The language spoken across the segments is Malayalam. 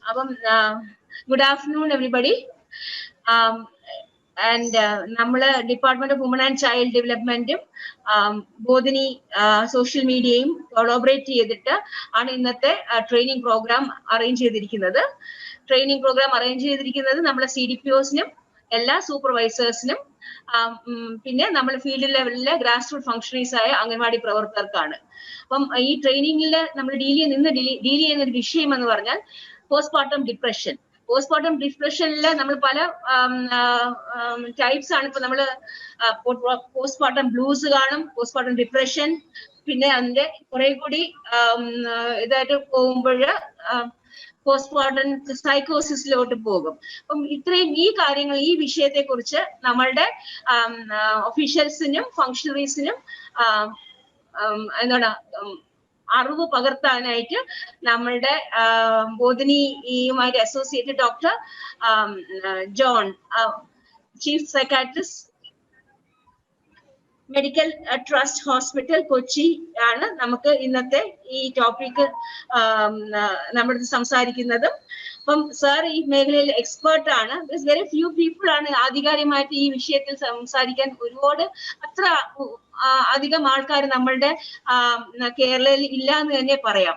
അപ്പം ഗുഡ് ആഫ്റ്റർനൂൺ എവരിബഡി. ആൻഡ് നമ്മള് department of woman and child ഡെവലപ്മെന്റും ബോധിനി സോഷ്യൽ മീഡിയയും കൊളാബറേറ്റ് ചെയ്തിട്ട് ആണ് ഇന്നത്തെ ട്രെയിനിങ് പ്രോഗ്രാം അറേഞ്ച് ചെയ്തിരിക്കുന്നത്. നമ്മളെ CDPOസിനും എല്ലാ സൂപ്പർവൈസേഴ്സിനും പിന്നെ നമ്മൾ ഫീൽഡ് ലെവലിലെ ഗ്രാസ് റൂട്ട് ഫംഗ്ഷണറീസ് ആയ അംഗൻവാടി പ്രവർത്തകർക്കാണ്. അപ്പം ഈ ട്രെയിനിങ്ങിൽ നമ്മൾ ഡീൽ ചെയ്യുന്ന ഒരു വിഷയം എന്ന് പറഞ്ഞാൽ പോസ്റ്റ്മോർട്ടം ഡിപ്രഷൻ. പോസ്റ്റ്മോർട്ടം ഡിപ്രഷനിൽ നമ്മൾ പല ടൈപ്സ് ആണ്. ഇപ്പൊ നമ്മള് പോസ്റ്റ്മോർട്ടം ബ്ലൂസ് കാണും, പോസ്റ്റ്മോർട്ടം ഡിപ്രഷൻ, പിന്നെ അതിന്റെ കുറെ കൂടി ഇതായിട്ട് പോകുമ്പോൾ പോസ്റ്റ്മോർട്ടം സൈക്കോസിസിലോട്ട് പോകും. അപ്പം ഇത്രയും ഈ കാര്യങ്ങൾ, ഈ വിഷയത്തെ കുറിച്ച് നമ്മളുടെ ഒഫീഷ്യൽസിനും ഫങ്ഷണറീസിനും എന്താണ് അറിവ് പകർത്താനായിട്ട് നമ്മളുടെ ബോധിനിയുമായിട്ട് associated doctor John, chief psychiatrist, medical trust hospital Kochi ആണ് നമുക്ക് ഇന്നത്തെ ഈ ടോപ്പിക് നമ്മുടെ സംസാരിക്കുന്നത്. അപ്പം സാർ ഈ മേഖലയിൽ എക്സ്പേർട്ട് ആണ്. വെരി ഫ്യൂ പീപ്പിൾ ആണ് ആധികാരികമായിട്ട് ഈ വിഷയത്തിൽ സംസാരിക്കാൻ. അത്ര അധികം ആൾക്കാർ നമ്മളുടെ കേരളയിൽ ഇല്ല എന്ന് തന്നെ പറയാം.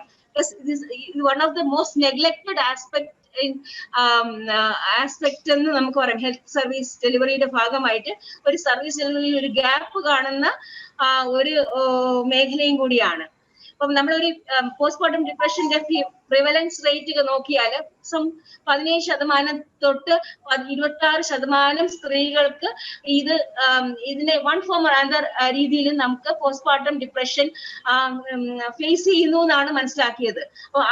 One of the most neglected aspect എന്ന് നമുക്ക് പറയാം. ഹെൽത്ത് സർവീസ് ഡെലിവറിയുടെ ഭാഗമായിട്ട് ഒരു സർവീസ് ഡെലിവറിയിൽ ഒരു ഗ്യാപ്പ് കാണുന്ന ഒരു മേഖലയും കൂടിയാണ്. അപ്പം നമ്മളൊരു പോസ്റ്റ്മോർട്ടം ഡിപ്രഷന്റെ പ്രിവലൻസ് റേറ്റ് നോക്കിയാൽ 17% തൊട്ട് 26% സ്ത്രീകൾക്ക് ഇതിനെ വൺ ഫോം ഓർ അനദർ രീതിയിൽ നമുക്ക് പോസ്റ്റ്മോർട്ടം ഡിപ്രഷൻ ഫേസ് ചെയ്യുന്നു എന്നാണ് മനസ്സിലാക്കിയത്. അപ്പൊ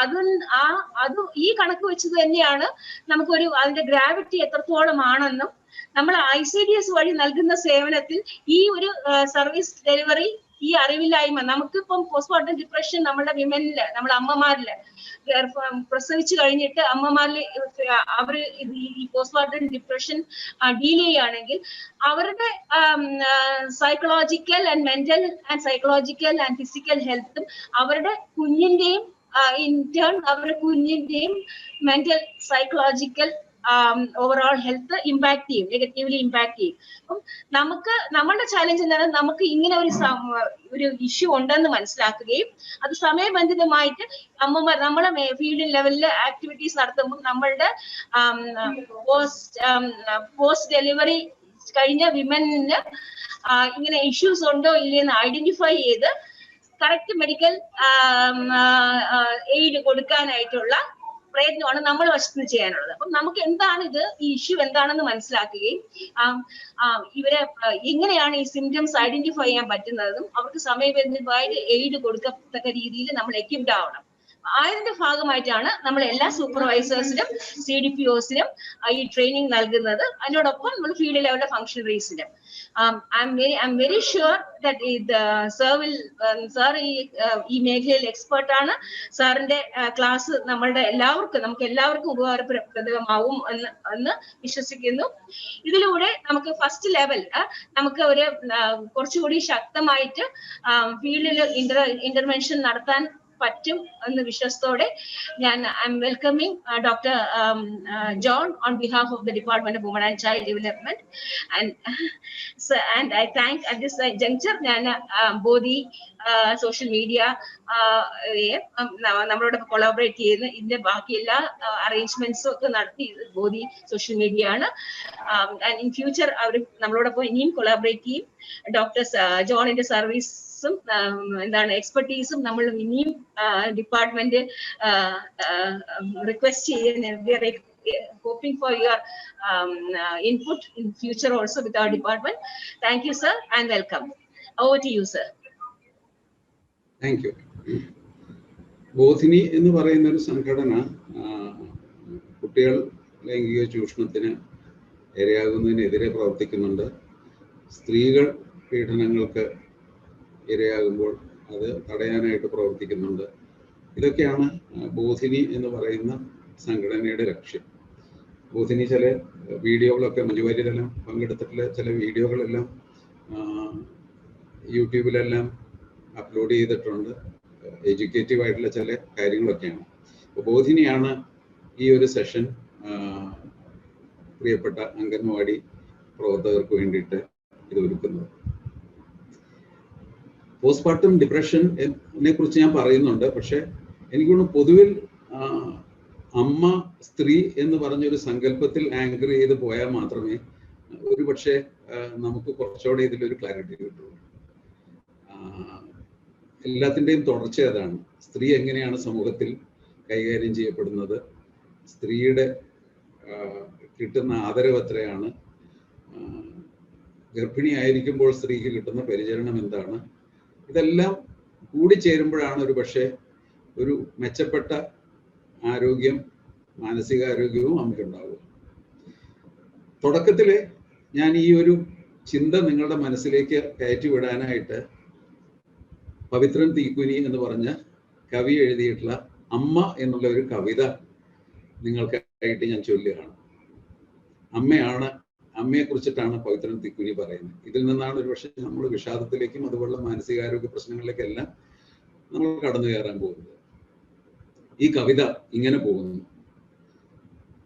അത് ഈ കണക്ക് വെച്ച് തന്നെയാണ് നമുക്കൊരു അതിന്റെ ഗ്രാവിറ്റി എത്രത്തോളം ആണെന്നും നമ്മൾ ICDS വഴി നൽകുന്ന സേവനത്തിൽ ഈ ഒരു സർവീസ് ഡെലിവറി, ഈ അറിവില്ലായ്മ, നമുക്കിപ്പം പോസ്റ്റ്മോർട്ടം ഡിപ്രഷൻ നമ്മുടെ വിമനില്, നമ്മുടെ അമ്മമാരില് പ്രസവിച്ചു കഴിഞ്ഞിട്ട് അമ്മമാരിൽ അവര് ഈ പോസ്റ്റ്മോർട്ടം ഡിപ്രഷൻ ഡീൽ ചെയ്യുകയാണെങ്കിൽ അവരുടെ psychological and mental and psychological and physical ഹെൽത്തും അവരുടെ കുഞ്ഞിന്റെയും അവരുടെ കുഞ്ഞിന്റെയും mental psychological overall health negatively impact ചെയ്യും. അപ്പം നമ്മളുടെ ചാലഞ്ച് എന്താണ്, നമുക്ക് ഇങ്ങനെ ഒരു ഇഷ്യൂ ഉണ്ടെന്ന് മനസ്സിലാക്കുകയും അത് സമയബന്ധിതമായിട്ട് നമ്മളെ ഫീൽഡ് ലെവലില് ആക്ടിവിറ്റീസ് നടത്തുമ്പോൾ നമ്മളുടെ പോസ്റ്റ് ഡെലിവറി കഴിഞ്ഞ വിമനിന് ഇങ്ങനെ ഇഷ്യൂസ് ഉണ്ടോ ഇല്ലയെന്ന് ഐഡന്റിഫൈ ചെയ്ത് കറക്റ്റ് മെഡിക്കൽ എയ്ഡ് കൊടുക്കാനായിട്ടുള്ള പ്രയത്നമാണ് നമ്മൾ വശത്ത് ചെയ്യാനുള്ളത്. അപ്പം നമുക്ക് എന്താണ് ഈ ഇഷ്യൂ എന്താണെന്ന് മനസ്സിലാക്കുകയും ഇവരെ എങ്ങനെയാണ് ഈ സിംറ്റംസ് ഐഡന്റിഫൈ ചെയ്യാൻ പറ്റുന്നതും അവർക്ക് സമയബന്ധിതമായിട്ട് എയ്ഡ് കൊടുക്കത്തക്ക രീതിയിൽ നമ്മൾ എക്വിപ്ഡ് ആവണം. അതിന്റെ ഭാഗമായിട്ടാണ് നമ്മൾ എല്ലാ സൂപ്പർവൈസേഴ്സിനും CDPOസിനും ഈ ട്രെയിനിങ് നൽകുന്നത്. അതിനോടൊപ്പം നമ്മൾ ഫീൽഡ് ലെവലിലെ ഫംഗ്ഷണറീസിനും. I'm very sure that sir ഈ മേഖലയിൽ എക്സ്പേർട്ട് ആണ്. സാറിന്റെ ക്ലാസ് നമുക്ക് എല്ലാവർക്കും ഉപകാരപ്രദമാവും എന്ന് വിശ്വസിക്കുന്നു. ഇതിലൂടെ നമുക്ക് ഫസ്റ്റ് ലെവൽ നമുക്ക് ഒരു കുറച്ചുകൂടി ശക്തമായിട്ട് ഫീൽഡിൽ ഇന്റർവെൻഷൻ നടത്താൻ പറ്റും എന്ന വിശ്വാസത്തോടെ ഞാൻ I am welcoming doctor John on behalf of the department of woman and child development. And I thank at this juncture ഞാൻ ബോധി സോഷ്യൽ മീഡിയ നമ്മളോട് കൊളാബറേറ്റ് ചെയ്യുന്ന ഇതിന്റെ ബാക്കി എല്ലാ അറേഞ്ച്മെന്റ്സും ഒക്കെ നടത്തി ബോധി സോഷ്യൽ മീഡിയ ആണ്. ഇൻ ഫ്യൂച്ചർ അവർ നമ്മളോടൊപ്പം ഇനിയും കൊളാബറേറ്റ് ചെയ്യും. ഡോക്ടർ ജോണിന്റെ സർവീസും എക്സ്പെർട്ടീസും നമ്മൾ ഇനിയും ഡിപ്പാർട്ട്മെന്റ് റിക്വസ്റ്റ് ചെയ്യുന്ന hoping for your input in future also with our department. Thank you, sir, and welcome. Over to you, sir. Thank you. Bodhini എന്ന് പറയുന്ന ഒരു സംഘടന കുട്ടികൾ ലൈംഗിക ചൂഷണത്തിന് ഇരയാകുന്നതിനെതിരെ പ്രവർത്തിക്കുന്നുണ്ട്. സ്ത്രീകൾ പീഡനങ്ങൾക്ക് ഇരയാകുമ്പോൾ അത് തടയാനായിട്ട് പ്രവർത്തിക്കുന്നുണ്ട്. ഇതൊക്കെയാണ് ബോധിനി എന്ന് പറയുന്ന സംഘടനയുടെ ലക്ഷ്യം. ബോധിനി ചില വീഡിയോകളൊക്കെ മഞ്ജുവാര്യരെല്ലാം പങ്കെടുത്തിട്ടുള്ള ചില വീഡിയോകളെല്ലാം യൂട്യൂബിലെല്ലാം അപ്ലോഡ് ചെയ്തിട്ടുണ്ട്. എഡ്യൂക്കേറ്റീവ് ആയിട്ടുള്ള ചില കാര്യങ്ങളൊക്കെയാണ്. അപ്പോൾ ബോധിനിയാണ് ഈ ഒരു സെഷൻ പ്രിയപ്പെട്ട അംഗൻവാടി പ്രവർത്തകർക്ക് വേണ്ടിയിട്ട് ഇത് ഒരുക്കുന്നത്. പോസ്റ്റ്മോർട്ടം ഡിപ്രഷനെ കുറിച്ച് ഞാൻ പറയുന്നുണ്ട്. പക്ഷെ എനിക്കൊന്ന് പൊതുവിൽ അമ്മ സ്ത്രീ എന്ന് പറഞ്ഞൊരു സങ്കല്പത്തിൽ ആങ്കർ ചെയ്ത് പോയാൽ മാത്രമേ ഒരു പക്ഷേ നമുക്ക് കുറച്ചുകൂടെ ഇതിലൊരു ക്ലാരിറ്റി കിട്ടുള്ളൂ. എല്ലാത്തിൻ്റെയും തുടർച്ച അതാണ്. സ്ത്രീ എങ്ങനെയാണ് സമൂഹത്തിൽ കൈകാര്യം ചെയ്യപ്പെടുന്നത്, സ്ത്രീയുടെ കിട്ടുന്ന ആദരവ് എത്രയാണ്, ഗർഭിണിയായിരിക്കുമ്പോൾ സ്ത്രീക്ക് കിട്ടുന്ന പരിചരണം എന്താണ്, ഇതെല്ലാം കൂടിച്ചേരുമ്പോഴാണ് ഒരു പക്ഷേ ഒരു മെച്ചപ്പെട്ട ആരോഗ്യം, മാനസികാരോഗ്യവും അമ്മയ്ക്കുണ്ടാവുക. തുടക്കത്തിൽ ഞാൻ ഈ ഒരു ചിന്ത നിങ്ങളുടെ മനസ്സിലേക്ക് കയറ്റിവിടാനായിട്ട് പവിത്രൻ തീക്കുനി എന്ന് പറഞ്ഞ കവി എഴുതിയിട്ടുള്ള അമ്മ എന്നുള്ള ഒരു കവിത നിങ്ങൾക്കായിട്ട് ഞാൻ ചൊല്ലുകയാണ്. അമ്മയെ കുറിച്ചിട്ടാണ് പവിത്രൻ തീക്കുനി പറയുന്നത്. ഇതിൽ നിന്നാണ് ഒരു പക്ഷേ നമ്മൾ വിഷാദത്തിലേക്കും അതുപോലുള്ള മാനസികാരോഗ്യ പ്രശ്നങ്ങളിലേക്കെല്ലാം നമ്മൾ കടന്നു കയറാൻ പോകുന്നത്. ഈ കവിത ഇങ്ങനെ പോകുന്നു: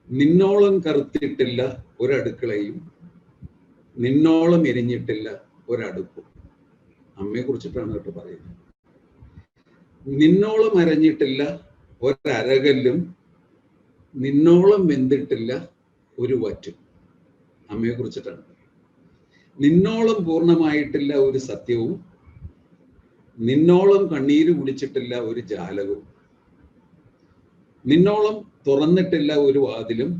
നിന്നോളം കറുത്തിട്ടില്ല ഒരടുക്കളയും, നിന്നോളം എരിഞ്ഞിട്ടില്ല ഒരടുപ്പും. അമ്മയെ കുറിച്ചിട്ടാണ് കേട്ടോ പറയുന്നത്. നിന്നോളം അരഞ്ഞിട്ടില്ല ഒരകല്ലും, നിന്നോളം വെന്തിട്ടില്ല ഒരു വറ്റും. അമ്മയെ കുറിച്ചിട്ടാണ്. നിന്നോളം പൂർണ്ണമായിട്ടില്ല ഒരു സത്യവും, നിന്നോളം കണ്ണീര് കുടിച്ചിട്ടില്ല ഒരു ജാലകവും, നിന്നോളം തുറന്നിട്ടില്ല ഒരു വാതിലും,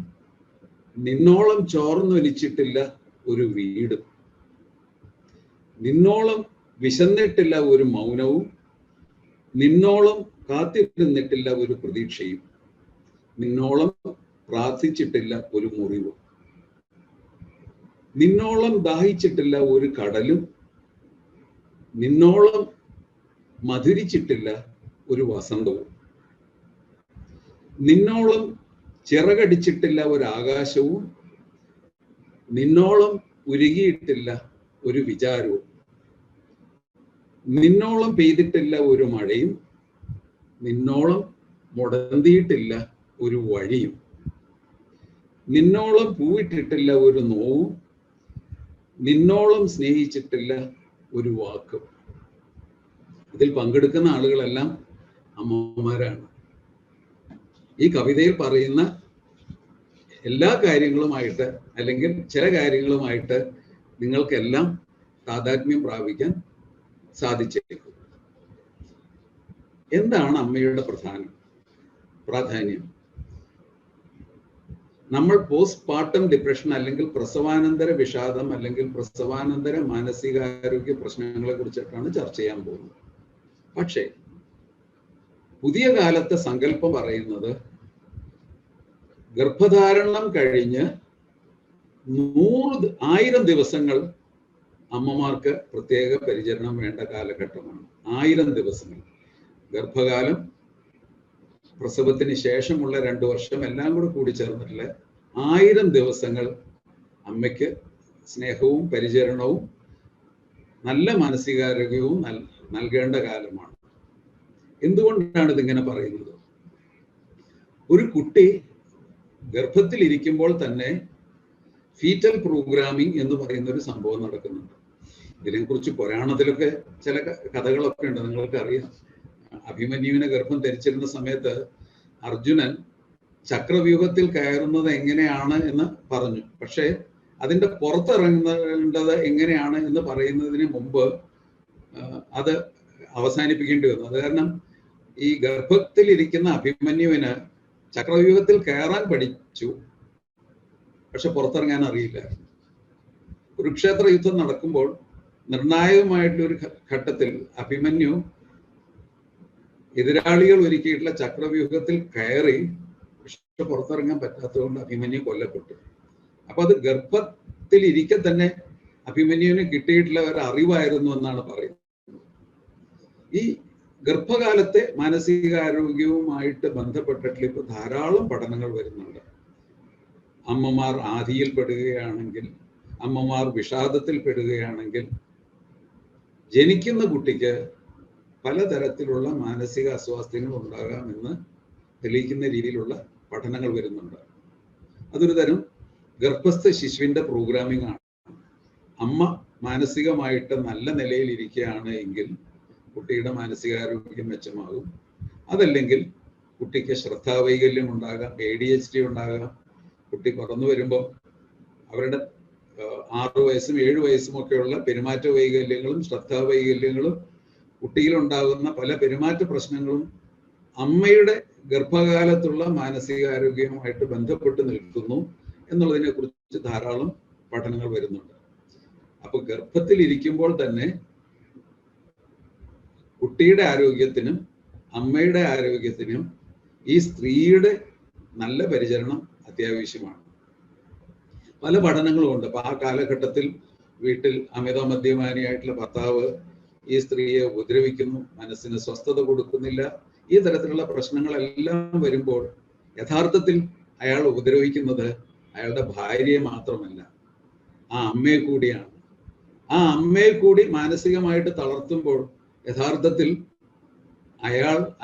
നിന്നോളം ചോർന്നൊലിച്ചിട്ടില്ല ഒരു വീടും, നിന്നോളം വിശന്നിട്ടില്ല ഒരു മൗനവും, നിന്നോളം കാത്തിരുന്നിട്ടില്ല ഒരു പ്രതീക്ഷയും, നിന്നോളം പ്രാർത്ഥിച്ചിട്ടില്ല ഒരു മുറിവും, നിന്നോളം ദാഹിച്ചിട്ടില്ല ഒരു കടലും, നിന്നോളം മധുരിച്ചിട്ടില്ല ഒരു വസന്തവും, നിന്നോളം ചിറകടിച്ചിട്ടില്ല ഒരു ആകാശവും, നിന്നോളം ഉരുകിയിട്ടില്ല ഒരു വിചാരവും, നിന്നോളം പെയ്തിട്ടില്ല ഒരു മഴയും, നിന്നോളം മുടന്തിയിട്ടില്ല ഒരു വഴിയും, നിന്നോളം പൂവിട്ടിട്ടില്ല ഒരു നോവും, നിന്നോളം സ്നേഹിച്ചിട്ടില്ല ഒരു വാക്കും. ഇതിൽ പങ്കെടുക്കുന്ന ആളുകളെല്ലാം അമ്മമാരാണ്. ഈ കവിതയിൽ പറയുന്ന എല്ലാ കാര്യങ്ങളുമായിട്ട് അല്ലെങ്കിൽ ചില കാര്യങ്ങളുമായിട്ട് നിങ്ങൾക്കെല്ലാം താദാത്മ്യം പ്രാപിക്കാൻ സാധിച്ചേക്കും. എന്താണ് അമ്മയുടെ പ്രാധാന്യം? നമ്മൾ പോസ്റ്റ്മോർട്ടം ഡിപ്രഷൻ അല്ലെങ്കിൽ പ്രസവാനന്തര വിഷാദം അല്ലെങ്കിൽ പ്രസവാനന്തര മാനസികാരോഗ്യ പ്രശ്നങ്ങളെ കുറിച്ചിട്ടാണ് ചർച്ച ചെയ്യാൻ പോകുന്നത്. പക്ഷേ പുതിയ കാലത്തെ സങ്കല്പം പറയുന്നത് ഗർഭധാരണം കഴിഞ്ഞ് 1000 ദിവസങ്ങൾ അമ്മമാർക്ക് പ്രത്യേക പരിചരണം വേണ്ട കാലഘട്ടമാണ്. 1000 ദിവസങ്ങൾ. ഗർഭകാലം, പ്രസവത്തിന് ശേഷമുള്ള 2 വർഷം എല്ലാം കൂടി ചേർന്നിട്ടുള്ള 1000 ദിവസങ്ങൾ അമ്മയ്ക്ക് സ്നേഹവും പരിചരണവും നല്ല മാനസികാരോഗ്യവും നൽകേണ്ട കാലമാണ്. എന്തുകൊണ്ടാണ് ഇതിങ്ങനെ പറയുന്നത്? ഒരു കുട്ടി ഗർഭത്തിൽ ഇരിക്കുമ്പോൾ തന്നെ ഫീറ്റൽ പ്രോഗ്രാമിംഗ് എന്ന് പറയുന്ന ഒരു സംഭവം നടക്കുന്നുണ്ട്. ഇതിനെക്കുറിച്ച് പുരാണത്തിലൊക്കെ ചില കഥകളൊക്കെ ഉണ്ട്, നിങ്ങൾക്ക് അറിയാം. അഭിമന്യുവിനെ ഗർഭം ധരിച്ചിരുന്ന സമയത്ത് അർജുനൻ ചക്രവ്യൂഹത്തിൽ കയറുന്നത് എങ്ങനെയാണ് എന്ന് പറഞ്ഞു. പക്ഷേ അതിൻ്റെ പുറത്തിറങ്ങേണ്ടത് എങ്ങനെയാണ് എന്ന് പറയുന്നതിന് മുമ്പ് അത് അവസാനിപ്പിക്കേണ്ടി വന്നു. അത് കാരണം ഈ ഗർഭത്തിലിരിക്കുന്ന അഭിമന്യുവിന് ചക്രവ്യൂഹത്തിൽ കയറാൻ പഠിച്ചു, പക്ഷെ പുറത്തിറങ്ങാൻ അറിയില്ല. കുരുക്ഷേത്ര യുദ്ധം നടക്കുമ്പോൾ നിർണായകമായിട്ടുള്ളൊരു ഘട്ടത്തിൽ അഭിമന്യു എതിരാളികൾ ഒരുക്കിയിട്ടുള്ള ചക്രവ്യൂഹത്തിൽ കയറി, പക്ഷെ പുറത്തിറങ്ങാൻ പറ്റാത്തതുകൊണ്ട് അഭിമന്യു കൊല്ലപ്പെട്ടു. അപ്പൊ അത് ഗർഭത്തിൽ ഇരിക്കെ തന്നെ അഭിമന്യുവിന് കിട്ടിയിട്ടുള്ള ഒരു അറിവായിരുന്നു എന്നാണ് പറയുന്നത്. ഈ ഗർഭകാലത്തെ മാനസികാരോഗ്യവുമായിട്ട് ബന്ധപ്പെട്ടിട്ടുള്ള ഇപ്പൊ ധാരാളം പഠനങ്ങൾ വരുന്നുണ്ട്. അമ്മമാർ ആധിയിൽ പെടുകയാണെങ്കിൽ, അമ്മമാർ വിഷാദത്തിൽ പെടുകയാണെങ്കിൽ ജനിക്കുന്ന കുട്ടിക്ക് പലതരത്തിലുള്ള മാനസിക അസ്വാസ്ഥ്യങ്ങൾ ഉണ്ടാകാമെന്ന് തെളിയിക്കുന്ന രീതിയിലുള്ള പഠനങ്ങൾ വരുന്നുണ്ട്. അതൊരു തരം ഗർഭസ്ഥ ശിശുവിൻ്റെ പ്രോഗ്രാമിംഗ് ആണ്. അമ്മ മാനസികമായിട്ട് നല്ല നിലയിൽ ഇരിക്കുകയാണ് എങ്കിൽ കുട്ടിയുടെ മാനസികാരോഗ്യം മെച്ചമാകും. അതല്ലെങ്കിൽ കുട്ടിക്ക് ശ്രദ്ധാവൈകല്യം ഉണ്ടാകാം, ADHD ഉണ്ടാകാം. കുട്ടി പറന്നു വരുമ്പോൾ അവരുടെ 6 വയസ്സും 7 വയസ്സും ഒക്കെയുള്ള പെരുമാറ്റ വൈകല്യങ്ങളും ശ്രദ്ധാവൈകല്യങ്ങളും കുട്ടിയിലുണ്ടാകുന്ന പല പെരുമാറ്റ പ്രശ്നങ്ങളും അമ്മയുടെ ഗർഭകാലത്തുള്ള മാനസികാരോഗ്യവുമായിട്ട് ബന്ധപ്പെട്ട് നിൽക്കുന്നു എന്നുള്ളതിനെ കുറിച്ച് ധാരാളം പഠനങ്ങൾ വരുന്നുണ്ട്. അപ്പൊ ഗർഭത്തിൽ ഇരിക്കുമ്പോൾ തന്നെ കുട്ടിയുടെ ആരോഗ്യത്തിനും അമ്മയുടെ ആരോഗ്യത്തിനും ഈ സ്ത്രീയുടെ നല്ല പരിചരണം അത്യാവശ്യമാണ്. പല പഠനങ്ങളും ഉണ്ട്. അപ്പൊ ആ കാലഘട്ടത്തിൽ വീട്ടിൽ അമിതമദ്യപാനിയായിട്ടുള്ള ഭർത്താവ് ഈ സ്ത്രീയെ ഉപദ്രവിക്കുന്നു, മനസ്സിന് സ്വസ്ഥത കൊടുക്കുന്നില്ല, ഈ തരത്തിലുള്ള പ്രശ്നങ്ങളെല്ലാം വരുമ്പോൾ യഥാർത്ഥത്തിൽ അയാൾ ഉപദ്രവിക്കുന്നത് അയാളുടെ ഭാര്യയെ മാത്രമല്ല, ആ അമ്മയെ കൂടിയാണ്. ആ അമ്മയെ കൂടി മാനസികമായിട്ട് തളർത്തുമ്പോൾ യഥാർത്ഥത്തിൽ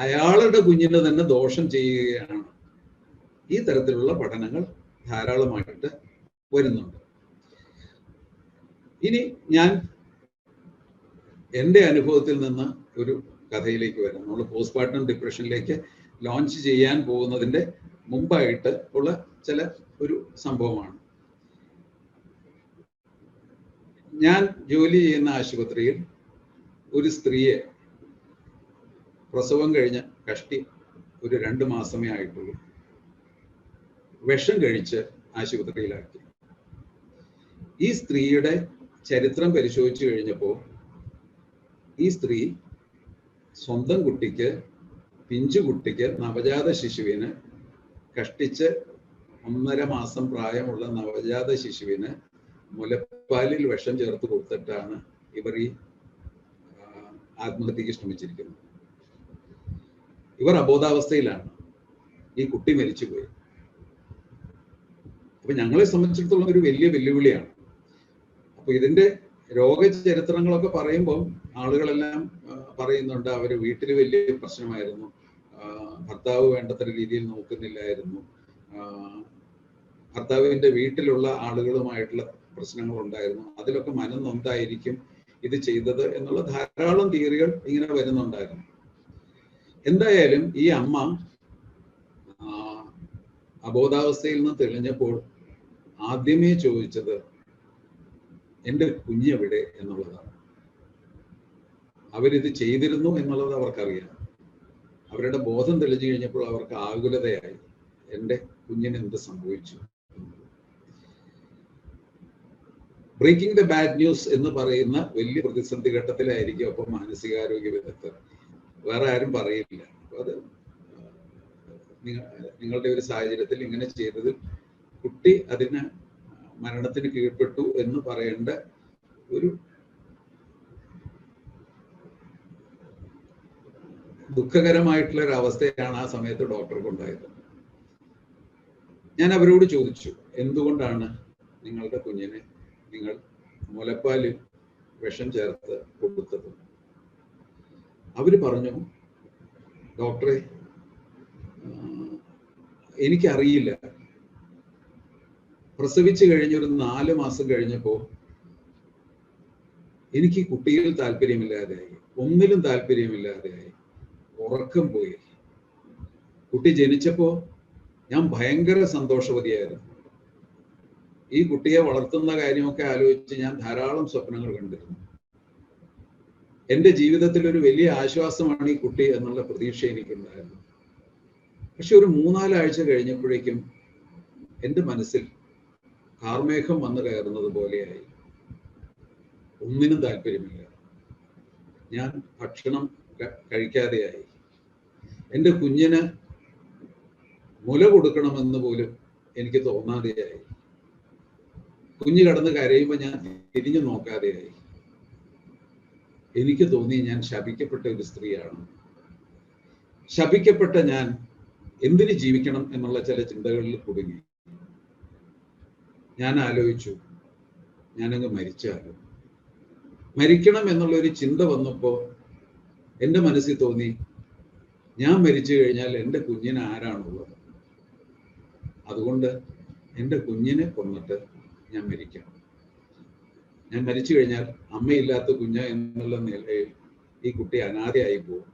അയാളുടെ കുഞ്ഞിന് തന്നെ ദോഷം ചെയ്യുകയാണ്. ഈ തരത്തിലുള്ള പഠനങ്ങൾ ധാരാളമായിട്ട് വരുന്നുണ്ട്. ഇനി ഞാൻ എൻ്റെ അനുഭവത്തിൽ നിന്ന് ഒരു കഥയിലേക്ക് വരാം. നമ്മൾ പോസ്റ്റ്മോർട്ടം ഡിപ്രഷനിലേക്ക് ലോഞ്ച് ചെയ്യാൻ പോകുന്നതിൻ്റെ മുമ്പായിട്ട് ഉള്ള ചില ഒരു സംഭവമാണ്. ഞാൻ ജോലി ചെയ്യുന്ന ആശുപത്രിയിൽ ഒരു സ്ത്രീയെ പ്രസവം കഴിഞ്ഞ കഷ്ടി ഒരു 2 മാസമേ ആയിട്ടുള്ളൂ വിഷം കഴിച്ച് ആശുപത്രിയിലാക്കി. ഈ സ്ത്രീയുടെ ചരിത്രം പരിശോധിച്ചു കഴിഞ്ഞപ്പോൾ ഈ സ്ത്രീ സ്വന്തം കുട്ടിക്ക്, പിഞ്ചു കുട്ടിക്ക്, നവജാത ശിശുവിന്, കഷ്ടിച്ച് 1.5 മാസം പ്രായമുള്ള നവജാത ശിശുവിന് മുലപ്പാലിൽ വിഷം ചേർത്ത് കൊടുത്തിട്ടാണ് ഇവർ ഈ ആത്മഹത്യക്ക് ശ്രമിച്ചിരിക്കുന്നത്. ഇവർ അബോധാവസ്ഥയിലാണ്. ഈ കുട്ടി മരിച്ചുപോയി. അപ്പൊ ഞങ്ങളെ സംബന്ധിച്ചിടത്തോളം ഒരു വലിയ വെല്ലുവിളിയാണ്. അപ്പൊ ഇതിന്റെ രോഗചരിത്രങ്ങളൊക്കെ പറയുമ്പോൾ ആളുകളെല്ലാം പറയുന്നുണ്ട് അവർ വീട്ടിൽ വലിയ പ്രശ്നമായിരുന്നു, ഭർത്താവ് വേണ്ടത്ര രീതിയിൽ നോക്കുന്നില്ലായിരുന്നു, ഭർത്താവിന്റെ വീട്ടിലുള്ള ആളുകളുമായിട്ടുള്ള പ്രശ്നങ്ങൾ ഉണ്ടായിരുന്നു, അതിലൊക്കെ മനം നൊന്തായിരിക്കും ഇത് ചെയ്തത് എന്നുള്ള ധാരാളം തിയറികൾ ഇങ്ങനെ വരുന്നുണ്ടായിരുന്നു. എന്തായാലും ഈ അമ്മ അബോധാവസ്ഥയിൽ നിന്ന് തെളിഞ്ഞപ്പോൾ ആദ്യമേ ചോദിച്ചത് എൻ്റെ കുഞ്ഞെവിടെ എന്നുള്ളതാണ്. അവരിത് ചെയ്തിരുന്നു എന്നുള്ളത് അവർക്കറിയാം. അവരുടെ ബോധം തെളിഞ്ഞു കഴിഞ്ഞപ്പോൾ അവർക്ക് ആകുലതയായി, എൻ്റെ കുഞ്ഞിന് എന്ത് സംഭവിച്ചു. ബ്രേക്കിംഗ് ദ ബാഡ് ന്യൂസ് എന്ന് പറയുന്ന വലിയ പ്രതിസന്ധി ഘട്ടത്തിലായിരിക്കും അപ്പം മാനസികാരോഗ്യ വിദഗ്ധർ. വേറെ ആരും പറയില്ല. അത് നിങ്ങളുടെ ഒരു സാഹചര്യത്തിൽ ഇങ്ങനെ ചെയ്തത് കുട്ടി അതിന് മരണത്തിന് കീഴ്പ്പെട്ടു എന്ന് പറയേണ്ട ഒരു ദുഃഖകരമായിട്ടുള്ള ഒരു അവസ്ഥയാണ് ആ സമയത്ത് ഡോക്ടർക്ക് ഉണ്ടായത്. ഞാൻ അവരോട് ചോദിച്ചു, എന്തുകൊണ്ടാണ് നിങ്ങളുടെ കുഞ്ഞിനെ നിങ്ങൾ മുലപ്പാലിൽ വിഷം ചേർത്ത് കൊടുത്തത്? അവര് പറഞ്ഞു, ഡോക്ടറെ എനിക്കറിയില്ല. പ്രസവിച്ചു കഴിഞ്ഞൊരു 4 മാസം കഴിഞ്ഞപ്പോൾ എനിക്ക് കുട്ടിയിൽ താല്പര്യമില്ലാതെയായി, ഒന്നിലും താല്പര്യമില്ലാതെയായി, ഉറക്കം പോയി. കുട്ടി ജനിച്ചപ്പോൾ ഞാൻ ഭയങ്കര സന്തോഷവതിയായിരുന്നു. ഈ കുട്ടിയെ വളർത്തുന്ന കാര്യമൊക്കെ ആലോചിച്ച് ഞാൻ ധാരാളം സ്വപ്നങ്ങൾ കണ്ടിരുന്നു. എൻ്റെ ജീവിതത്തിൽ ഒരു വലിയ ആശ്വാസമാണ് ഈ കുട്ടി എന്നുള്ള പ്രതീക്ഷ എനിക്കുണ്ടായിരുന്നു. പക്ഷെ ഒരു 3-4 ആഴ്ച കഴിഞ്ഞപ്പോഴേക്കും എൻ്റെ മനസ്സിൽ കാർമേഘം വന്നു കയറുന്നത് പോലെയായി. ഒന്നിനും താല്പര്യമില്ല. ഞാൻ ഭക്ഷണം കഴിക്കാതെയായി. എൻ്റെ കുഞ്ഞിന് മുല കൊടുക്കണമെന്ന് പോലും എനിക്ക് തോന്നാതെയായി. കുഞ്ഞ് കടന്ന് കരയുമ്പോൾ ഞാൻ തിരിഞ്ഞു നോക്കാതെയായി. എനിക്ക് തോന്നി ഞാൻ ശപിക്കപ്പെട്ട ഒരു സ്ത്രീയാണ്. ശപിക്കപ്പെട്ട ഞാൻ എന്തിന് ജീവിക്കണം എന്നുള്ള ചില ചിന്തകളിൽ കുടുങ്ങി. ഞാൻ ആലോചിച്ചു, ഞാനങ്ങ് മരിച്ചാലോ. മരിക്കണം എന്നുള്ള ഒരു ചിന്ത വന്നപ്പോൾ എൻ്റെ മനസ്സിൽ തോന്നി, ഞാൻ മരിച്ചു കഴിഞ്ഞാൽ എൻ്റെ കുഞ്ഞിന് ആരാണുള്ളത്? അതുകൊണ്ട് എൻ്റെ കുഞ്ഞിനെ കൊന്നിട്ട് ഞാൻ മരിക്കാം. ഞാൻ മരിച്ചു കഴിഞ്ഞാൽ അമ്മയില്ലാത്ത കുഞ്ഞ് എന്നുള്ള നിലയിൽ ഈ കുട്ടി അനാഥയായി പോകും.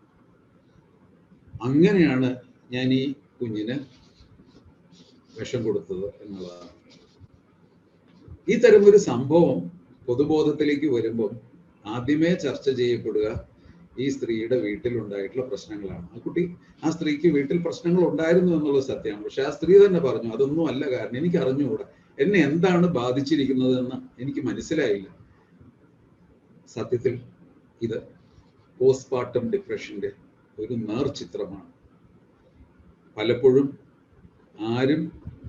അങ്ങനെയാണ് ഞാൻ ഈ കുഞ്ഞിന് വിഷം കൊടുത്തത് എന്നുള്ളതാണ്. ഈ തരം ഒരു സംഭവം പൊതുബോധത്തിലേക്ക് വരുമ്പോൾ ആദ്യമേ ചർച്ച ചെയ്യപ്പെടുക ഈ സ്ത്രീയുടെ വീട്ടിലുണ്ടായിട്ടുള്ള പ്രശ്നങ്ങളാണ്. ആ സ്ത്രീക്ക് വീട്ടിൽ പ്രശ്നങ്ങൾ ഉണ്ടായിരുന്നു എന്നുള്ളത് സത്യമാണ്. പക്ഷെ ആ സ്ത്രീ തന്നെ പറഞ്ഞു, അതൊന്നും അല്ല കാരണം, എനിക്ക് അറിഞ്ഞുകൂടാ, എന്നെ എന്താണ് ബാധിച്ചിരിക്കുന്നതെന്ന് എനിക്ക് മനസ്സിലായില്ല. സത്യത്തിൽ ഇത് പോസ്റ്റ്മോർട്ടം ഡിപ്രഷന്റെ ഒരു നേർചിത്രമാണ്. പലപ്പോഴും ആരും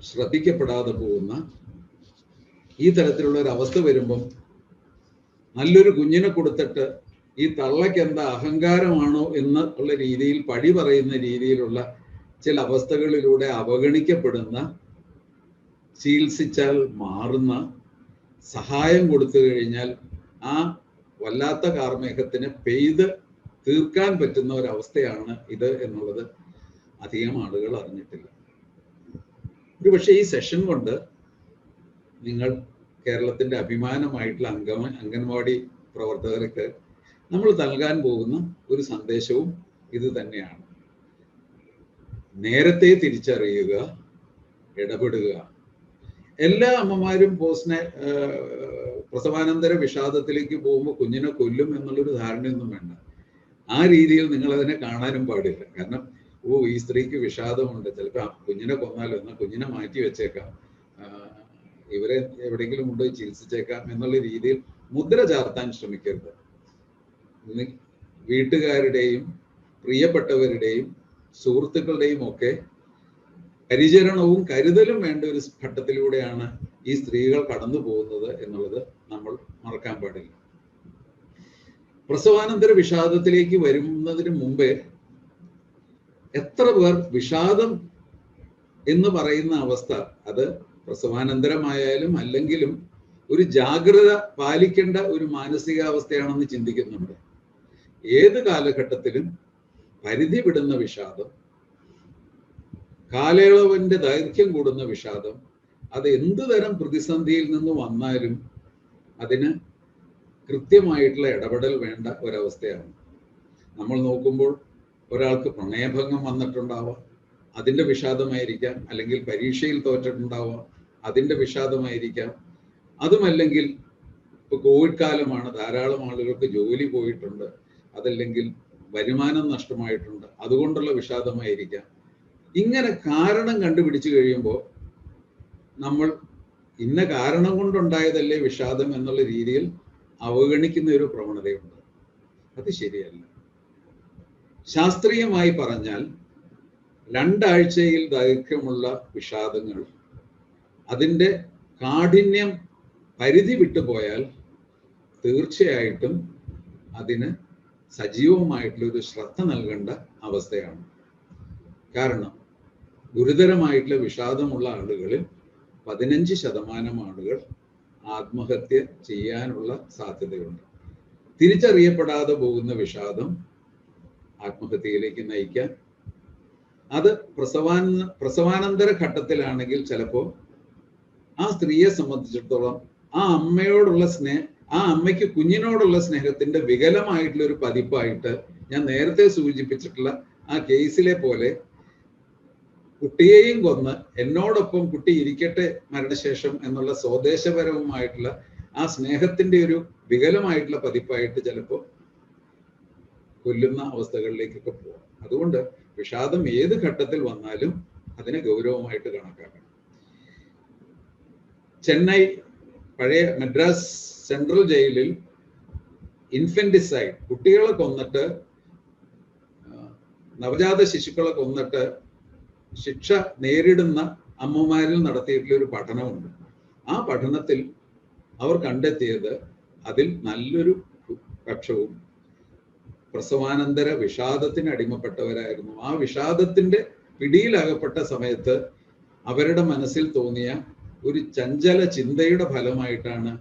ശ്രദ്ധിക്കപ്പെടാതെ പോകുന്ന ഈ തരത്തിലുള്ള ഒരു അവസ്ഥ വരുമ്പം നല്ലൊരു കുഞ്ഞിനെ കൊടുത്തിട്ട് ഈ തള്ളയ്ക്ക് എന്താ അഹങ്കാരമാണോ എന്നുള്ള രീതിയിൽ പഴി പറയുന്ന രീതിയിലുള്ള ചില അവസ്ഥകളിലൂടെ അവഗണിക്കപ്പെടുന്ന, ചികിത്സിച്ചാൽ മാറുന്ന, സഹായം കൊടുത്തു കഴിഞ്ഞാൽ ആ വല്ലാത്ത കാർമേഘത്തിന് പെയ്ത് തീർക്കാൻ പറ്റുന്ന ഒരവസ്ഥയാണ് ഇത് എന്നുള്ളത് അധികം ആളുകൾ അറിഞ്ഞിട്ടില്ല. ഒരു പക്ഷേ ഈ സെഷൻ കൊണ്ട് നിങ്ങൾ കേരളത്തിന്റെ അഭിമാനമായിട്ടുള്ള അംഗൻവാടി പ്രവർത്തകർക്ക് നമ്മൾ നൽകാൻ പോകുന്ന ഒരു സന്ദേശവും ഇത് തന്നെയാണ്. നേരത്തെ തിരിച്ചറിയുക, ഇടപെടുക. എല്ലാ അമ്മമാരും പ്രസവാനന്തര വിഷാദത്തിലേക്ക് പോകുമ്പോൾ കുഞ്ഞിനെ കൊല്ലും എന്നുള്ളൊരു ധാരണയൊന്നും വേണ്ട. ആ രീതിയിൽ നിങ്ങൾ അതിനെ കാണാനും പാടില്ല. കാരണം ഈ സ്ത്രീക്ക് വിഷാദമുണ്ട്, ചിലപ്പോൾ കുഞ്ഞിനെ കൊന്നാലോ, എന്നാൽ കുഞ്ഞിനെ മാറ്റി വെച്ചേക്കാം, ഇവരെ എവിടെയെങ്കിലും കൊണ്ടുപോയി ചികിത്സിച്ചേക്കാം എന്നുള്ള രീതിയിൽ മുദ്ര ചാർത്താൻ ശ്രമിക്കരുത്. വീട്ടുകാരുടെയും പ്രിയപ്പെട്ടവരുടെയും സുഹൃത്തുക്കളുടെയും ഒക്കെ പരിചരണവും കരുതലും വേണ്ട ഒരു ഘട്ടത്തിലൂടെയാണ് ഈ സ്ത്രീകൾ കടന്നു പോകുന്നത് എന്നുള്ളത് നമ്മൾ മറക്കാൻ പാടില്ല. പ്രസവാനന്തര വിഷാദത്തിലേക്ക് വരുന്നതിന് മുമ്പേ എത്ര പേർ വിഷാദം എന്ന് പറയുന്ന അവസ്ഥ, അത് പ്രസവാനന്തരമായാലും അല്ലെങ്കിലും ഒരു ജാഗ്രത പാലിക്കേണ്ട ഒരു മാനസികാവസ്ഥയാണെന്ന് ചിന്തിക്കുന്നുണ്ട്. ഏത് കാലഘട്ടത്തിലും പരിധി വിടുന്ന വിഷാദം, കാലയളവിന്റെ ദൈർഘ്യം കൂടുന്ന വിഷാദം, അത് എന്തു തരം പ്രതിസന്ധിയിൽ നിന്ന് വന്നാലും അതിന് കൃത്യമായിട്ടുള്ള ഇടപെടൽ വേണ്ട ഒരവസ്ഥയാണ്. നമ്മൾ നോക്കുമ്പോൾ ഒരാൾക്ക് പ്രണയഭംഗം വന്നിട്ടുണ്ടാവാം, അതിൻ്റെ വിഷാദമായിരിക്കാം, അല്ലെങ്കിൽ പരീക്ഷയിൽ തോറ്റിട്ടുണ്ടാവാം, അതിൻ്റെ വിഷാദമായിരിക്കാം. അതുമല്ലെങ്കിൽ ഇപ്പോൾ കോവിഡ് കാലമാണ്, ധാരാളം ആളുകൾക്ക് ജോലി പോയിട്ടുണ്ട്, അതല്ലെങ്കിൽ വരുമാനം നഷ്ടമായിട്ടുണ്ട്, അതുകൊണ്ടുള്ള വിഷാദമായിരിക്കാം. ഇങ്ങനെ കാരണം കണ്ടുപിടിച്ചു കഴിയുമ്പോൾ നമ്മൾ ഇന്ന കാരണം കൊണ്ടുണ്ടായതല്ലേ വിഷാദം എന്നുള്ള രീതിയിൽ അവഗണിക്കുന്ന ഒരു പ്രവണതയുണ്ട്. അത് ശരിയല്ല. ശാസ്ത്രീയമായി പറഞ്ഞാൽ 2 ആഴ്ചയിൽ ദൈർഘ്യമുള്ള വിഷാദങ്ങൾ അതിൻ്റെ കാഠിന്യം പരിധി വിട്ടുപോയാൽ തീർച്ചയായിട്ടും അതിന് സജീവമായിട്ടുള്ള ഒരു ശ്രദ്ധ നൽകേണ്ട അവസ്ഥയാണ്. കാരണം ഗുരുതരമായിട്ടുള്ള വിഷാദമുള്ള ആളുകളിൽ 15% ആളുകൾ ആത്മഹത്യ ചെയ്യാനുള്ള സാധ്യതയുണ്ട്. തിരിച്ചറിയപ്പെടാതെ പോകുന്ന വിഷാദം ആത്മഹത്യയിലേക്ക് നയിക്കാം. അത് പ്രസവാനന്തര ഘട്ടത്തിലാണെങ്കിൽ ചിലപ്പോൾ ആ സ്ത്രീയെ സംബന്ധിച്ചിടത്തോളം ആ അമ്മയോടുള്ള ആ അമ്മയ്ക്ക് കുഞ്ഞിനോടുള്ള സ്നേഹത്തിന്റെ വികലമായിട്ടുള്ള ഒരു പതിപ്പായിട്ട്, ഞാൻ നേരത്തെ സൂചിപ്പിച്ചിട്ടുള്ള ആ കേസിലെ പോലെ കുട്ടിയെയും കൊന്ന് എന്നോടൊപ്പം കുട്ടി ഇരിക്കട്ടെ മരണശേഷം എന്നുള്ള സ്വദേശപരവുമായിട്ടുള്ള ആ സ്നേഹത്തിന്റെ ഒരു വികലമായിട്ടുള്ള പതിപ്പായിട്ട് ചിലപ്പോൾ കൊല്ലുന്ന അവസ്ഥകളിലേക്കൊക്കെ പോകാം. അതുകൊണ്ട് വിഷാദം ഏത് ഘട്ടത്തിൽ വന്നാലും അതിനെ ഗൗരവമായിട്ട് കണക്കാക്കണം. ചെന്നൈ പഴയ മദ്രാസ് സെൻട്രൽ ജയിലിൽ ഇൻഫന്റിസൈഡ്, കുട്ടികളെ കൊന്നിട്ട്, നവജാത ശിശുക്കളെ കൊന്നിട്ട് ശിക്ഷ നേരിടുന്ന അമ്മമാരിൽ നടത്തിയിട്ടുള്ള ഒരു പഠനമുണ്ട്. ആ പഠനത്തിൽ അവർ കണ്ടെത്തിയത് അതിൽ നല്ലൊരു പക്ഷവും പ്രസവാനന്തര വിഷാദത്തിന് അടിമപ്പെട്ടവരായിരുന്നു. ആ വിഷാദത്തിന്റെ പിടിയിലകപ്പെട്ട സമയത്ത് അവരുടെ മനസ്സിൽ തോന്നിയ ഒരു ചഞ്ചല ചിന്തയുടെ ഫലമായിട്ടാണ്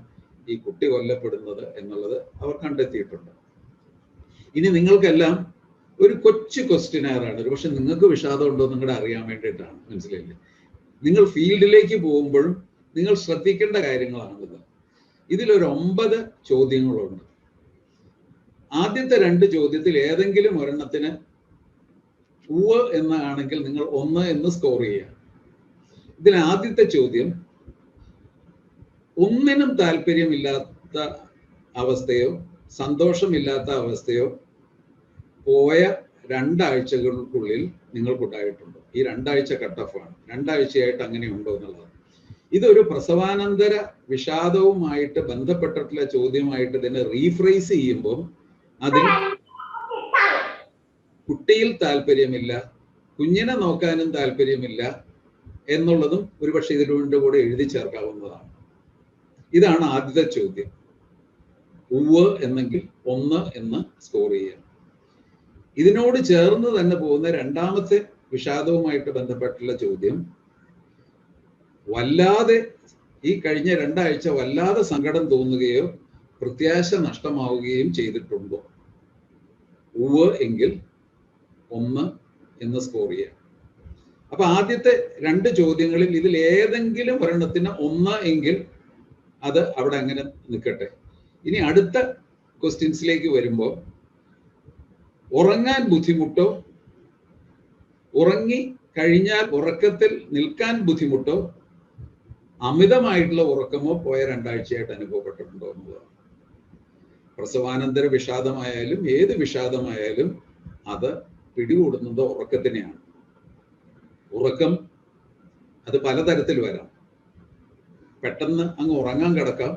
ഈ കുട്ടി കൊല്ലപ്പെടുന്നത് എന്നുള്ളത് അവർ കണ്ടെത്തിയിട്ടുണ്ട്. ഇനി നിങ്ങൾക്കെല്ലാം ഒരു കൊച്ചു ക്വസ്റ്റ്യനാറാണ്, ഒരു പക്ഷെ നിങ്ങൾക്ക് വിഷാദം ഉണ്ടോ നിങ്ങളുടെ അറിയാൻ വേണ്ടിയിട്ടാണ്, മനസ്സിലായില്ലേ? നിങ്ങൾ ഫീൽഡിലേക്ക് പോകുമ്പോഴും നിങ്ങൾ ശ്രദ്ധിക്കേണ്ട കാര്യങ്ങളാണിത്. ഇതിലൊരു 9 ചോദ്യങ്ങളുണ്ട്. ആദ്യത്തെ 2 ചോദ്യത്തിൽ ഏതെങ്കിലും ഒരെണ്ണത്തിന് ഉവ്വ് എന്നാണെങ്കിൽ നിങ്ങൾ 1 എന്ന് സ്കോർ ചെയ്യുക. ഇതിൽ ആദ്യത്തെ ചോദ്യം ഒന്നിനും താല്പര്യമില്ലാത്ത അവസ്ഥയോ സന്തോഷമില്ലാത്ത അവസ്ഥയോ പോയ 2 ആഴ്ചകൾക്കുള്ളിൽ നിങ്ങൾക്കുണ്ടായിട്ടുണ്ടോ? ഈ 2 ആഴ്ച കട്ട് ഓഫ് ആണ്. 2 ആഴ്ചയായിട്ട് അങ്ങനെ ഉണ്ടോ എന്നുള്ളത്. ഇതൊരു പ്രസവാനന്തര വിഷാദവുമായിട്ട് ബന്ധപ്പെട്ടിട്ടുള്ള ചോദ്യമായിട്ട് ഇതിനെ റീഫ്രേസ് ചെയ്യുമ്പോൾ അതിൽ കുട്ടിയിൽ താല്പര്യമില്ല, കുഞ്ഞിനെ നോക്കാനും താല്പര്യമില്ല എന്നുള്ളതും ഒരുപക്ഷെ ഇതിൻ്റെ കൂടെ എഴുതി ചേർക്കാവുന്നതാണ്. ഇതാണ് ആദ്യത്തെ ചോദ്യം. ഉവ്വ് എന്നെങ്കിൽ 1 എന്ന് സ്കോർ ചെയ്യുക. ഇതിനോട് ചേർന്ന് തന്നെ പോകുന്ന രണ്ടാമത്തെ വിഷാദവുമായിട്ട് ബന്ധപ്പെട്ടുള്ള ചോദ്യം, വല്ലാതെ ഈ കഴിഞ്ഞ 2 ആഴ്ച വല്ലാതെ സങ്കടം തോന്നുകയോ പ്രത്യാശ നഷ്ടമാവുകയും ചെയ്തിട്ടുണ്ടോ? ഉവ്വ് എങ്കിൽ 1 എന്ന് സ്കോർ ചെയ്യാം. അപ്പൊ ആദ്യത്തെ 2 ചോദ്യങ്ങളിൽ ഇതിൽ ഏതെങ്കിലും ഒരെണ്ണത്തിന് 1 എങ്കിൽ അത് അവിടെ അങ്ങനെ നിൽക്കട്ടെ. ഇനി അടുത്ത ക്വസ്റ്റ്യൻസിലേക്ക് വരുമ്പോൾ, ഉറങ്ങാൻ ബുദ്ധിമുട്ടോ ഉറങ്ങി കഴിഞ്ഞാൽ ഉറക്കത്തിൽ നിൽക്കാൻ ബുദ്ധിമുട്ടോ അമിതമായിട്ടുള്ള ഉറക്കമോ പോയ 2 ആഴ്ചയായിട്ട് അനുഭവപ്പെട്ടിട്ടുണ്ടോ എന്നുള്ളതാണ്. പ്രസവാനന്തര വിഷാദമായാലും ഏത് വിഷാദമായാലും അത് പിടികൂടുന്നത് ഉറക്കത്തിനെയാണ്. ഉറക്കം അത് പലതരത്തിൽ വരാം. പെട്ടെന്ന് അങ്ങ് ഉറങ്ങാൻ കിടക്കാം,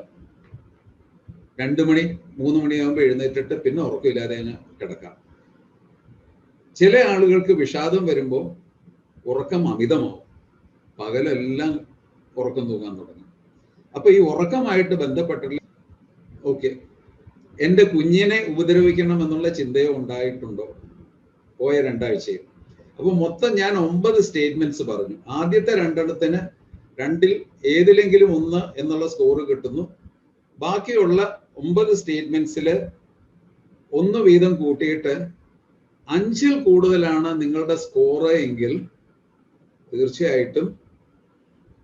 2 മണി 3 മണിയാകുമ്പോൾ എഴുന്നേറ്റിട്ട് പിന്നെ ഉറക്കമില്ലാതെ അങ്ങ് കിടക്കാം. ചില ആളുകൾക്ക് വിഷാദം വരുമ്പോൾ ഉറക്കം അമിതമാവും, പകലെല്ലാം ഉറക്കം തൂങ്ങാൻ തുടങ്ങും. അപ്പൊ ഈ ഉറക്കമായിട്ട് ബന്ധപ്പെട്ടുള്ള ഓക്കെ, എൻ്റെ കുഞ്ഞിനെ ഉപദ്രവിക്കണം എന്നുള്ള ചിന്തയോ ഉണ്ടായിട്ടുണ്ടോ പോയ 2 ആഴ്ചയിൽ? അപ്പൊ മൊത്തം ഞാൻ 9 സ്റ്റേറ്റ്മെന്റ്സ് പറഞ്ഞു. ആദ്യത്തെ 2 2ൽ ഏതിലെങ്കിലും 1 എന്നുള്ള സ്കോർ കിട്ടുന്നു. ബാക്കിയുള്ള 9 സ്റ്റേറ്റ്മെന്റ്സിൽ 1 വീതം കൂട്ടിയിട്ട് 5ൽ കൂടുതലാണ് നിങ്ങളുടെ സ്കോർ എങ്കിൽ തീർച്ചയായിട്ടും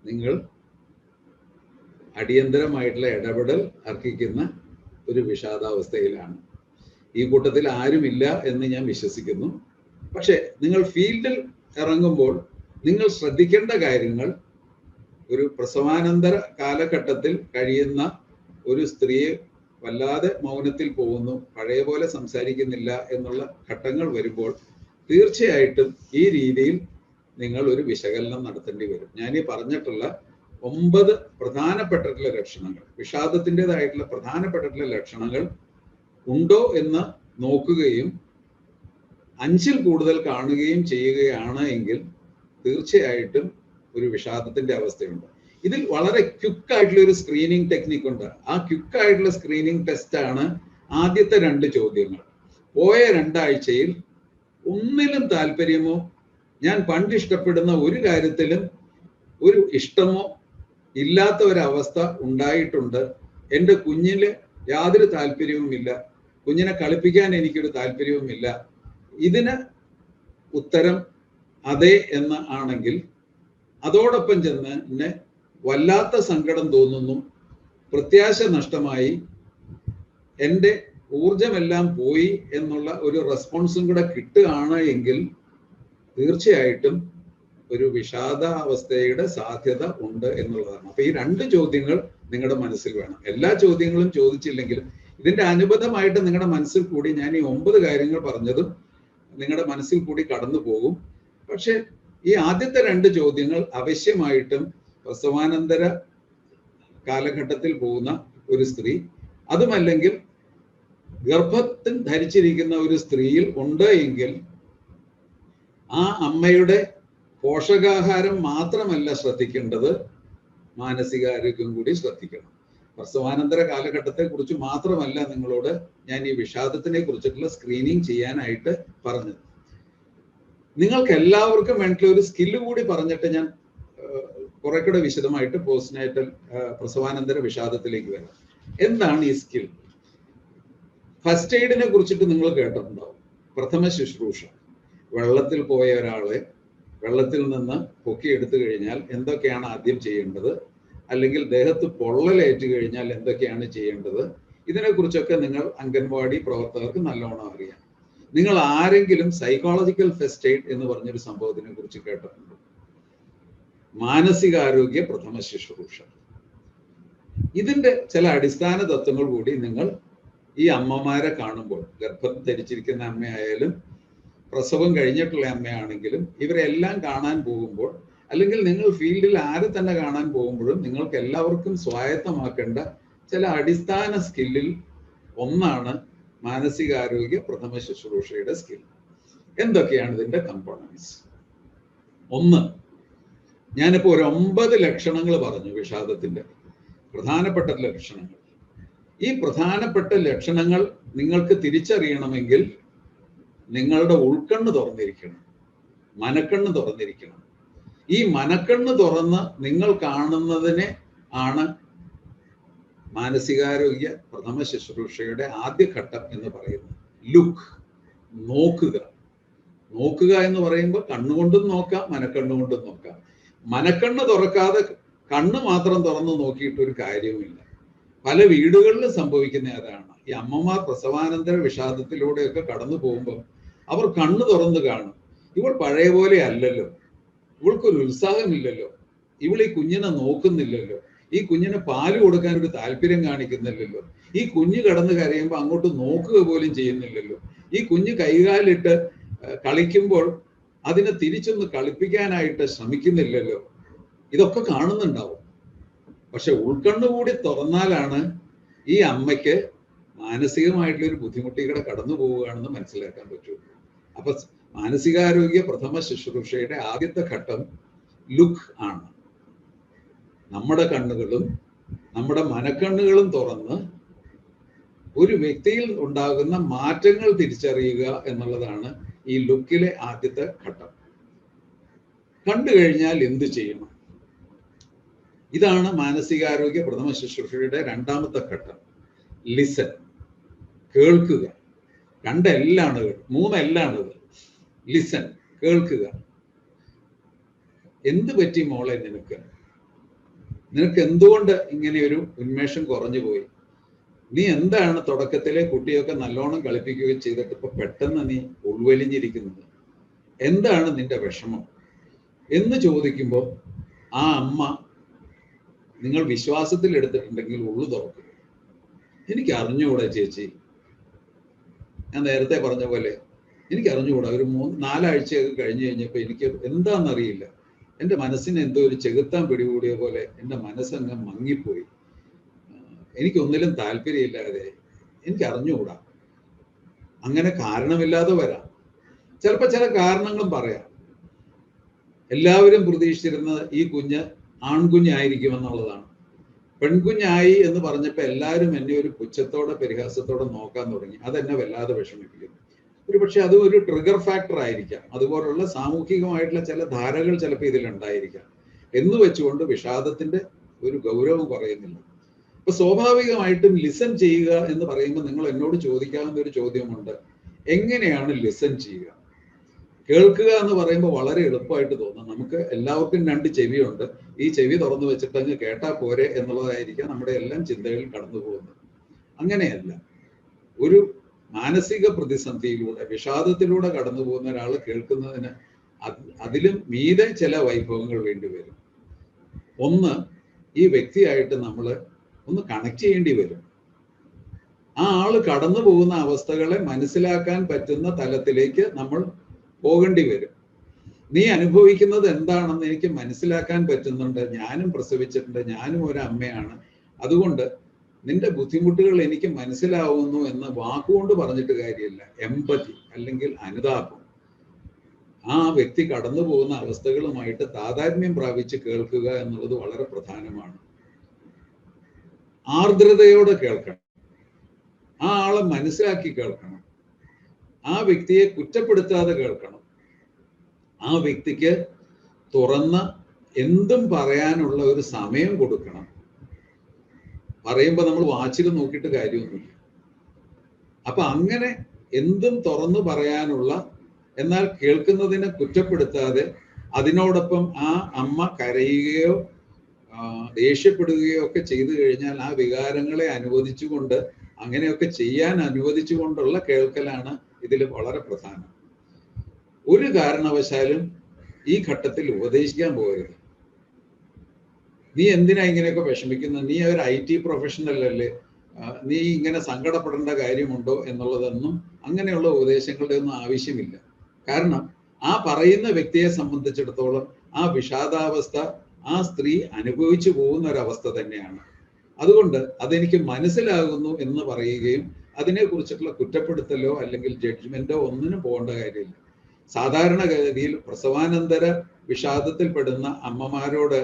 നിങ്ങൾ അടിയന്തരമായിട്ടുള്ള ഇടപെടൽ അർഹിക്കുന്ന ഒരു വിഷാദാവസ്ഥയിലാണ്. ഈ കൂട്ടത്തിൽ ആരുമില്ല എന്ന് ഞാൻ വിശ്വസിക്കുന്നു. പക്ഷെ നിങ്ങൾ ഫീൽഡിൽ ഇറങ്ങുമ്പോൾ നിങ്ങൾ ശ്രദ്ധിക്കേണ്ട കാര്യങ്ങൾ, ഒരു പ്രസവാനന്തര കാലഘട്ടത്തിൽ കഴിയുന്ന ഒരു സ്ത്രീയെ വല്ലാതെ മൗനത്തിൽ പോകുന്നു, പഴയ പോലെ സംസാരിക്കുന്നില്ല എന്നുള്ള ഘട്ടങ്ങൾ വരുമ്പോൾ തീർച്ചയായിട്ടും ഈ രീതിയിൽ നിങ്ങൾ ഒരു വിശകലനം നടത്തേണ്ടി വരും. ഞാൻ ഈ പറഞ്ഞിട്ടുള്ള 9 പ്രധാനപ്പെട്ടിട്ടുള്ള ലക്ഷണങ്ങൾ, വിഷാദത്തിൻ്റെതായിട്ടുള്ള പ്രധാനപ്പെട്ടിട്ടുള്ള ലക്ഷണങ്ങൾ ഉണ്ടോ എന്ന് നോക്കുകയും 5ൽ കൂടുതൽ കാണുകയും ചെയ്യുകയാണ് എങ്കിൽ തീർച്ചയായിട്ടും ഒരു വിഷാദത്തിന്റെ അവസ്ഥയുണ്ട്. ഇതിൽ വളരെ ക്വിക്കായിട്ടുള്ള ഒരു സ്ക്രീനിങ് ടെക്നിക് ഉണ്ട്. ആ ക്വിക്കായിട്ടുള്ള സ്ക്രീനിങ് ടെസ്റ്റ് ആണ് ആദ്യത്തെ 2 ചോദ്യങ്ങൾ. പോയ 2 ആഴ്ചയിൽ ഒന്നിലും താല്പര്യമോ ഞാൻ പണ്ട് ഇഷ്ടപ്പെടുന്ന ഒരു കാര്യത്തിലും ഒരു ഇഷ്ടമോ ഇല്ലാത്ത ഒരവസ്ഥ ഉണ്ടായിട്ടുണ്ട്, എൻ്റെ കുഞ്ഞിന് യാതൊരു താല്പര്യവുമില്ല, കുഞ്ഞിനെ കളിപ്പിക്കാൻ എനിക്കൊരു താല്പര്യവുമില്ല, ഇതിന് ഉത്തരം അതെ എന്ന് ആണെങ്കിൽ അതോടൊപ്പം ചെന്ന് വല്ലാത്ത സങ്കടം തോന്നുന്നു, പ്രത്യാശ നഷ്ടമായി, എൻ്റെ ഊർജമെല്ലാം പോയി എന്നുള്ള ഒരു റെസ്പോൺസും കൂടെ കിട്ടുകയാണ് എങ്കിൽ തീർച്ചയായിട്ടും ഒരു വിഷാദാവസ്ഥയുടെ സാധ്യത ഉണ്ട് എന്നുള്ളതാണ്. അപ്പൊ ഈ 2 ചോദ്യങ്ങൾ നിങ്ങളുടെ മനസ്സിൽ വേണം. എല്ലാ ചോദ്യങ്ങളും ചോദിച്ചില്ലെങ്കിലും ഇതിന്റെ അനുബന്ധമായിട്ട് നിങ്ങളുടെ മനസ്സിൽ കൂടി ഞാൻ ഈ 9 കാര്യങ്ങൾ പറഞ്ഞതും നിങ്ങളുടെ മനസ്സിൽ കൂടി കടന്നു പോകും. പക്ഷെ ഈ ആദ്യത്തെ 2 ചോദ്യങ്ങൾ അവശ്യമായിട്ടും പ്രസവാനന്തര കാലഘട്ടത്തിൽ പോകുന്ന ഒരു സ്ത്രീ, അതുമല്ലെങ്കിൽ ഗർഭത്തിൽ ധരിച്ചിരിക്കുന്ന ഒരു സ്ത്രീയിൽ ഉണ്ട് എങ്കിൽ ആ അമ്മയുടെ പോഷകാഹാരം മാത്രമല്ല ശ്രദ്ധിക്കേണ്ടത്, മാനസികാരോഗ്യം കൂടി ശ്രദ്ധിക്കണം. പ്രസവാനന്തര കാലഘട്ടത്തെ കുറിച്ച് മാത്രമല്ല നിങ്ങളോട് ഞാൻ ഈ വിഷാദത്തിനെ കുറിച്ചിട്ടുള്ള സ്ക്രീനിങ് ചെയ്യാനായിട്ട് പറഞ്ഞത്. നിങ്ങൾക്ക് എല്ലാവർക്കും വേണ്ടിയിട്ടുള്ള ഒരു സ്കില്ല് കൂടി പറഞ്ഞിട്ട് ഞാൻ കുറെ കൂടെ വിശദമായിട്ട് പോസ്റ്റ്നാറ്റൽ പ്രസവാനന്തര വിഷാദത്തിലേക്ക് വരാം. എന്താണ് ഈ സ്കിൽ? ഫസ്റ്റ് എയ്ഡിനെ കുറിച്ചിട്ട് നിങ്ങൾ കേട്ടിട്ടുണ്ടാവും. പ്രഥമ ശുശ്രൂഷ. വെള്ളത്തിൽ പോയ ഒരാളെ വെള്ളത്തിൽ നിന്ന് പൊക്കിയെടുത്തു കഴിഞ്ഞാൽ എന്തൊക്കെയാണ് ആദ്യം ചെയ്യേണ്ടത്, അല്ലെങ്കിൽ ദേഹത്ത് പൊള്ളലേറ്റ് കഴിഞ്ഞാൽ എന്തൊക്കെയാണ് ചെയ്യേണ്ടത്, ഇതിനെക്കുറിച്ചൊക്കെ നിങ്ങൾ അംഗൻവാടി പ്രവർത്തകർക്ക് നല്ലോണം അറിയാം. നിങ്ങൾ ആരെങ്കിലും സൈക്കോളജിക്കൽ ഫസ്റ്റ് എയ്ഡ് എന്ന് പറഞ്ഞൊരു സംഭവത്തിനെ കുറിച്ച് കേട്ടിട്ടുണ്ടോ? മാനസികാരോഗ്യ പ്രഥമ ശുശ്രൂഷ. ഇതിന്റെ ചില അടിസ്ഥാന തത്വങ്ങൾ കൂടി നിങ്ങൾ ഈ അമ്മമാരെ കാണുമ്പോൾ, ഗർഭം ധരിച്ചിരിക്കുന്ന അമ്മയായാലും പ്രസവം കഴിഞ്ഞിട്ടുള്ള അമ്മയാണെങ്കിലും ഇവരെല്ലാം കാണാൻ പോകുമ്പോൾ, അല്ലെങ്കിൽ നിങ്ങൾ ഫീൽഡിൽ ആരെ തന്നെ കാണാൻ പോകുമ്പോഴും നിങ്ങൾക്ക് എല്ലാവർക്കും സ്വായത്തമാക്കേണ്ട ചില അടിസ്ഥാന സ്കില്ലിൽ ഒന്നാണ് മാനസികാരോഗ്യ പ്രഥമ ശുശ്രൂഷയുടെ സ്കിൽ. എന്തൊക്കെയാണ് ഇതിന്റെ കമ്പോണൻസ്? ഒന്ന്, ഞാനിപ്പോ ഒരു 9 ലക്ഷണങ്ങൾ പറഞ്ഞു വിഷാദത്തിന്റെ, പ്രധാനപ്പെട്ട ലക്ഷണങ്ങൾ. ഈ പ്രധാനപ്പെട്ട ലക്ഷണങ്ങൾ നിങ്ങൾക്ക് തിരിച്ചറിയണമെങ്കിൽ നിങ്ങളുടെ ഉൾക്കണ്ണ് തുറന്നിരിക്കണം, മനക്കണ്ണ് തുറന്നിരിക്കണം. ഈ മനക്കണ്ണ് തുറന്ന് നിങ്ങൾ കാണുന്നതിനെ ആണ് മാനസികാരോഗ്യ പ്രഥമ ശുശ്രൂഷയുടെ ആദ്യഘട്ടം എന്ന് പറയുന്നത്. ലുക്ക്, നോക്കുക. നോക്കുക എന്ന് പറയുമ്പോൾ കണ്ണുകൊണ്ടും നോക്കാം, മനക്കണ്ണുകൊണ്ടും നോക്കാം. മനക്കണ്ണ് തുറക്കാതെ കണ്ണ് മാത്രം തുറന്ന് നോക്കിയിട്ട് ഒരു കാര്യവുമില്ല. പല വീടുകളിലും സംഭവിക്കുന്ന അതാണ്. ഈ അമ്മമാർ പ്രസവാനന്തര വിഷാദത്തിലൂടെയൊക്കെ കടന്നു പോകുമ്പോൾ അവർ കണ്ണ് തുറന്ന് കാണും, ഇവൾ പഴയ പോലെ അല്ലല്ലോ, ഇവൾക്കൊരു ഉത്സാഹമില്ലല്ലോ, ഇവൾ ഈ കുഞ്ഞിനെ നോക്കുന്നില്ലല്ലോ, ഈ കുഞ്ഞിന് പാല് കൊടുക്കാൻ ഒരു താല്പര്യം കാണിക്കുന്നില്ലല്ലോ, ഈ കുഞ്ഞ് കിടന്ന് കരയുമ്പോൾ അങ്ങോട്ട് നോക്കുക പോലും ചെയ്യുന്നില്ലല്ലോ, ഈ കുഞ്ഞ് കൈകാലിട്ട് കളിക്കുമ്പോൾ അതിനെ തിരിച്ചൊന്ന് കളിപ്പിക്കാനായിട്ട് ശ്രമിക്കുന്നില്ലല്ലോ. ഇതൊക്കെ കാണുന്നുണ്ടാവും. പക്ഷെ ഉൾക്കണ്ണുകൂടി തുറന്നാലാണ് ഈ അമ്മയ്ക്ക് മാനസികമായിട്ടുള്ളൊരു ബുദ്ധിമുട്ടിലൂടെ കടന്നു പോവുകയാണെന്ന് മനസ്സിലാക്കാൻ പറ്റുള്ളൂ. അപ്പൊ മാനസികാരോഗ്യ പ്രഥമ ശുശ്രൂഷയുടെ ആദ്യത്തെ ഘട്ടം ലുക്ക് ആണ്. നമ്മുടെ കണ്ണുകളും നമ്മുടെ മനക്കണ്ണുകളും തുറന്ന് ഒരു വ്യക്തിയിൽ ഉണ്ടാകുന്ന മാറ്റങ്ങൾ തിരിച്ചറിയുക എന്നുള്ളതാണ് ഈ ലുക്കിലെ ആദ്യത്തെ ഘട്ടം. കണ്ടു കഴിഞ്ഞാൽ എന്ത് ചെയ്യണം? ഇതാണ് മാനസികാരോഗ്യ പ്രഥമ ശുശ്രൂഷയുടെ രണ്ടാമത്തെ ഘട്ടം. ലിസൺ, കേൾക്കുക. 2 എല്ലാണ്, 3 എല്ലാണിത്. ലിസൺ, കേൾക്കുക. എന്ത് പറ്റി മോളെ നിനക്ക്? നിനക്ക് എന്തുകൊണ്ട് ഇങ്ങനെ ഒരു ഉന്മേഷം കുറഞ്ഞു പോയി? നീ എന്താണ് തുടക്കത്തിലെ കുട്ടിയൊക്കെ നല്ലോണം കളിപ്പിക്കുകയും ചെയ്തിട്ട് ഇപ്പൊ പെട്ടെന്ന് നീ ഉൾവലിഞ്ഞിരിക്കുന്നത്? എന്താണ് നിന്റെ വിഷമം എന്ന് ചോദിക്കുമ്പോൾ ആ അമ്മ നിങ്ങൾ വിശ്വാസത്തിൽ എടുത്തിട്ടുണ്ടെങ്കിൽ ഉള്ളു തുറക്കുക. എനിക്ക് അറിഞ്ഞുകൂടാ ചേച്ചി, ഞാൻ നേരത്തെ പറഞ്ഞ പോലെ എനിക്ക് അറിഞ്ഞുകൂടാ, ഒരു 3-4 ആഴ്ചയൊക്കെ കഴിഞ്ഞു കഴിഞ്ഞപ്പോൾ എനിക്ക് എന്താണെന്നറിയില്ല, എൻ്റെ മനസ്സിന് എന്തോ ഒരു ചെകുത്താൻ പിടികൂടിയ പോലെ എൻ്റെ മനസ്സങ്ങ് മങ്ങിപ്പോയി, എനിക്കൊന്നിലും താല്പര്യമില്ലാതെ, എനിക്ക് അറിഞ്ഞുകൂടാ. അങ്ങനെ കാരണമില്ലാതെ വരാം, ചിലപ്പോൾ ചില കാരണങ്ങളും പറയാം. എല്ലാവരും പ്രതീക്ഷിച്ചിരുന്നത് ഈ കുഞ്ഞ് ആൺകുഞ്ഞായിരിക്കുമെന്നുള്ളതാണ്. പെൺകുഞ്ഞായി എന്ന് പറഞ്ഞപ്പോൾ എല്ലാവരും എന്നെ ഒരു പുച്ഛത്തോടെ പരിഹാസത്തോടെ നോക്കാൻ തുടങ്ങി. അതെന്നെ വല്ലാതെ വിഷമിപ്പിക്കുന്നു. ഒരു പക്ഷെ അത് ഒരു ട്രിഗർ ഫാക്ടർ ആയിരിക്കാം. അതുപോലുള്ള സാമൂഹികമായിട്ടുള്ള ചില ധാരകൾ ചിലപ്പോൾ ഇതിലുണ്ടായിരിക്കാം. എന്ന് വെച്ചുകൊണ്ട് വിഷാദത്തിന്റെ ഒരു ഗൗരവം കുറയുന്നില്ല. അപ്പൊ സ്വാഭാവികമായിട്ടും ലിസൺ ചെയ്യുക എന്ന് പറയുമ്പോൾ നിങ്ങൾ എന്നോട് ചോദിക്കാവുന്ന ഒരു ചോദ്യമുണ്ട്, എങ്ങനെയാണ് ലിസൺ ചെയ്യുക? കേൾക്കുക എന്ന് പറയുമ്പോൾ വളരെ എളുപ്പമായിട്ട് തോന്നും. നമുക്ക് എല്ലാവർക്കും 2 ചെവിയുണ്ട്, ഈ ചെവി തുറന്നു വെച്ചിട്ട് അങ്ങ് കേട്ടാൽ പോരെ എന്നുള്ളതായിരിക്കാം നമ്മുടെ എല്ലാം ചിന്തകളിൽ കടന്നു പോകുന്നത്. അങ്ങനെയല്ല. ഒരു മാനസിക പ്രതിസന്ധിയിലൂടെ, വിഷാദത്തിലൂടെ കടന്നു പോകുന്ന ഒരാൾ കേൾക്കുന്നതിന് അതിലും മീതെ ചില വൈഭവങ്ങൾ വേണ്ടിവരും. ഒന്ന്, ഈ വ്യക്തിയായിട്ട് നമ്മൾ ഒന്ന് കണക്ട് ചെയ്യേണ്ടി വരും. ആ ആള് കടന്നു പോകുന്ന അവസ്ഥകളെ മനസ്സിലാക്കാൻ പറ്റുന്ന തലത്തിലേക്ക് നമ്മൾ പോകേണ്ടി വരും. നീ അനുഭവിക്കുന്നത് എന്താണെന്ന് എനിക്ക് മനസ്സിലാക്കാൻ പറ്റുന്നുണ്ട്, ഞാനും പ്രസവിച്ചിട്ടുണ്ട്, ഞാനും ഒരു അമ്മയാണ്, അതുകൊണ്ട് നിന്റെ ബുദ്ധിമുട്ടുകൾ എനിക്ക് മനസ്സിലാവുന്നു എന്ന് വാക്കുകൊണ്ട് പറഞ്ഞിട്ട് കാര്യമില്ല. എമ്പതി അല്ലെങ്കിൽ അനുതാപം, ആ വ്യക്തി കടന്നു പോകുന്ന അവസ്ഥകളുമായിട്ട് താതാത്മ്യം പ്രാപിച്ച് കേൾക്കുക എന്നുള്ളത് വളരെ പ്രധാനമാണ്. ആർദ്രതയോടെ കേൾക്കണം, ആ ആളെ മനസ്സിലാക്കി കേൾക്കണം, ആ വ്യക്തിയെ കുറ്റപ്പെടുത്താതെ കേൾക്കണം, ആ വ്യക്തിക്ക് തുറന്ന് എന്തും പറയാനുള്ള ഒരു സമയം കൊടുക്കണം. പറയുമ്പോൾ നമ്മൾ വാച്ചിൽ നോക്കിയിട്ട് കാര്യമൊന്നുമില്ല. അപ്പൊ അങ്ങനെ എന്തും തുറന്നു പറയാനുള്ള, എന്നാൽ കേൾക്കുന്നതിനെ കുറ്റപ്പെടുത്താതെ അതിനോടൊപ്പം ആ അമ്മ കരയുകയോ ദേഷ്യപ്പെടുകയോ ഒക്കെ ചെയ്തു കഴിഞ്ഞാൽ ആ വികാരങ്ങളെ അനുവദിച്ചുകൊണ്ട് അങ്ങനെയൊക്കെ ചെയ്യാൻ അനുവദിച്ചുകൊണ്ടുള്ള കേൾക്കലാണ് ഇതിൽ വളരെ പ്രധാനം. ഒരു കാരണവശാലും ഈ ഘട്ടത്തിൽ ഉപദേശിക്കാൻ പോകരുത്. നീ എന്തിനാ ഇങ്ങനെയൊക്കെ വിഷമിക്കുന്നത്, നീ ഒരു IT പ്രൊഫഷണൽ അല്ലേ, നീ ഇങ്ങനെ സങ്കടപ്പെടേണ്ട കാര്യമുണ്ടോ എന്നുള്ളതൊന്നും അങ്ങനെയുള്ള ഉപദേശങ്ങളുടെ ഒന്നും ആവശ്യമില്ല. കാരണം ആ പറയുന്ന വ്യക്തിയെ സംബന്ധിച്ചിടത്തോളം ആ വിഷാദാവസ്ഥ ആ സ്ത്രീ അനുഭവിച്ചു പോകുന്ന ഒരവസ്ഥ തന്നെയാണ്. അതുകൊണ്ട് അതെനിക്ക് മനസ്സിലാകുന്നു എന്ന് പറയുകയും അതിനെക്കുറിച്ചിട്ടുള്ള കുറ്റപ്പെടുത്തലോ അല്ലെങ്കിൽ ജഡ്ജ്മെന്റോ ഒന്നിനും പോകേണ്ട കാര്യമില്ല. സാധാരണഗതിയിൽ പ്രസവാനന്തര വിഷാദത്തിൽപ്പെടുന്ന അമ്മമാരോട്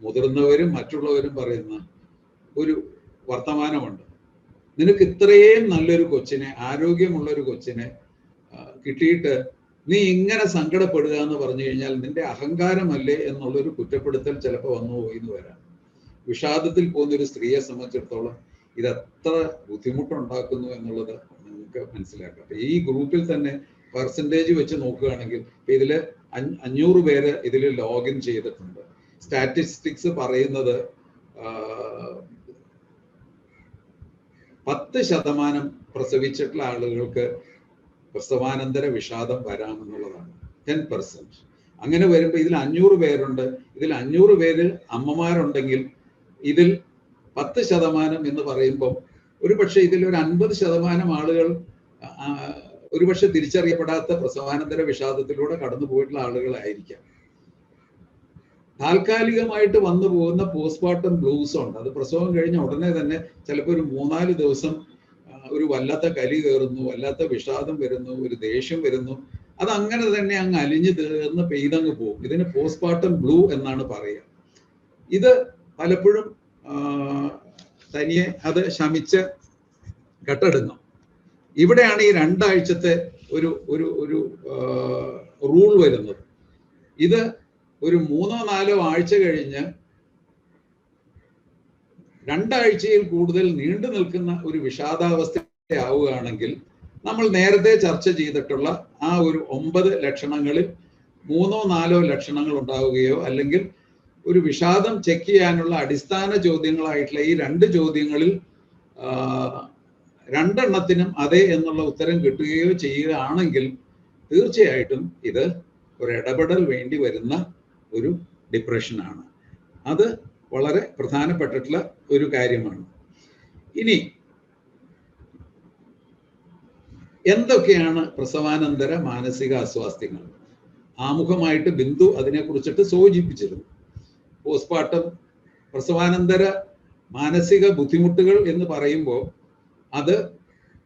മുതിർന്നവരും മറ്റുള്ളവരും പറയുന്ന ഒരു വർത്തമാനമുണ്ട്. നിനക്ക് ഇത്രയും നല്ലൊരു കൊച്ചിനെ, ആരോഗ്യമുള്ളൊരു കൊച്ചിനെ കിട്ടിയിട്ട് നീ ഇങ്ങനെ സങ്കടപ്പെടുക എന്ന് പറഞ്ഞു കഴിഞ്ഞാൽ നിന്റെ അഹങ്കാരമല്ലേ എന്നുള്ളൊരു കുറ്റപ്പെടുത്തൽ ചിലപ്പോൾ വന്നു പോയിന്ന് വരാം. വിഷാദത്തിൽ പോകുന്ന ഒരു സ്ത്രീയെ സംബന്ധിച്ചിടത്തോളം ഇതെത്ര ബുദ്ധിമുട്ടുണ്ടാക്കുന്നു എന്നുള്ളത് നിങ്ങൾക്ക് മനസ്സിലാക്കാം. ഈ ഗ്രൂപ്പിൽ തന്നെ പെർസെൻറ്റേജ് വെച്ച് നോക്കുകയാണെങ്കിൽ ഇപ്പൊ ഇതില് 500 പേര് ഇതിൽ ലോഗിൻ ചെയ്തിട്ടുണ്ട്. സ്റ്റാറ്റിസ്റ്റിക്സ് പറയുന്നത് 10% പ്രസവിച്ചിട്ടുള്ള ആളുകൾക്ക് പ്രസവാനന്തര വിഷാദം വരാമെന്നുള്ളതാണ്. 10%. അങ്ങനെ വരുമ്പോൾ ഇതിൽ 500 പേരുണ്ട്. ഇതിൽ 500 പേര് അമ്മമാരുണ്ടെങ്കിൽ ഇതിൽ 10% എന്ന് പറയുമ്പോൾ ഒരു പക്ഷെ ഇതിൽ ഒരു 50% ആളുകൾ ഒരുപക്ഷെ തിരിച്ചറിയപ്പെടാത്ത പ്രസവാനന്തര വിഷാദത്തിലൂടെ കടന്നു പോയിട്ടുള്ള ആളുകളായിരിക്കാം. താൽക്കാലികമായിട്ട് വന്നു പോകുന്ന പോസ്റ്റ്മോർട്ടം ബ്ലൂസ് ഉണ്ട്. അത് പ്രസവം കഴിഞ്ഞ ഉടനെ തന്നെ ചിലപ്പോൾ ഒരു 3-4 ദിവസം ഒരു വല്ലാത്ത കലി കയറുന്നു, വല്ലാത്ത വിഷാദം വരുന്നു, ഒരു ദേഷ്യം വരുന്നു. അത് അങ്ങനെ തന്നെ അങ്ങ് അലിഞ്ഞു തീർന്ന് പെയ്തങ്ങ് പോകും. ഇതിന് പോസ്റ്റ്മോർട്ടം ബ്ലൂ എന്നാണ് പറയുക. ഇത് പലപ്പോഴും തനിയെ അത് ശമിച്ച് കെട്ടടങ്ങും. ഇവിടെയാണ് ഈ 2 ആഴ്ചത്തെ ഒരു ഒരു ഒരു റൂൾ വരുന്നത്. ഇത് ഒരു 3-4 ആഴ്ച കഴിഞ്ഞ് 2 ആഴ്ചയിൽ കൂടുതൽ നീണ്ടു നിൽക്കുന്ന ഒരു വിഷാദാവസ്ഥയാവുകയാണെങ്കിൽ നമ്മൾ നേരത്തെ ചർച്ച ചെയ്തിട്ടുള്ള ആ ഒരു 9 ലക്ഷണങ്ങളിൽ 3-4 ലക്ഷണങ്ങൾ ഉണ്ടാവുകയോ അല്ലെങ്കിൽ ഒരു വിഷാദം ചെക്ക് ചെയ്യാനുള്ള അടിസ്ഥാന ചോദ്യങ്ങളായിട്ടുള്ള ഈ 2 ചോദ്യങ്ങളിൽ 2 എണ്ണത്തിനും അതെ എന്നുള്ള ഉത്തരം കിട്ടുകയോ ചെയ്യുകയാണെങ്കിൽ തീർച്ചയായിട്ടും ഇത് ഒരു ഇടപെടൽ വേണ്ടി വരുന്ന ഒരു ഡിപ്രഷനാണ്. അത് വളരെ പ്രധാനപ്പെട്ടിട്ടുള്ള ഒരു കാര്യമാണ്. ഇനി എന്തൊക്കെയാണ് പ്രസവാനന്തര മാനസിക അസ്വാസ്ഥ്യങ്ങൾ? ആമുഖമായിട്ട് ബിന്ദു അതിനെക്കുറിച്ചിട്ട് സൂചിപ്പിച്ചിരുന്നു. പോസ്റ്റ്മോർട്ടം പ്രസവാനന്തര മാനസിക ബുദ്ധിമുട്ടുകൾ എന്ന് പറയുമ്പോൾ അത്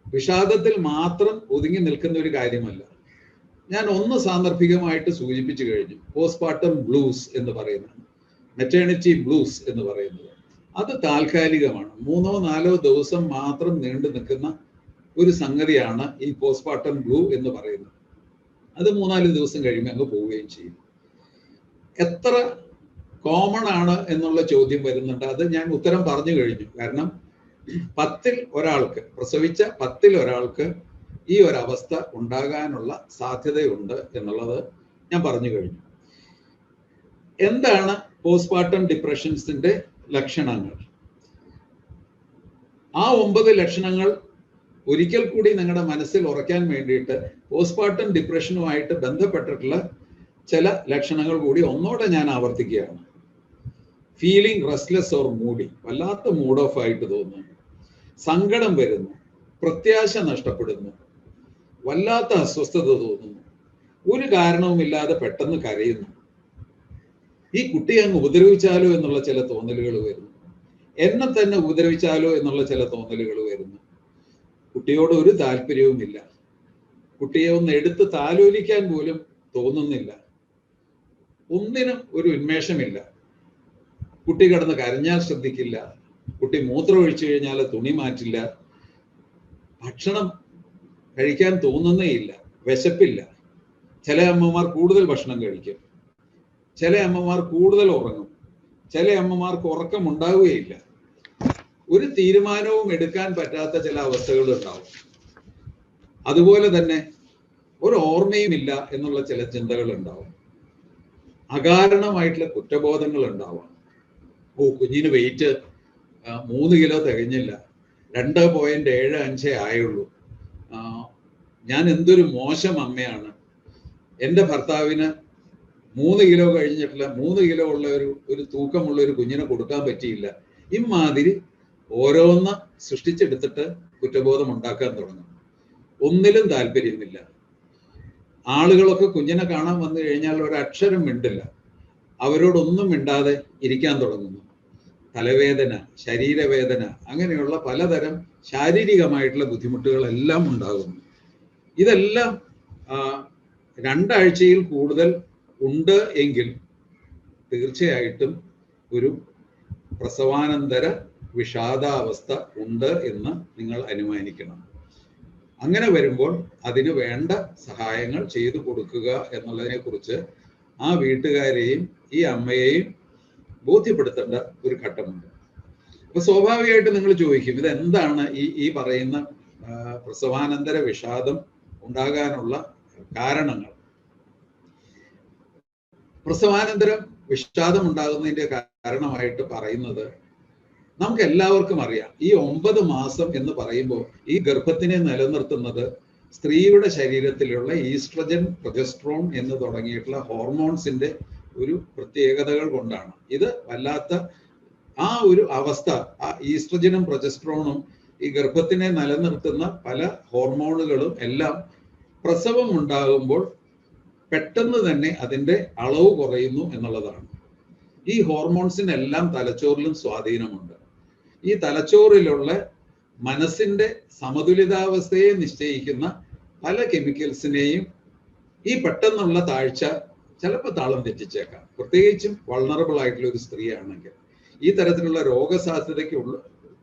വിഷാദത്തിൽ മാത്രം ഒതുങ്ങി നിൽക്കുന്ന ഒരു കാര്യമല്ല. ഞാൻ ഒന്ന് സാന്ദർഭികമായിട്ട് സൂചിപ്പിച്ചു കഴിഞ്ഞു. പോസ്റ്റ്മോർട്ടം ബ്ലൂസ് എന്ന് പറയുന്നത്, മെറ്റേണിറ്റി ബ്ലൂസ് എന്ന് പറയുന്നത്, അത് താൽക്കാലികമാണ്. 3-4 ദിവസം മാത്രം നീണ്ടു നിൽക്കുന്ന ഒരു സംഗതിയാണ് ഈ പോസ്റ്റ്മോർട്ടം ബ്ലൂ എന്ന് പറയുന്നത്. അത് 3-4 ദിവസം കഴിയുമ്പോൾ അങ്ങ് പോവുകയും ചെയ്യും. എത്ര കോമൺ ആണ് എന്നുള്ള ചോദ്യം വരുന്നുണ്ട്. അത് ഞാൻ ഉത്തരം പറഞ്ഞു കഴിഞ്ഞു. കാരണം 10-ൽ ഒരാൾക്ക്, പ്രസവിച്ച 10-ൽ ഒരാൾക്ക് ഈ ഒരവസ്ഥ ഉണ്ടാകാനുള്ള സാധ്യതയുണ്ട് എന്നുള്ളത് ഞാൻ പറഞ്ഞു കഴിഞ്ഞു. എന്താണ് പോസ്റ്റ്മോർട്ടം ഡിപ്രഷൻസിന്റെ ലക്ഷണങ്ങൾ? ആ 9 ലക്ഷണങ്ങൾ ഒരിക്കൽ കൂടി നിങ്ങളുടെ മനസ്സിൽ ഉറയ്ക്കാൻ വേണ്ടിയിട്ട് പോസ്റ്റ്മോർട്ടം ഡിപ്രഷനുമായിട്ട് ബന്ധപ്പെട്ടിട്ടുള്ള ചില ലക്ഷണങ്ങൾ കൂടി ഒന്നോടെ ഞാൻ ആവർത്തിക്കുകയാണ്. ഫീലിംഗ് റെസ്റ്റ്ലെസ് ഓർ മൂഡി, വല്ലാത്ത മൂഡ് ഓഫ് ആയിട്ട് തോന്നുന്നു, സങ്കടം വരുന്നു, പ്രത്യാശ നഷ്ടപ്പെടുന്നു, വല്ലാത്ത അസ്വസ്ഥത തോന്നുന്നു, ഒരു കാരണവുമില്ലാതെ പെട്ടെന്ന് കരയുന്നു, ഈ കുട്ടിയെ അങ്ങ് ഉപദ്രവിച്ചാലോ എന്നുള്ള ചില തോന്നലുകൾ വരുന്നു, എന്നെ തന്നെ ഉപദ്രവിച്ചാലോ എന്നുള്ള ചില തോന്നലുകൾ വരുന്നു, കുട്ടിയോട് ഒരു താല്പര്യവുമില്ല, കുട്ടിയെ ഒന്ന് എടുത്ത് താലോലിക്കാൻ പോലും തോന്നുന്നില്ല, ഒന്നിനും ഒരു ഉന്മേഷമില്ല, കുട്ടി കിടന്ന് കരഞ്ഞാൽ ശ്രദ്ധിക്കില്ല, കുട്ടി മൂത്രം ഒഴിച്ചു കഴിഞ്ഞാൽ തുണി മാറ്റില്ല, ഭക്ഷണം കഴിക്കാൻ തോന്നുന്നേയില്ല, വിശപ്പില്ല. ചില അമ്മമാർ കൂടുതൽ ഭക്ഷണം കഴിക്കും, ചില അമ്മമാർ കൂടുതൽ ഉറങ്ങും, ചില അമ്മമാർക്ക് ഉറക്കം ഉണ്ടാവുകയില്ല, ഒരു തീരുമാനവും എടുക്കാൻ പറ്റാത്ത ചില അവസ്ഥകൾ ഉണ്ടാവും. അതുപോലെ തന്നെ ഒരു ഓർമ്മയുമില്ല എന്നുള്ള ചില ചിന്തകൾ ഉണ്ടാവും. അകാരണമായിട്ടുള്ള കുറ്റബോധങ്ങൾ ഉണ്ടാവാം. കുഞ്ഞിന് വെയിറ്റ് 3 കിലോ തികഞ്ഞില്ല, 2.75 ആയുള്ളൂ, ഞാൻ എന്തൊരു മോശം അമ്മയാണ്, എൻ്റെ ഭർത്താവിന് 3 കിലോ കഴിഞ്ഞിട്ടില്ല, 3 കിലോ ഉള്ള ഒരു തൂക്കമുള്ള ഒരു കുഞ്ഞിനെ കൊടുക്കാൻ പറ്റിയില്ല. ഇമാതിരി ഓരോന്ന് സൃഷ്ടിച്ചെടുത്തിട്ട് കുറ്റബോധം ഉണ്ടാക്കാൻ തുടങ്ങും. ഒന്നിലും താല്പര്യമില്ല. ആളുകളൊക്കെ കുഞ്ഞിനെ കാണാൻ വന്നു കഴിഞ്ഞാൽ ഒരക്ഷരം മിണ്ടില്ല, അവരോടൊന്നും മിണ്ടാതെ ഇരിക്കാൻ തുടങ്ങുന്നു. തലവേദന, ശരീരവേദന, അങ്ങനെയുള്ള പലതരം ശാരീരികമായിട്ടുള്ള ബുദ്ധിമുട്ടുകളെല്ലാം ഉണ്ടാകുന്നു. ഇതെല്ലാം 2 ആഴ്ചയിൽ കൂടുതൽ ഉണ്ട് എങ്കിൽ തീർച്ചയായിട്ടും ഒരു പ്രസവാനന്തര വിഷാദാവസ്ഥ ഉണ്ട് എന്ന് നിങ്ങൾ അനുമാനിക്കണം. അങ്ങനെ വരുമ്പോൾ അതിന് വേണ്ട സഹായങ്ങൾ ചെയ്തു കൊടുക്കുക എന്നുള്ളതിനെ കുറിച്ച് ആ വീട്ടുകാരെയും ഈ അമ്മയെയും ബോധ്യപ്പെടുത്തേണ്ട ഒരു ഘട്ടമുണ്ട്. അപ്പൊ സ്വാഭാവികമായിട്ട് നിങ്ങൾ ചോദിക്കും, ഇതെന്താണ് ഈ പറയുന്ന പ്രസവാനന്തര വിഷാദം ഉണ്ടാകാനുള്ള കാരണങ്ങൾ? പ്രസവാനന്തരം വിഷാദം ഉണ്ടാകുന്നതിന്റെ കാരണമായിട്ട് പറയുന്നത് നമുക്ക് എല്ലാവർക്കും അറിയാം. ഈ 9 മാസം എന്ന് പറയുമ്പോൾ ഈ ഗർഭത്തിനെ നിലനിർത്തുന്നത് സ്ത്രീയുടെ ശരീരത്തിലുള്ള ഈസ്ട്രജൻ, പ്രൊജസ്ട്രോൺ എന്ന് തുടങ്ങിയിട്ടുള്ള ഹോർമോൺസിന്റെ ഒരു പ്രത്യേകതകൾ കൊണ്ടാണ്. ഇത് വല്ലാത്ത ആ ഒരു അവസ്ഥ, ആ ഈസ്ട്രജനും പ്രൊജസ്ട്രോണും ഈ ഗർഭത്തിനെ നിലനിർത്തുന്ന പല ഹോർമോണുകളും എല്ലാം പ്രസവം ഉണ്ടാകുമ്പോൾ പെട്ടെന്ന് തന്നെ അതിൻ്റെ അളവ് കുറയുന്നു എന്നുള്ളതാണ്. ഈ ഹോർമോൺസിനെല്ലാം തലച്ചോറിലും സ്വാധീനമുണ്ട്. ഈ തലച്ചോറിലുള്ള മനസ്സിന്റെ സമതുലിതാവസ്ഥയെ നിശ്ചയിക്കുന്ന പല കെമിക്കൽസിനെയും ഈ പെട്ടെന്നുള്ള താഴ്ച ചിലപ്പോൾ താളം തെറ്റിച്ചേക്കാം. പ്രത്യേകിച്ചും വൾണറബിൾ ആയിട്ടുള്ള ഒരു സ്ത്രീ ആണെങ്കിൽ, ഈ തരത്തിലുള്ള രോഗസാധ്യതയ്ക്ക്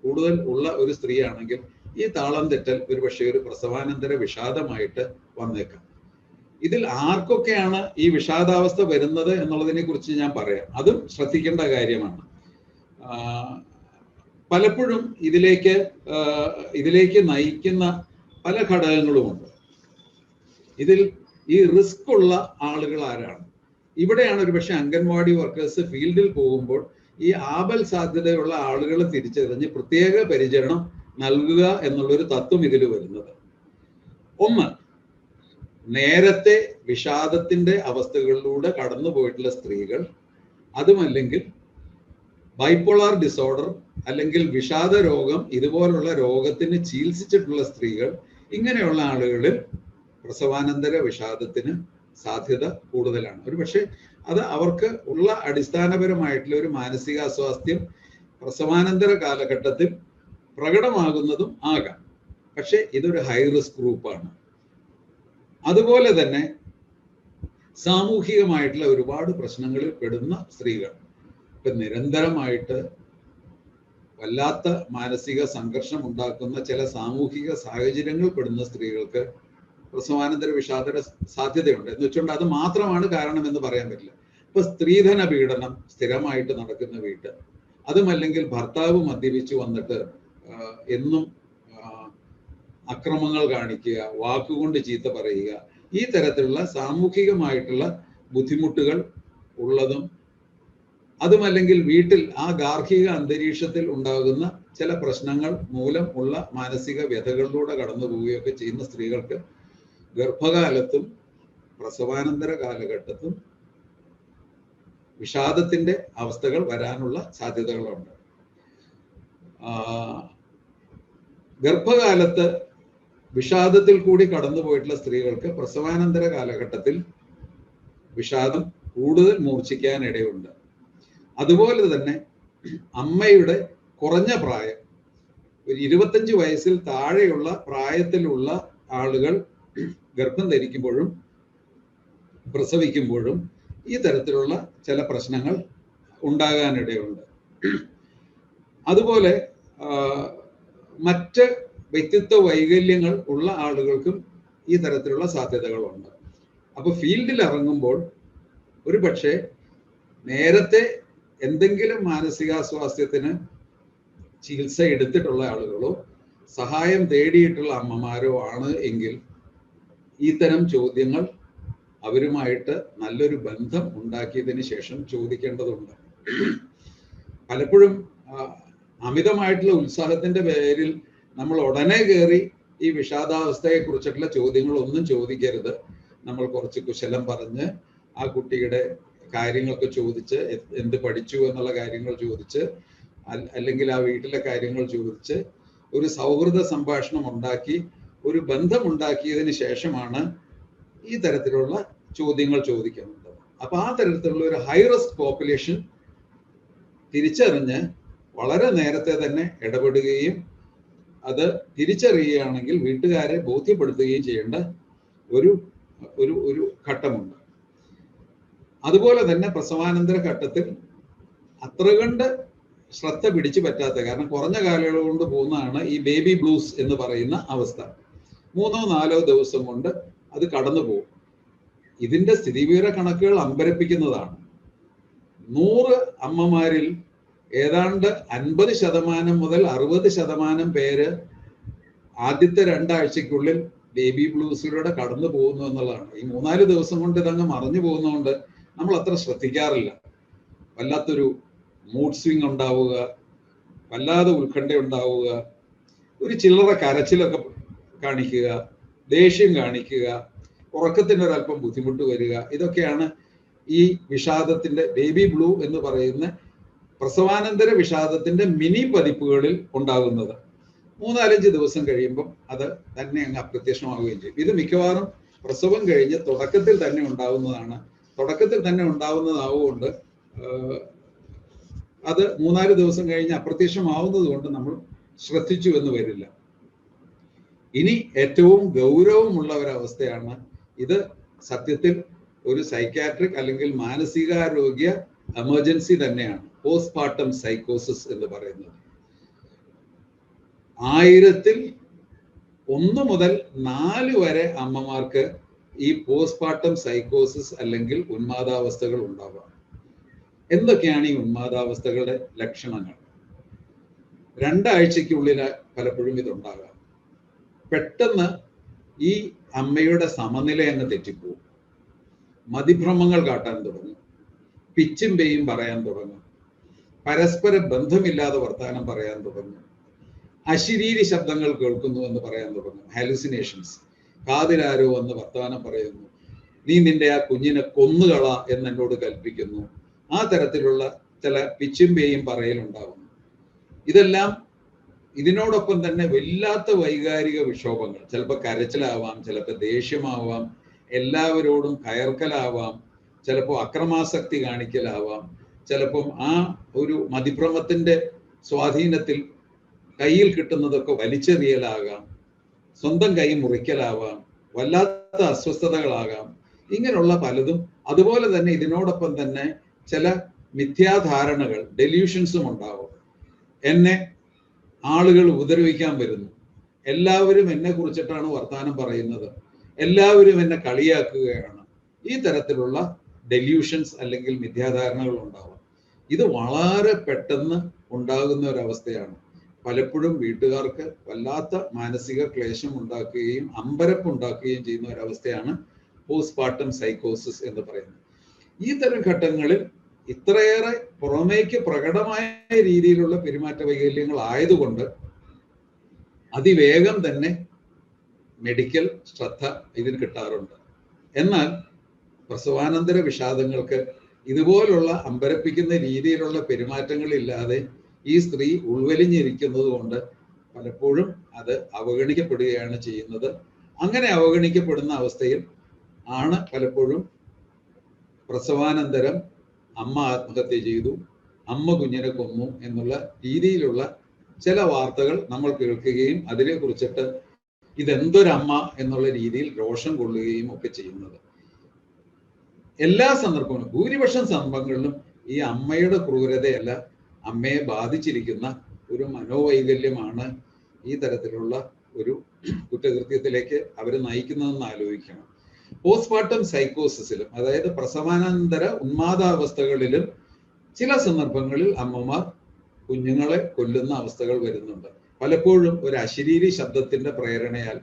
കൂടുതൽ ഉള്ള ഒരു സ്ത്രീ ആണെങ്കിൽ ഈ താളം തെറ്റൽ ഒരുപക്ഷെ ഒരു പ്രസവാനന്തര വിഷാദമായിട്ട് വന്നേക്കാം. ഇതിൽ ആർക്കൊക്കെയാണ് ഈ വിഷാദാവസ്ഥ വരുന്നത് എന്നുള്ളതിനെ കുറിച്ച് ഞാൻ പറയാം. അതും ശ്രദ്ധിക്കേണ്ട കാര്യമാണ്. പലപ്പോഴും ഇതിലേക്ക് നയിക്കുന്ന പല ഘടകങ്ങളുമുണ്ട്. ഇതിൽ ഈ റിസ്ക് ഉള്ള ആളുകൾ ആരാണ്? ഇവിടെയാണ് ഒരുപക്ഷെ അംഗൻവാടി വർക്കേഴ്സ് ഫീൽഡിൽ പോകുമ്പോൾ ഈ ആപൽ സാധ്യതയുള്ള ആളുകളെ തിരിച്ചറിഞ്ഞ് പ്രത്യേക പരിചരണം നൽകുക എന്നുള്ളൊരു തത്വം ഇതിൽ വരുന്നത്. ഒന്ന്, നേരത്തെ വിഷാദത്തിന്റെ അവസ്ഥകളിലൂടെ കടന്നു പോയിട്ടുള്ള സ്ത്രീകൾ, അതുമല്ലെങ്കിൽ ബൈപ്പോളാർ ഡിസോർഡർ അല്ലെങ്കിൽ വിഷാദ രോഗം, ഇതുപോലുള്ള രോഗത്തിന് ചികിത്സിച്ചിട്ടുള്ള സ്ത്രീകൾ, ഇങ്ങനെയുള്ള ആളുകളിൽ പ്രസവാനന്തര വിഷാദത്തിന് സാധ്യത കൂടുതലാണ്. ഒരു പക്ഷേ അത് അവർക്ക് ഉള്ള അടിസ്ഥാനപരമായിട്ടുള്ള ഒരു മാനസികാസ്വാസ്ഥ്യം പ്രസവാനന്തര കാലഘട്ടത്തിൽ പ്രകടമാകുന്നതും ആകാം. പക്ഷെ ഇതൊരു ഹൈ റിസ്ക് ഗ്രൂപ്പാണ്. അതുപോലെ തന്നെ സാമൂഹികമായിട്ടുള്ള ഒരുപാട് പ്രശ്നങ്ങളിൽ പെടുന്ന സ്ത്രീകൾ, ഇപ്പൊ നിരന്തരമായിട്ട് വല്ലാത്ത മാനസിക സംഘർഷം ഉണ്ടാക്കുന്ന ചില സാമൂഹിക സാഹചര്യങ്ങൾ പെടുന്ന സ്ത്രീകൾക്ക് പ്രസവാനന്തര വിഷാദ സാധ്യതയുണ്ട്. എന്ന് വെച്ചുകൊണ്ട് അത് മാത്രമാണ് കാരണം എന്ന് പറയാൻ പറ്റില്ല. ഇപ്പൊ സ്ത്രീധന പീഡനം സ്ഥിരമായിട്ട് നടക്കുന്ന വീട്ട്, അതുമല്ലെങ്കിൽ ഭർത്താവ് മദ്യപിച്ചു വന്നിട്ട് എന്നും അക്രമങ്ങൾ കാണിക്കുക, വാക്കുകൊണ്ട് ചീത്ത പറയുക, ഈ തരത്തിലുള്ള സാമൂഹികമായിട്ടുള്ള ബുദ്ധിമുട്ടുകൾ ഉള്ളതും, അതുമല്ലെങ്കിൽ വീട്ടിൽ ആ ഗാർഹിക അന്തരീക്ഷത്തിൽ ഉണ്ടാകുന്ന ചില പ്രശ്നങ്ങൾ മൂലം ഉള്ള മാനസിക വ്യഥകളിലൂടെ കടന്നു പോവുകയൊക്കെ ചെയ്യുന്ന സ്ത്രീകൾക്ക് ഗർഭകാലത്തും പ്രസവാനന്തര കാലഘട്ടത്തും വിഷാദത്തിന്റെ അവസ്ഥകൾ വരാനുള്ള സാധ്യതകളുണ്ട്. ഗർഭകാലത്ത് വിഷാദത്തിൽ കൂടി കടന്നുപോയിട്ടുള്ള സ്ത്രീകൾക്ക് പ്രസവാനന്തര കാലഘട്ടത്തിൽ വിഷാദം കൂടുതൽ മൂർച്ഛിക്കാൻ ഇടയുണ്ട്. അതുപോലെ തന്നെ അമ്മയുടെ കുറഞ്ഞ പ്രായം, ഒരു 25 വയസ്സിൽ താഴെയുള്ള പ്രായത്തിലുള്ള ആളുകൾ ഗർഭം ധരിക്കുമ്പോഴും പ്രസവിക്കുമ്പോഴും ഈ തരത്തിലുള്ള ചില പ്രശ്നങ്ങൾ ഉണ്ടാകാനിടയുണ്ട്. അതുപോലെ മറ്റ് വ്യക്തിത്വ വൈകല്യങ്ങൾ ഉള്ള ആളുകൾക്കും ഈ തരത്തിലുള്ള സാധ്യതകളുണ്ട്. അപ്പൊ ഫീൽഡിൽ ഇറങ്ങുമ്പോൾ ഒരു പക്ഷേ നേരത്തെ എന്തെങ്കിലും മാനസികാസ്വാസ്ഥ്യത്തിന് ചികിത്സ എടുത്തിട്ടുള്ള ആളുകളോ സഹായം തേടിയിട്ടുള്ള അമ്മമാരോ ആണ് എങ്കിൽ ഇത്തരം ചോദ്യങ്ങൾ അവരുമായിട്ട് നല്ലൊരു ബന്ധം ഉണ്ടാക്കിയതിന് ശേഷം ചോദിക്കേണ്ടതുണ്ട്. പലപ്പോഴും അമിതമായിട്ടുള്ള ഉത്സാഹത്തിന്റെ പേരിൽ നമ്മൾ ഉടനെ കയറി ഈ വിഷാദാവസ്ഥയെ കുറിച്ചിട്ടുള്ള ചോദ്യങ്ങളൊന്നും ചോദിക്കരുത്. നമ്മൾ കുറച്ച് കുശലം പറഞ്ഞ് ആ കുട്ടിയുടെ കാര്യങ്ങളൊക്കെ ചോദിച്ച്, എന്ത് പഠിച്ചു എന്നുള്ള കാര്യങ്ങൾ ചോദിച്ച്, അല്ലെങ്കിൽ ആ വീട്ടിലെ കാര്യങ്ങൾ ചോദിച്ച് ഒരു സൗഹൃദ സംഭാഷണം ഉണ്ടാക്കി ഒരു ബന്ധം ഉണ്ടാക്കിയതിന് ശേഷമാണ് ഈ തരത്തിലുള്ള ചോദ്യങ്ങൾ ചോദിക്കുന്നത്. അപ്പൊ ആ തരത്തിലുള്ള ഒരു ഹൈ റിസ്ക് പോപ്പുലേഷൻ തിരിച്ചറിഞ്ഞ് വളരെ നേരത്തെ തന്നെ ഇടപെടുകയും അത് തിരിച്ചറിയുകയാണെങ്കിൽ വീട്ടുകാരെ ബോധ്യപ്പെടുത്തുകയും ചെയ്യേണ്ട ഒരു ഒരു ഒരു ഘട്ടമുണ്ട്. അതുപോലെ തന്നെ പ്രസവാനന്തര ഘട്ടത്തിൽ അത്ര കണ്ട് ശ്രദ്ധ പിടിച്ചു പറ്റാത്ത, കാരണം കുറഞ്ഞ കാലയളവ് കൊണ്ട് പോകുന്നതാണ് ഈ ബേബി ബ്ലൂസ് എന്ന് പറയുന്ന അവസ്ഥ. 3-4 ദിവസം കൊണ്ട് അത് കടന്നു പോകും. ഇതിന്റെ സ്ഥിതിവിവര കണക്കുകൾ അമ്പരപ്പിക്കുന്നതാണ്. 100 അമ്മമാരിൽ ഏതാണ്ട് 50% മുതൽ 60% പേര് ആദ്യത്തെ 2 ആഴ്ചയ്ക്കുള്ളിൽ ബേബി ബ്ലൂസിലൂടെ കടന്നു പോകുന്നു എന്നുള്ളതാണ്. ഈ 3-4 ദിവസം കൊണ്ട് ഇതങ്ങ് മറഞ്ഞു പോകുന്നതുകൊണ്ട് നമ്മൾ അത്ര ശ്രദ്ധിക്കാറില്ല. വല്ലാത്തൊരു മൂഡ് സ്വിങ് ഉണ്ടാവുക, വല്ലാതെ ഉത്കണ്ഠ ഉണ്ടാവുക, ഒരു ചില്ലറ കരച്ചിലൊക്കെ കാണിക്കുക, ദേഷ്യം കാണിക്കുക, ഉറക്കത്തിനൊരല്പം ബുദ്ധിമുട്ട് വരിക, ഇതൊക്കെയാണ് ഈ വിഷാദത്തിന്റെ ബേബി ബ്ലൂ എന്ന് പറയുന്ന പ്രസവാനന്തര വിഷാദത്തിന്റെ മിനി പതിപ്പുകളിൽ ഉണ്ടാകുന്നത്. 3-4 ദിവസം കഴിയുമ്പം അത് തന്നെ അങ്ങ് അപ്രത്യക്ഷമാവുകയും ചെയ്യും. ഇത് മിക്കവാറും പ്രസവം കഴിഞ്ഞ് തുടക്കത്തിൽ തന്നെ ഉണ്ടാവുന്നതാണ്. തുടക്കത്തിൽ തന്നെ ഉണ്ടാവുന്നതാവുകൊണ്ട് അത് 3-4 ദിവസം കഴിഞ്ഞ് അപ്രത്യക്ഷമാവുന്നത് കൊണ്ട് നമ്മൾ ശ്രദ്ധിച്ചു എന്ന് വരില്ല. ഇനി ഏറ്റവും ഗൗരവമുള്ള ഒരവസ്ഥയാണ് ഇത്. സത്യത്തിൽ ഒരു സൈക്യാട്രിക് അല്ലെങ്കിൽ മാനസികാരോഗ്യ എമർജൻസി തന്നെയാണ് പോസ്റ്റ്പാർട്ടം സൈക്കോസിസ് എന്ന് പറയുന്നത്. 1000-ൽ 1 മുതൽ 4 വരെ അമ്മമാർക്ക് ഈ പോസ്റ്റ്പാർട്ടം സൈക്കോസിസ് അല്ലെങ്കിൽ ഉന്മാദാവസ്ഥകൾ ഉണ്ടാവാം. എന്തൊക്കെയാണ് ഈ ഉന്മാദാവസ്ഥകളുടെ ലക്ഷണങ്ങൾ? 2 ആഴ്ചയ്ക്കുള്ളിൽ പലപ്പോഴും ഇതുണ്ടാകാം. പെട്ടെന്ന് ഈ അമ്മയുടെ സമനില അങ്ങ് തെറ്റിപ്പോവും. മതിഭ്രമങ്ങൾ കാട്ടാൻ തുടങ്ങും, പിച്ചും പേയും പറയാൻ തുടങ്ങും, പരസ്പര ബന്ധമില്ലാതെ വർത്തമാനം പറയാൻ തുടങ്ങും, അശരീരി ശബ്ദങ്ങൾ കേൾക്കുന്നു എന്ന് പറയാൻ തുടങ്ങും, ഹാലുസിനേഷൻസ്, കാതിലാരോ എന്ന് വർത്തമാനം പറയുന്നു, നീ നിന്റെ ആ കുഞ്ഞിനെ കൊന്നുകള എന്ന് എന്നോട് കൽപ്പിക്കുന്നു, ആ തരത്തിലുള്ള ചില പിച്ചും പേയും പറയലുണ്ടാവുന്നു. ഇതെല്ലാം ഇതിനോടൊപ്പം തന്നെ വല്ലാത്ത വൈകാരിക വിക്ഷോഭങ്ങൾ, ചിലപ്പോൾ കരച്ചിലാവാം, ചിലപ്പോൾ ദേഷ്യമാവാം, എല്ലാവരോടും കയർക്കലാവാം, ചിലപ്പോൾ അക്രമാസക്തി കാണിക്കലാവാം, ചിലപ്പം ആ ഒരു മതിഭ്രമത്തിന്റെ സ്വാധീനത്തിൽ കയ്യിൽ കിട്ടുന്നതൊക്കെ വലിച്ചെറിയലാകാം, സ്വന്തം കൈ മുറിക്കലാവാം, വല്ലാത്ത അസ്വസ്ഥതകളാകാം, ഇങ്ങനെയുള്ള പലതും. അതുപോലെ തന്നെ ഇതിനോടൊപ്പം തന്നെ ചില മിഥ്യാധാരണകൾ, ഡെല്യൂഷൻസും ഉണ്ടാവും. എന്നെ ആളുകൾ ഉപദ്രവിക്കാൻ വരുന്നു, എല്ലാവരും എന്നെ കുറിച്ചിട്ടാണ് വർത്തമാനം പറയുന്നത്, എല്ലാവരും എന്നെ കളിയാക്കുകയാണ്, ഈ തരത്തിലുള്ള ഡെല്യൂഷൻസ് അല്ലെങ്കിൽ മിഥ്യാധാരണകൾ ഉണ്ടാവാം. ഇത് വളരെ പെട്ടെന്ന് ഉണ്ടാകുന്ന ഒരവസ്ഥയാണ്. പലപ്പോഴും വീട്ടുകാർക്ക് വല്ലാത്ത മാനസിക ക്ലേശം ഉണ്ടാക്കുകയും അമ്പരപ്പ് ഉണ്ടാക്കുകയും ചെയ്യുന്ന ഒരവസ്ഥയാണ് പോസ്റ്റ്പാർട്ടം സൈക്കോസിസ് എന്ന് പറയുന്നത്. ഈ തരം ഘട്ടങ്ങളിൽ ഇത്രയേറെ പുറമേക്ക് പ്രകടമായ രീതിയിലുള്ള പെരുമാറ്റ വൈകല്യങ്ങൾ ആയതുകൊണ്ട് അതിവേഗം തന്നെ മെഡിക്കൽ ശ്രദ്ധ ഇതിന് കിട്ടാറുണ്ട്. എന്നാൽ പ്രസവാനന്തര വിഷാദങ്ങൾക്ക് ഇതുപോലുള്ള അമ്പരപ്പിക്കുന്ന രീതിയിലുള്ള പെരുമാറ്റങ്ങളില്ലാതെ ഈ സ്ത്രീ ഉൾവലിഞ്ഞിരിക്കുന്നത് കൊണ്ട് പലപ്പോഴും അത് അവഗണിക്കപ്പെടുകയാണ് ചെയ്യുന്നത്. അങ്ങനെ അവഗണിക്കപ്പെടുന്ന അവസ്ഥയിൽ ആണ് പലപ്പോഴും പ്രസവാനന്തരം അമ്മ ആത്മഹത്യ ചെയ്തു, അമ്മ കുഞ്ഞിനെ കൊന്നു എന്നുള്ള രീതിയിലുള്ള ചില വാർത്തകൾ നമ്മൾ കേൾക്കുകയും അതിനെ കുറിച്ചിട്ട് ഇതെന്തൊരമ്മ എന്നുള്ള രീതിയിൽ രോഷം കൊള്ളുകയും ഒക്കെ ചെയ്യുന്നത്. എല്ലാ സന്ദർഭങ്ങളും, ഭൂരിപക്ഷം സന്ദർഭങ്ങളിലും ഈ അമ്മയുടെ ക്രൂരതയല്ല, അമ്മയെ ബാധിച്ചിരിക്കുന്ന ഒരു മനോവൈകല്യമാണ് ഈ തരത്തിലുള്ള ഒരു കുറ്റകൃത്യത്തിലേക്ക് അവർ നയിക്കുന്നതെന്ന് ആലോചിക്കണം. പോസ്റ്റ്പാർട്ടം സൈക്കോസിസിലും, അതായത് പ്രസവാനന്തര ഉന്മാദാവസ്ഥകളിലും ചില സന്ദർഭങ്ങളിൽ അമ്മമാർ കുഞ്ഞുങ്ങളെ കൊല്ലുന്ന അവസ്ഥകൾ വരുന്നുണ്ട്. പലപ്പോഴും ഒരു അശരീരി ശബ്ദത്തിന്റെ പ്രേരണയാൽ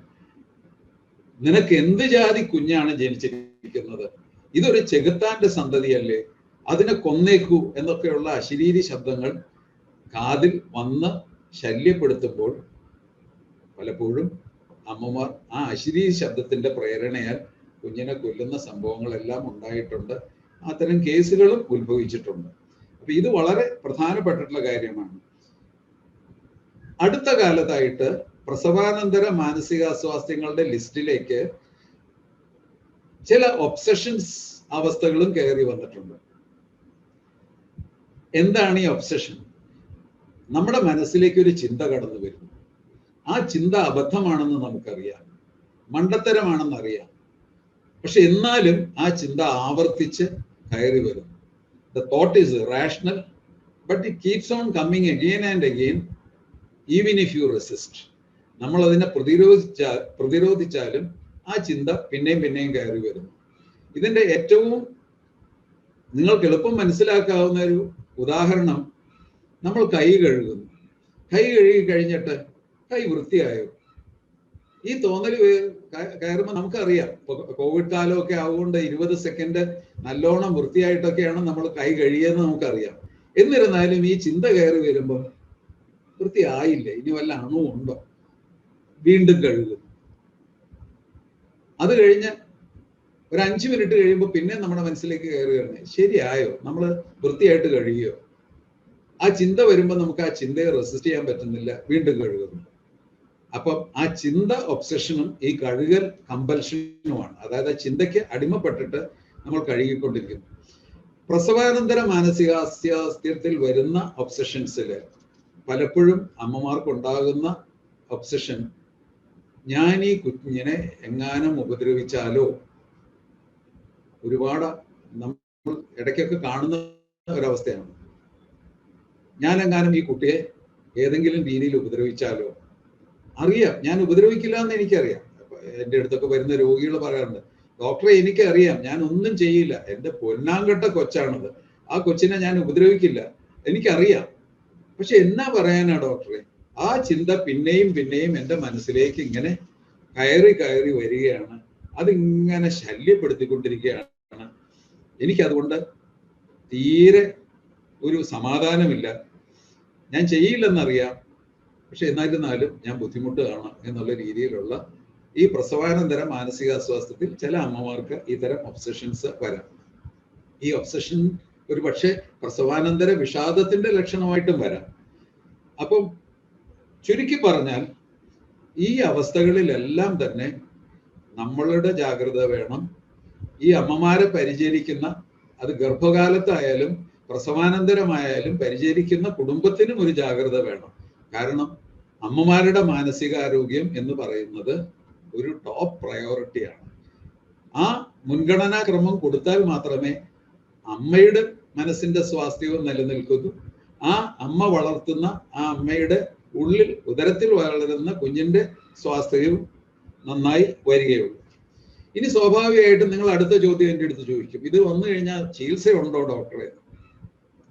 നിനക്ക് എന്ത് ജാതി കുഞ്ഞാണ് ജനിച്ചിരിക്കുന്നത്, വിളിക്കുന്നത്? ഇതൊരു ചെകുത്താന്റെ സന്തതിയല്ലേ, അതിനെ കൊന്നേക്കൂ എന്നൊക്കെയുള്ള അശരീരി ശബ്ദങ്ങൾ കാതിൽ വന്ന് ശല്യപ്പെടുത്തുമ്പോൾ പലപ്പോഴും അമ്മമാർ ആ അശരീരി ശബ്ദത്തിന്റെ പ്രേരണയാൽ കുഞ്ഞിനെ കൊല്ലുന്ന സംഭവങ്ങളെല്ലാം ഉണ്ടായിട്ടുണ്ട്. അത്തരം കേസുകളും ഉത്ഭവിച്ചിട്ടുണ്ട്. അപ്പൊ ഇത് വളരെ പ്രധാനപ്പെട്ടിട്ടുള്ള കാര്യമാണ്. അടുത്ത കാലത്തായിട്ട് പ്രസവാനന്തര മാനസികാസ്വാസ്ഥ്യങ്ങളുടെ ലിസ്റ്റിലേക്ക് ചില ഒബ്സഷൻസ് അവസ്ഥകളും കയറി വന്നിട്ടുണ്ട്. എന്താണ് ഈ ഒബ്സഷൻ? നമ്മുടെ മനസ്സിലേക്ക് ഒരു ചിന്ത കടന്നു വരുന്നു. ആ ചിന്ത അബദ്ധമാണെന്ന് നമുക്കറിയാം, മണ്ടത്തരമാണെന്നറിയാം. പക്ഷെ എന്നാലും ആ ചിന്ത ആവർത്തിച്ച് കയറി വരുന്നു. The thought is rational, but it keeps on coming again and again, even if you resist. നമ്മൾ അതിനെ പ്രതിരോധിച്ചാലും ആ ചിന്ത പിന്നെയും പിന്നെയും കയറി വരുന്നു. ഇതിന്റെ ഏറ്റവും നിങ്ങൾക്ക് എളുപ്പം മനസ്സിലാക്കാവുന്ന ഒരു ഉദാഹരണം, നമ്മൾ കൈ കഴുകുന്നു. കൈ കഴുകി കഴിഞ്ഞിട്ട് കൈ വൃത്തിയായോ? ഈ തോന്നല് കയറുമ്പോൾ നമുക്കറിയാം, കോവിഡ് കാലമൊക്കെ ആവുകൊണ്ട് 20 സെക്കൻഡ് നല്ലോണം വൃത്തിയായിട്ടൊക്കെയാണ് നമ്മൾ കൈ കഴുകിയെന്ന് നമുക്കറിയാം. എന്നിരുന്നാലും ഈ ചിന്ത കയറി വരുമ്പോൾ വൃത്തിയായില്ലേ, ഇനി വല്ല അണുവും ഉണ്ടോ, വീണ്ടും കഴുകും. അത് കഴിഞ്ഞ് ഒരു 5 മിനിറ്റ് കഴിയുമ്പോൾ പിന്നെ നമ്മുടെ മനസ്സിലേക്ക് കയറുകയാണ്, ശരിയായോ, നമ്മൾ വൃത്തിയായിട്ട് കഴുകിയോ? ആ ചിന്ത വരുമ്പോൾ നമുക്ക് ആ ചിന്തയെ റെസിസ്റ്റ് ചെയ്യാൻ പറ്റുന്നില്ല, വീണ്ടും കഴുകുന്നു. അപ്പം ആ ചിന്ത ഒബ്സഷനും ഈ കഴുകൽ കമ്പൽഷനുമാണ്. അതായത് ആ ചിന്തയ്ക്ക് അടിമപ്പെട്ടിട്ട് നമ്മൾ കഴുകിക്കൊണ്ടിരിക്കുന്നു. പ്രസവാനന്തര മാനസികാസ്വാസ്ഥ്യത്തിൽ വരുന്ന ഒബ്സഷൻസില് പലപ്പോഴും അമ്മമാർക്കുണ്ടാകുന്ന ഒബ്സഷൻ, ഞാൻ ഈ കുഞ്ഞിനെ എങ്ങാനും ഉപദ്രവിച്ചാലോ. ഒരുപാട് നമ്മൾ ഇടയ്ക്കൊക്കെ കാണുന്ന ഒരവസ്ഥയാണ്. ഞാനെങ്ങാനും ഈ കുട്ടിയെ ഏതെങ്കിലും രീതിയിൽ ഉപദ്രവിച്ചാലോ. അറിയാം ഞാൻ ഉപദ്രവിക്കില്ല എന്ന് എനിക്കറിയാം. എൻ്റെ അടുത്തൊക്കെ വരുന്ന രോഗികൾ പറയാറുണ്ട്, ഡോക്ടറെ എനിക്കറിയാം ഞാൻ ഒന്നും ചെയ്യില്ല, എൻ്റെ പൊന്നാങ്കട്ട കൊച്ചാണത്, ആ കൊച്ചിനെ ഞാൻ ഉപദ്രവിക്കില്ല, എനിക്കറിയാം. പക്ഷെ എന്നാ പറയാനാ ഡോക്ടറെ? ആ ചിന്ത പിന്നെയും പിന്നെയും എൻ്റെ മനസ്സിലേക്ക് ഇങ്ങനെ കയറി കയറി വരികയാണ്. അതിങ്ങനെ ശല്യപ്പെടുത്തിക്കൊണ്ടിരിക്കുകയാണ്. എനിക്കതുകൊണ്ട് തീരെ ഒരു സമാധാനമില്ല. ഞാൻ ചെയ്യില്ലെന്നറിയാം, പക്ഷെ എന്നിരുന്നാലും ഞാൻ ബുദ്ധിമുട്ടുകയാണ് എന്നുള്ള രീതിയിലുള്ള ഈ പ്രസവാനന്തര മാനസികാസ്വാസ്ഥ്യത്തിൽ ചില അമ്മമാർക്ക് ഇത്തരം ഒബ്സഷൻസ് വരാം. ഈ ഒബ്സഷൻ ഒരു പക്ഷേ പ്രസവാനന്തര വിഷാദത്തിന്റെ ലക്ഷണമായിട്ടും വരാം. അപ്പം ചുരുക്കി പറഞ്ഞാൽ ഈ അവസ്ഥകളിലെല്ലാം തന്നെ നമ്മളുടെ ജാഗ്രത വേണം. ഈ അമ്മമാരെ പരിചരിക്കുന്ന, അത് ഗർഭകാലത്തായാലും പ്രസവാനന്തരമായാലും പരിചരിക്കുന്ന കുടുംബത്തിനും ഒരു ജാഗ്രത വേണം. കാരണം അമ്മമാരുടെ മാനസികാരോഗ്യം എന്ന് പറയുന്നത് ഒരു ടോപ്പ് പ്രയോറിറ്റിയാണ്. ആ മുൻഗണനാക്രമം കൊടുത്താൽ മാത്രമേ അമ്മയുടെ മനസ്സിന്റെ സ്വാസ്ഥ്യവും നിലനിൽക്കുന്നു, ആ അമ്മ വളർത്തുന്ന ആ അമ്മയുടെ ഉള്ളിൽ ഉദരത്തിൽ വളരുന്ന കുഞ്ഞിന്റെ സ്വാസ്ഥ്യവും നന്നായി വരികയുള്ളൂ. ഇനി സ്വാഭാവികമായിട്ടും നിങ്ങൾ അടുത്ത ചോദ്യം എൻ്റെ അടുത്ത് ചോദിക്കും, ഇത് വന്നു കഴിഞ്ഞാൽ ചികിത്സയുണ്ടോ ഡോക്ടറെ?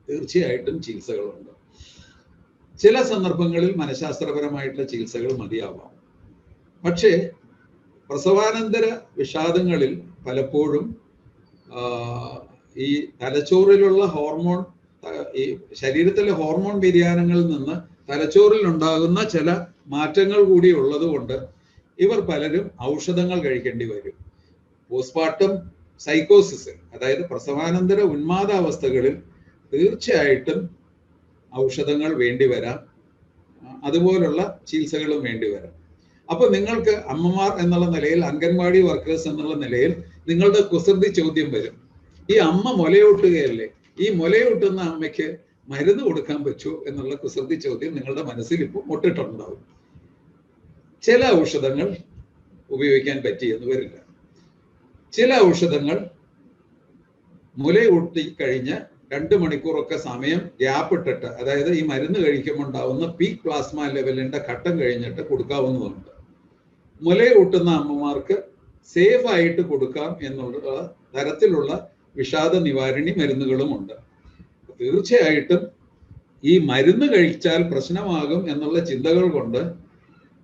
തീർച്ചയായിട്ടും ചികിത്സകളുണ്ട്. ചില സന്ദർഭങ്ങളിൽ മനഃശാസ്ത്രപരമായിട്ടുള്ള ചികിത്സകൾ മതിയാവാം. പക്ഷേ പ്രസവാനന്തര വിഷാദങ്ങളിൽ പലപ്പോഴും ഈ തലച്ചോറിലുള്ള ഹോർമോൺ, ഈ ശരീരത്തിലെ ഹോർമോൺ വ്യതിയാനങ്ങളിൽ നിന്ന് തലച്ചോറിൽ ഉണ്ടാകുന്ന ചില മാറ്റങ്ങൾ കൂടി ഉള്ളത് കൊണ്ട് ഇവർ പലരും ഔഷധങ്ങൾ കഴിക്കേണ്ടി വരും. പോസ്റ്റ്മോർട്ടം സൈക്കോസിസ്, അതായത് പ്രസവാനന്തര ഉന്മാദാവസ്ഥകളിൽ തീർച്ചയായിട്ടും ഔഷധങ്ങൾ വേണ്ടി വരാം, അതുപോലുള്ള ചികിത്സകളും വേണ്ടി വരാം. അപ്പൊ നിങ്ങൾക്ക് അമ്മമാർ എന്നുള്ള നിലയിൽ, അംഗൻവാടി വർക്കേഴ്സ് എന്നുള്ള നിലയിൽ നിങ്ങളുടെ കുസൃതി ചോദ്യം വരും, ഈ അമ്മ മുലയൂട്ടുകയല്ലേ, ഈ മുലയൂട്ടുന്ന അമ്മയ്ക്ക് മരുന്ന് കൊടുക്കാൻ പറ്റുമോ എന്നുള്ള കുസൃതി ചോദ്യം നിങ്ങളുടെ മനസ്സിൽ ഇപ്പോൾ മുട്ടിട്ടുണ്ടാവും. ചില ഔഷധങ്ങൾ ഉപയോഗിക്കാൻ പറ്റിയെന്ന് വരില്ല. ചില ഔഷധങ്ങൾ മുലയൂട്ടി കഴിഞ്ഞ് 2 മണിക്കൂറൊക്കെ സമയം ഗ്യാപ്പ് ഇട്ടിട്ട്, അതായത് ഈ മരുന്ന് കഴിക്കുമ്പോൾ ഉണ്ടാവുന്ന പീക്ക് പ്ലാസ്മ ലെവലിന്റെ ഘട്ടം കഴിഞ്ഞിട്ട് കൊടുക്കാവുന്നതുണ്ട്. മുലയൂട്ടുന്ന അമ്മമാർക്ക് സേഫ് ആയിട്ട് കൊടുക്കാം എന്നുള്ള തരത്തിലുള്ള വിഷാദ നിവാരണി മരുന്നുകളുമുണ്ട്. തീർച്ചയായിട്ടും ഈ മരുന്ന് കഴിച്ചാൽ പ്രശ്നമാകും എന്നുള്ള ചിന്തകൾ കൊണ്ട്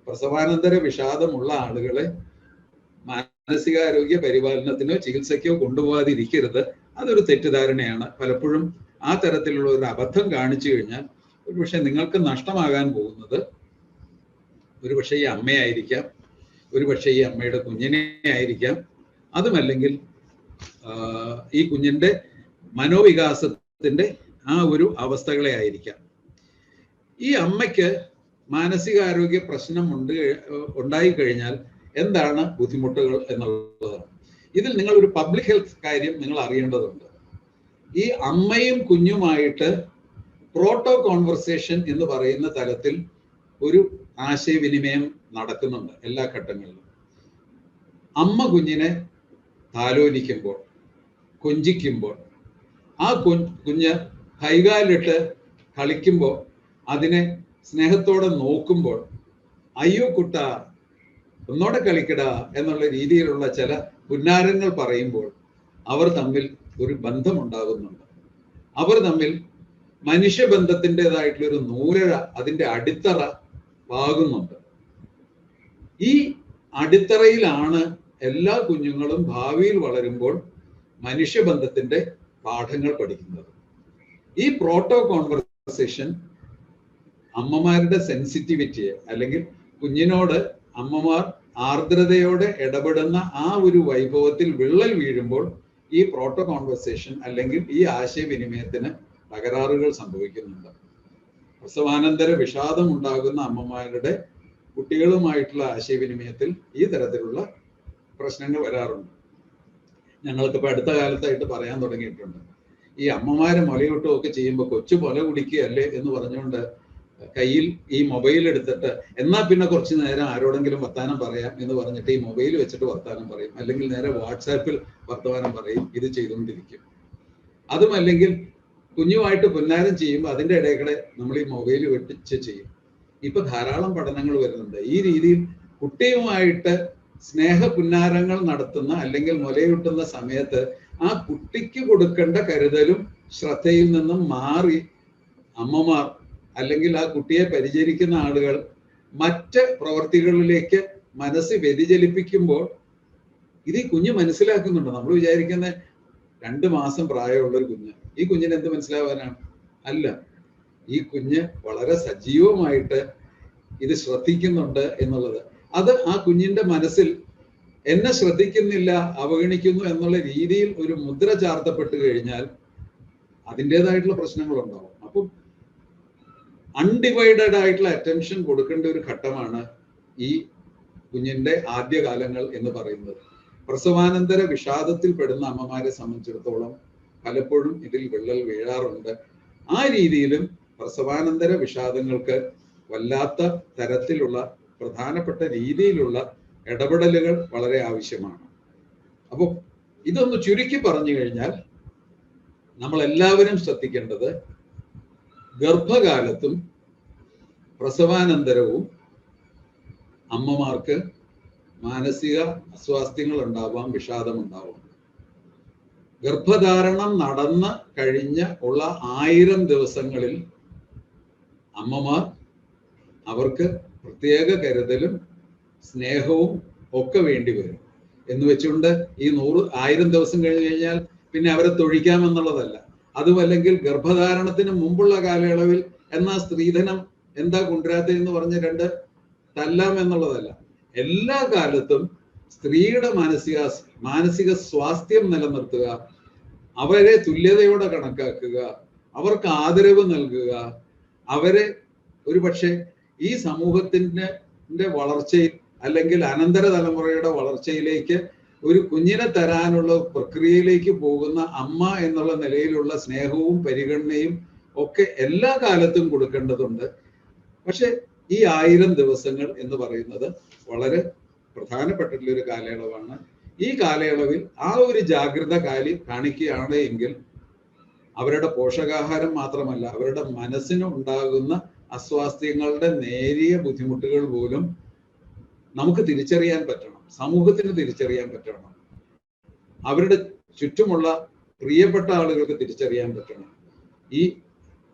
പ്രസവാനന്തര വിഷാദമുള്ള ആളുകളെ മാനസികാരോഗ്യ പരിപാലനത്തിനോ ചികിത്സയ്ക്കോ കൊണ്ടുപോകാതിരിക്കരുത്. അതൊരു തെറ്റിദ്ധാരണയാണ്. പലപ്പോഴും ആ തരത്തിലുള്ള ഒരു അബദ്ധം കാണിച്ചു കഴിഞ്ഞാൽ ഒരുപക്ഷെ നിങ്ങൾക്ക് നഷ്ടമാകാൻ പോകുന്നത് ഒരുപക്ഷെ ഈ അമ്മയായിരിക്കാം, ഒരുപക്ഷെ ഈ അമ്മയുടെ കുഞ്ഞിനെ ആയിരിക്കാം, അതുമല്ലെങ്കിൽ ഈ കുഞ്ഞിന്റെ മനോവികാസത്തിന്റെ ആ ഒരു അവസ്ഥകളെ ആയിരിക്കാം. ഈ അമ്മയ്ക്ക് മാനസികാരോഗ്യ പ്രശ്നം ഉണ്ടായിക്കഴിഞ്ഞാൽ എന്താണ് ബുദ്ധിമുട്ടുകൾ എന്നുള്ളതാണ്. ഇതിൽ നിങ്ങൾ ഒരു പബ്ലിക് ഹെൽത്ത് കാര്യം നിങ്ങൾ അറിയേണ്ടതുണ്ട്. ഈ അമ്മയും കുഞ്ഞുമായിട്ട് പ്രോട്ടോ കോൺവെർസേഷൻ എന്ന് പറയുന്ന തലത്തിൽ ഒരു ആശയവിനിമയം നടക്കുന്നുണ്ട് എല്ലാ ഘട്ടങ്ങളിലും. അമ്മ കുഞ്ഞിനെ താലോലിക്കുമ്പോൾ, കൊഞ്ചിക്കുമ്പോൾ, ആ കുഞ്ഞ് കൈകാലിട്ട് കളിക്കുമ്പോൾ, അതിനെ സ്നേഹത്തോടെ നോക്കുമ്പോൾ, അയ്യോ കുട്ട ഒന്നോടെ കളിക്കടാ എന്നുള്ള രീതിയിലുള്ള ചില പുന്നാരങ്ങൾ പറയുമ്പോൾ അവർ തമ്മിൽ ഒരു ബന്ധമുണ്ടാകുന്നുണ്ട്. അവർ തമ്മിൽ മനുഷ്യബന്ധത്തിൻ്റെതായിട്ടുള്ള ഒരു നൂരഴ, അതിൻ്റെ അടിത്തറ പാകുന്നുണ്ട്. ഈ അടിത്തറയിലാണ് എല്ലാ കുഞ്ഞുങ്ങളും ഭാവിയിൽ വളരുമ്പോൾ മനുഷ്യബന്ധത്തിന്റെ പാഠങ്ങൾ പഠിക്കുന്നത്. ഈ പ്രോട്ടോ കോൺവെർസേഷൻ അമ്മമാരുടെ സെൻസിറ്റിവിറ്റിയെ, അല്ലെങ്കിൽ കുഞ്ഞിനോട് അമ്മമാർ ആർദ്രതയോടെ ഇടപെടുന്ന ആ ഒരു വൈഭവത്തിൽ വിള്ളൽ വീഴുമ്പോൾ ഈ പ്രോട്ടോ കോൺവെർസേഷൻ അല്ലെങ്കിൽ ഈ ആശയവിനിമയത്തിന് തകരാറുകൾ സംഭവിക്കുന്നുണ്ട്. പ്രസവാനന്തര വിഷാദം ഉണ്ടാകുന്ന അമ്മമാരുടെ കുട്ടികളുമായിട്ടുള്ള ആശയവിനിമയത്തിൽ ഈ തരത്തിലുള്ള പ്രശ്നങ്ങൾ വരാറുണ്ട്. ഞങ്ങൾക്കിപ്പോൾ അടുത്ത കാലത്തായിട്ട് പറയാൻ തുടങ്ങിയിട്ടുണ്ട്. ഈ അമ്മമാരെ മുലയൂട്ടും ഒക്കെ ചെയ്യുമ്പോൾ കൊച്ചു മുല കുടിക്കുകയല്ലേ എന്ന് പറഞ്ഞുകൊണ്ട് കയ്യിൽ ഈ മൊബൈൽ എടുത്തിട്ട് എന്നാ പിന്നെ കുറച്ച് നേരം ആരോടെങ്കിലും വർത്താനം പറയാം എന്ന് പറഞ്ഞിട്ട് ഈ മൊബൈൽ വെച്ചിട്ട് വർത്താനം പറയും, അല്ലെങ്കിൽ നേരെ വാട്സാപ്പിൽ വർത്തമാനം പറയും. ഇത് ചെയ്തുകൊണ്ടിരിക്കും. അതുമല്ലെങ്കിൽ കുഞ്ഞുമായിട്ട് പുന്നാരം ചെയ്യുമ്പോൾ അതിൻ്റെ ഇടയ്ക്കിടെ നമ്മൾ ഈ മൊബൈൽ വെട്ടിച്ച് ചെയ്യും. ഇപ്പൊ ധാരാളം പഠനങ്ങൾ വരുന്നുണ്ട്. ഈ രീതിയിൽ കുട്ടിയുമായിട്ട് സ്നേഹ പുന്നാരങ്ങൾ നടത്തുന്ന അല്ലെങ്കിൽ മുലയൂട്ടുന്ന സമയത്ത് ആ കുട്ടിക്ക് കൊടുക്കേണ്ട കരുതലും ശ്രദ്ധയിൽ നിന്നും മാറി അമ്മമാർ അല്ലെങ്കിൽ ആ കുട്ടിയെ പരിചരിക്കുന്ന ആളുകൾ മറ്റ് പ്രവർത്തികളിലേക്ക് മനസ്സ് വ്യതിചലിപ്പിക്കുമ്പോൾ ഇത് ഈ കുഞ്ഞ് മനസ്സിലാക്കുന്നുണ്ട്. നമ്മൾ വിചാരിക്കുന്ന 2 മാസം പ്രായമുള്ള ഒരു കുഞ്ഞ്, ഈ കുഞ്ഞിന് എന്ത് മനസ്സിലാവാനാണ്? അല്ല, ഈ കുഞ്ഞ് വളരെ സജീവമായിട്ട് ഇത് ശ്രദ്ധിക്കുന്നുണ്ട് എന്നുള്ളത്. അത് ആ കുഞ്ഞിന്റെ മനസ്സിൽ എന്നെ ശ്രദ്ധിക്കുന്നില്ല, അവഗണിക്കുന്നു എന്നുള്ള രീതിയിൽ ഒരു മുദ്ര ചാർത്തപ്പെട്ട് കഴിഞ്ഞാൽ അതിൻ്റെതായിട്ടുള്ള പ്രശ്നങ്ങളുണ്ടാവും. അപ്പം അൺഡിവൈഡഡ് ആയിട്ടുള്ള അറ്റൻഷൻ കൊടുക്കേണ്ട ഒരു ഘട്ടമാണ് ഈ കുഞ്ഞിന്റെ ആദ്യകാലങ്ങൾ എന്ന് പറയുന്നത്. പ്രസവാനന്തര വിഷാദത്തിൽ പെടുന്ന അമ്മമാരെ സംബന്ധിച്ചിടത്തോളം പലപ്പോഴും ഇതിൽ വിള്ളൽ വീഴാറുണ്ട്. ആ രീതിയിലും പ്രസവാനന്തര വിഷാദങ്ങൾക്ക് വല്ലാത്ത തരത്തിലുള്ള പ്രധാനപ്പെട്ട രീതിയിലുള്ള ഇടപെടലുകൾ വളരെ ആവശ്യമാണ്. അപ്പോൾ ഇതൊന്ന് ചുരുക്കി പറഞ്ഞു കഴിഞ്ഞാൽ നമ്മൾ എല്ലാവരും ശ്രദ്ധിക്കേണ്ടത് ഗർഭകാലത്തും പ്രസവാനന്തരവും അമ്മമാർക്ക് മാനസിക അസ്വാസ്ഥ്യങ്ങൾ ഉണ്ടാവാം, വിഷാദം ഉണ്ടാവാം. ഗർഭധാരണം നടന്ന് കഴിഞ്ഞ് ഉള്ള 1000 ദിവസങ്ങളിൽ അമ്മമാർ അവർക്ക് പ്രത്യേക കരുതലും സ്നേഹവും ഒക്കെ വേണ്ടി വരും. എന്ന് വെച്ചുകൊണ്ട് ഈ 1000 ദിവസം കഴിഞ്ഞ് കഴിഞ്ഞാൽ പിന്നെ അവരെ തൊഴിക്കാമെന്നുള്ളതല്ല. അതുമല്ലെങ്കിൽ ഗർഭധാരണത്തിന് മുമ്പുള്ള കാലയളവിൽ എന്നാ സ്ത്രീധനം എന്താ കൊണ്ടുവരാത്തതെന്ന് പറഞ്ഞ് 2 തല്ലാം എന്നുള്ളതല്ല. എല്ലാ കാലത്തും സ്ത്രീയുടെ മാനസിക സ്വാസ്ഥ്യം നിലനിർത്തുക, അവരെ തുല്യതയോടെ കണക്കാക്കുക, അവർക്ക് ആദരവ് നൽകുക, അവരെ ഒരുപക്ഷെ ഈ സമൂഹത്തിന്റെ വളർച്ചയിൽ അല്ലെങ്കിൽ അനന്തര തലമുറയുടെ വളർച്ചയിലേക്ക് ഒരു കുഞ്ഞിനെ തരാനുള്ള പ്രക്രിയയിലേക്ക് പോകുന്ന അമ്മ എന്നുള്ള നിലയിലുള്ള സ്നേഹവും പരിഗണനയും ഒക്കെ എല്ലാ കാലത്തും കൊടുക്കേണ്ടതുണ്ട്. പക്ഷെ ഈ 1000 ദിവസങ്ങൾ എന്ന് പറയുന്നത് വളരെ പ്രധാനപ്പെട്ടിട്ടുള്ള ഒരു കാലയളവാണ്. ഈ കാലയളവിൽ ആ ഒരു ജാഗ്രത കാണിക്കുകയാണ് എങ്കിൽ അവരുടെ പോഷകാഹാരം മാത്രമല്ല, അവരുടെ മനസ്സിന് ഉണ്ടാകുന്ന അസ്വാസ്ഥ്യങ്ങളുടെ നേരിയ ബുദ്ധിമുട്ടുകൾ പോലും നമുക്ക് തിരിച്ചറിയാൻ പറ്റണം, സമൂഹത്തിന് തിരിച്ചറിയാൻ പറ്റണം, അവരുടെ ചുറ്റുമുള്ള പ്രിയപ്പെട്ട ആളുകൾക്ക് തിരിച്ചറിയാൻ പറ്റണം.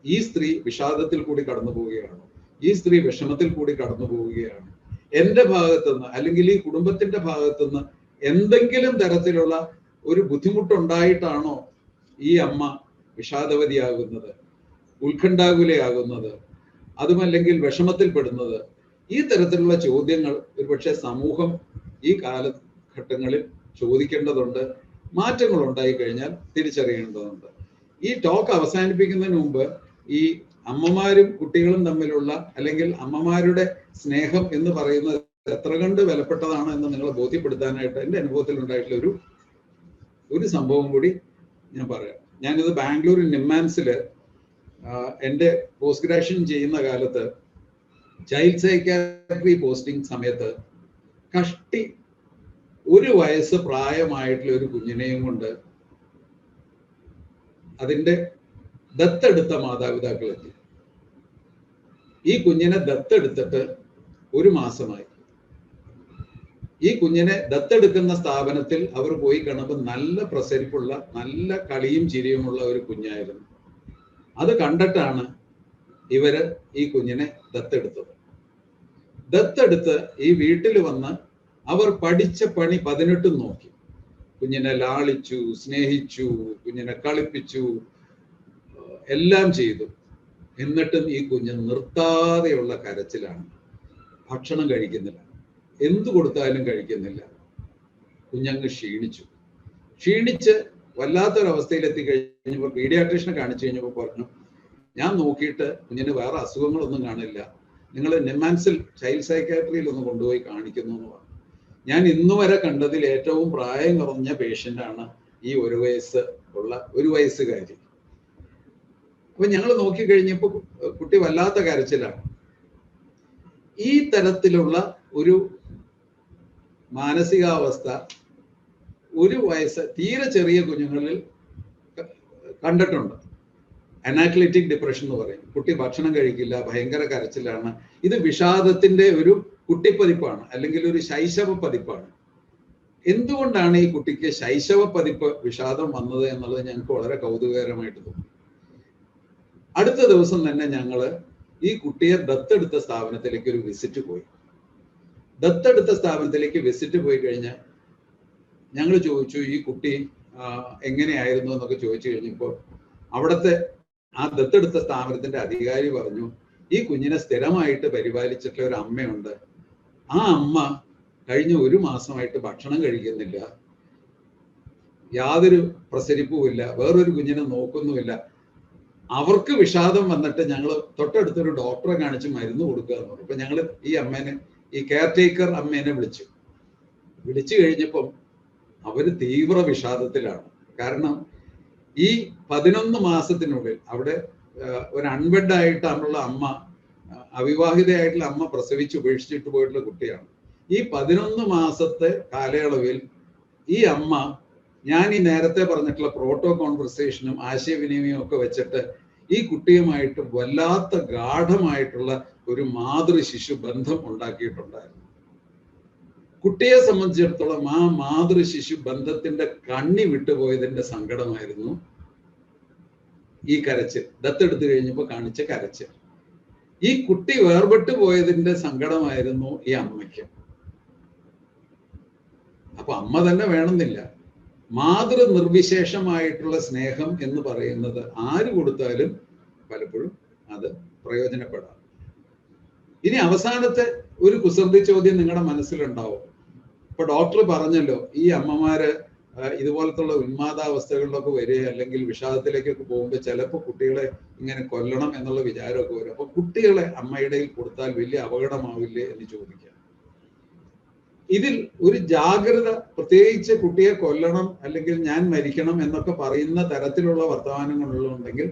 ഈ സ്ത്രീ വിഷാദത്തിൽ കൂടി കടന്നു പോവുകയാണ്, ഈ സ്ത്രീ വിഷമത്തിൽ കൂടി കടന്നു പോവുകയാണ്. എൻ്റെ ഭാഗത്തുനിന്ന് അല്ലെങ്കിൽ ഈ കുടുംബത്തിന്റെ ഭാഗത്തുനിന്ന് എന്തെങ്കിലും തരത്തിലുള്ള ഒരു ബുദ്ധിമുട്ടുണ്ടായിട്ടാണോ ഈ അമ്മ വിഷാദവതിയാകുന്നത്, ഉത്കണ്ഠാകുലയാകുന്നത്, അതുമല്ലെങ്കിൽ വിഷമത്തിൽപ്പെടുന്നത്? ഈ തരത്തിലുള്ള ചോദ്യങ്ങൾ ഒരുപക്ഷെ സമൂഹം ഈ കാലഘട്ടങ്ങളിൽ ചോദിക്കേണ്ടതുണ്ട്. മാറ്റങ്ങൾ ഉണ്ടായി കഴിഞ്ഞാൽ തിരിച്ചറിയേണ്ടതുണ്ട്. ഈ ടോക്ക് അവസാനിപ്പിക്കുന്നതിന് മുമ്പ് ഈ അമ്മമാരും കുട്ടികളും തമ്മിലുള്ള, അല്ലെങ്കിൽ അമ്മമാരുടെ സ്നേഹം എന്ന് പറയുന്നത് എത്ര കണ്ട് വിലപ്പെട്ടതാണ് എന്ന് നിങ്ങളെ ബോധ്യപ്പെടുത്താനായിട്ട് എൻ്റെ അനുഭവത്തിൽ ഉണ്ടായിട്ടുള്ള ഒരു സംഭവം കൂടി ഞാൻ പറയാം. ഞാനിത് ബാംഗ്ലൂർ നിമ്മാൻസിൽ എൻ്റെ പോസ്റ്റ് ഗ്രാജുവേഷൻ ചെയ്യുന്ന കാലത്ത് ചൈൽഡ് സൈക്യാട്രി പോസ്റ്റിംഗ് സമയത്ത് കഷ്ടി 1 വയസ്സ് പ്രായമായിട്ടുള്ള ഒരു കുഞ്ഞിനെയും കൊണ്ട് അതിൻ്റെ ദത്തെടുത്ത മാതാപിതാക്കൾ എത്തി. ഈ കുഞ്ഞിനെ ദത്തെടുത്തിട്ട് 1 മാസമായി. ഈ കുഞ്ഞിനെ ദത്തെടുക്കുന്ന സ്ഥാപനത്തിൽ അവർ പോയി കാണുമ്പോൾ നല്ല പ്രസരിപ്പുള്ള, നല്ല കളിയും ചിരിയുമുള്ള ഒരു കുഞ്ഞായിരുന്നു. അത് കണ്ടിട്ടാണ് ഇവര് ഈ കുഞ്ഞിനെ ദത്തെടുത്തത്. ദത്തെടുത്ത് ഈ വീട്ടിൽ വന്ന് അവർ പഠിച്ച പണി 18 നോക്കി. കുഞ്ഞിനെ ലാളിച്ചു, സ്നേഹിച്ചു, കുഞ്ഞിനെ കളിപ്പിച്ചു, എല്ലാം ചെയ്തു. എന്നിട്ടും ഈ കുഞ്ഞ് നിർത്താതെയുള്ള കരച്ചിലാണ്. ഭക്ഷണം കഴിക്കുന്നില്ല, എന്തു കൊടുത്താലും കഴിക്കുന്നില്ല. കുഞ്ഞങ്ങ് ക്ഷീണിച്ച് വല്ലാത്തൊരവസ്ഥയിലെത്തി കഴിഞ്ഞപ്പോൾ പീഡിയാട്രീഷനെ കാണിച്ചു കഴിഞ്ഞപ്പോൾ പറഞ്ഞു, ഞാൻ നോക്കിയിട്ട് കുഞ്ഞിന് വേറെ അസുഖങ്ങളൊന്നും കാണില്ല, നിങ്ങൾ നിമ്മാൻസിൽ ചൈൽഡ് സൈക്യാട്രിയിൽ ഒന്ന് കൊണ്ടുപോയി കാണിക്കുന്നു എന്ന് പറഞ്ഞു. ഞാൻ ഇന്നു വരെ കണ്ടതിൽ ഏറ്റവും പ്രായം കുറഞ്ഞ പേഷ്യൻ്റാണ് ഈ 1 വയസ്സ് ഉള്ള 1 വയസ്സുകാരി. അപ്പൊ ഞങ്ങൾ നോക്കിക്കഴിഞ്ഞപ്പോൾ കുട്ടി വല്ലാത്ത കരച്ചിലാണ്. ഈ തരത്തിലുള്ള ഒരു മാനസികാവസ്ഥ 1 വയസ്സ് തീരെ ചെറിയ കുഞ്ഞുങ്ങളിൽ കണ്ടിട്ടുണ്ട്. അനാക്ലിറ്റിക് ഡിപ്രഷൻ എന്ന് പറയും. കുട്ടി ഭക്ഷണം കഴിക്കില്ല, ഭയങ്കര കരച്ചിലാണ്. ഇത് വിഷാദത്തിന്റെ ഒരു കുട്ടിപ്പതിപ്പാണ്, അല്ലെങ്കിൽ ഒരു ശൈശവ പതിപ്പാണ്. എന്തുകൊണ്ടാണ് ഈ കുട്ടിക്ക് ശൈശവ പതിപ്പ് വിഷാദം വന്നത് എന്നുള്ളത് ഞങ്ങൾക്ക് വളരെ കൗതുകകരമായിട്ട് തോന്നി. അടുത്ത ദിവസം തന്നെ ഞങ്ങള് ഈ കുട്ടിയെ ദത്തെടുത്ത സ്ഥാപനത്തിലേക്ക് ഒരു വിസിറ്റ് പോയി. ദത്തെടുത്ത സ്ഥാപനത്തിലേക്ക് വിസിറ്റ് പോയി കഴിഞ്ഞാൽ ഞങ്ങൾ ചോദിച്ചു, ഈ കുട്ടി എങ്ങനെയായിരുന്നു എന്നൊക്കെ ചോദിച്ചു കഴിഞ്ഞപ്പോൾ അവിടുത്തെ ആ ദത്തെടുത്ത സ്ഥാപനത്തിന്റെ അധികാരി പറഞ്ഞു, ഈ കുഞ്ഞിനെ സ്ഥിരമായിട്ട് പരിപാലിച്ചിട്ടുള്ള ഒരു അമ്മയുണ്ട്. ആ അമ്മ കഴിഞ്ഞ 1 മാസമായിട്ട് ഭക്ഷണം കഴിക്കുന്നില്ല, യാതൊരു പ്രസരിപ്പുമില്ല, വേറൊരു കുഞ്ഞിനെ നോക്കുന്നുമില്ല. അവർക്ക് വിഷാദം വന്നിട്ട് ഞങ്ങൾ തൊട്ടടുത്തൊരു ഡോക്ടറെ കാണിച്ച് മരുന്ന് കൊടുക്കുക എന്ന് പറഞ്ഞു. അപ്പൊ ഞങ്ങൾ ഈ അമ്മേനെ, ഈ കെയർ ടേക്കർ അമ്മേനെ വിളിച്ചു കഴിഞ്ഞപ്പം അവര് തീവ്ര വിഷാദത്തിലാണ്. കാരണം ഈ 11 മാസത്തിനുള്ളിൽ അവിടെ ഒരു അൺവെഡ് ആയിട്ടുള്ള അമ്മ, അവിവാഹിതയായിട്ടുള്ള അമ്മ പ്രസവിച്ച് ഉപേക്ഷിച്ചിട്ട് പോയിട്ടുള്ള കുട്ടിയാണ്. ഈ 11 മാസത്തെ കാലയളവിൽ ഈ അമ്മ, ഞാൻ ഈ നേരത്തെ പറഞ്ഞിട്ടുള്ള പ്രോട്ടോ കോൺവെർസേഷനും ആശയവിനിമയവും ഒക്കെ വെച്ചിട്ട് ഈ കുട്ടിയുമായിട്ട് വല്ലാത്ത ഗാഠമായിട്ടുള്ള ഒരു മാതൃ ശിശു ബന്ധം ഉണ്ടാക്കിയിട്ടുണ്ടായിരുന്നു. കുട്ടിയെ സംബന്ധിച്ചിടത്തോളം ആ മാതൃ ശിശു ബന്ധത്തിന്റെ കണ്ണി വിട്ടുപോയതിന്റെ സങ്കടമായിരുന്നു ഈ കരച്ചിൽ. ദത്തെടുത്തു കഴിഞ്ഞപ്പോൾ കാണിച്ച കരച്ചിൽ. ഈ കുട്ടി വേർപെട്ടു പോയതിന്റെ സങ്കടമായിരുന്നു ഈ അമ്മയ്ക്ക്. അപ്പൊ അമ്മ തന്നെ വേണമെന്നില്ല. മാതൃ നിർവിശേഷമായിട്ടുള്ള സ്നേഹം എന്ന് പറയുന്നത് ആര് കൊടുത്താലും പലപ്പോഴും അത് പ്രയോജനപ്പെടാം. ഇനി അവസാനത്തെ ഒരു കുസൃതി ചോദ്യം നിങ്ങളുടെ മനസ്സിലുണ്ടാവും. ഇപ്പൊ ഡോക്ടർ പറഞ്ഞല്ലോ, ഈ അമ്മമാര് ഇതുപോലത്തുള്ള ഉന്മാദാവസ്ഥകളിലൊക്കെ വരിക, അല്ലെങ്കിൽ വിഷാദത്തിലേക്കൊക്കെ പോകുമ്പോൾ ചിലപ്പോൾ കുട്ടികളെ ഇങ്ങനെ കൊല്ലണം എന്നുള്ള വിചാരമൊക്കെ വരും. അപ്പൊ കുട്ടികളെ അമ്മയുടെ കൊടുത്താൽ വലിയ അപകടമാവില്ലേ എന്ന് ചോദിക്കാം. ഇതിൽ ഒരു ജാഗ്രത, പ്രത്യേകിച്ച് കുട്ടിയെ കൊല്ലണം അല്ലെങ്കിൽ ഞാൻ മരിക്കണം എന്നൊക്കെ പറയുന്ന തരത്തിലുള്ള വർത്തമാനങ്ങളുണ്ടെങ്കിൽ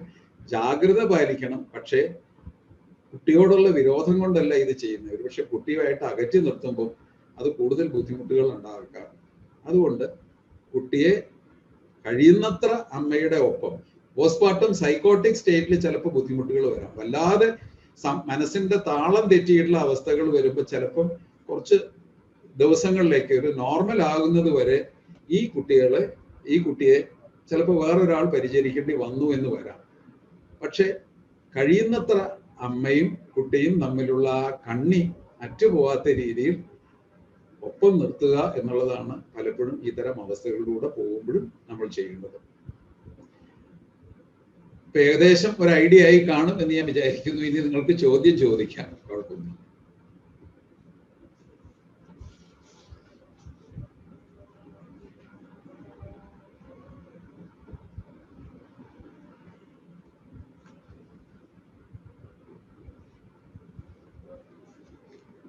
ജാഗ്രത പാലിക്കണം. പക്ഷേ കുട്ടിയോടുള്ള വിരോധം കൊണ്ടല്ല ഇത് ചെയ്യുന്നത്. ഒരു പക്ഷെ കുട്ടിയുമായിട്ട് അകറ്റി നിർത്തുമ്പോൾ അത് കൂടുതൽ ബുദ്ധിമുട്ടുകൾ ഉണ്ടാക്കാം. അതുകൊണ്ട് കുട്ടിയെ കഴിയുന്നത്ര അമ്മയുടെ ഒപ്പം, പോസ്റ്റ്മോർട്ടം സൈക്കോട്ടിക് സ്റ്റേറ്റിൽ ചിലപ്പോൾ ബുദ്ധിമുട്ടുകൾ വരാം. വല്ലാതെ മനസ്സിന്റെ താളം തെറ്റിയിട്ടുള്ള അവസ്ഥകൾ വരുമ്പോൾ ചിലപ്പം കുറച്ച് ദിവസങ്ങളിലേക്ക് ഒരു നോർമൽ ആകുന്നത് വരെ ഈ കുട്ടിയെ ചിലപ്പോൾ വേറൊരാൾ പരിചരിക്കേണ്ടി വന്നു എന്ന് വരാം. പക്ഷെ കഴിയുന്നത്ര അമ്മയും കുട്ടിയും തമ്മിലുള്ള ആ കണ്ണി അറ്റുപോകാത്ത രീതിയിൽ ഒപ്പം നിർത്തുക എന്നുള്ളതാണ് പലപ്പോഴും ഇത്തരം അവസ്ഥകളിലൂടെ പോകുമ്പോഴും നമ്മൾ ചെയ്യേണ്ടത്. ഇപ്പൊ ഏകദേശം ഒരു ഐഡിയ ആയി കാണും എന്ന് ഞാൻ വിചാരിക്കുന്നു. ഇനി നിങ്ങൾക്ക് ചോദ്യം ചോദിക്കാം, കുഴപ്പമൊന്നും.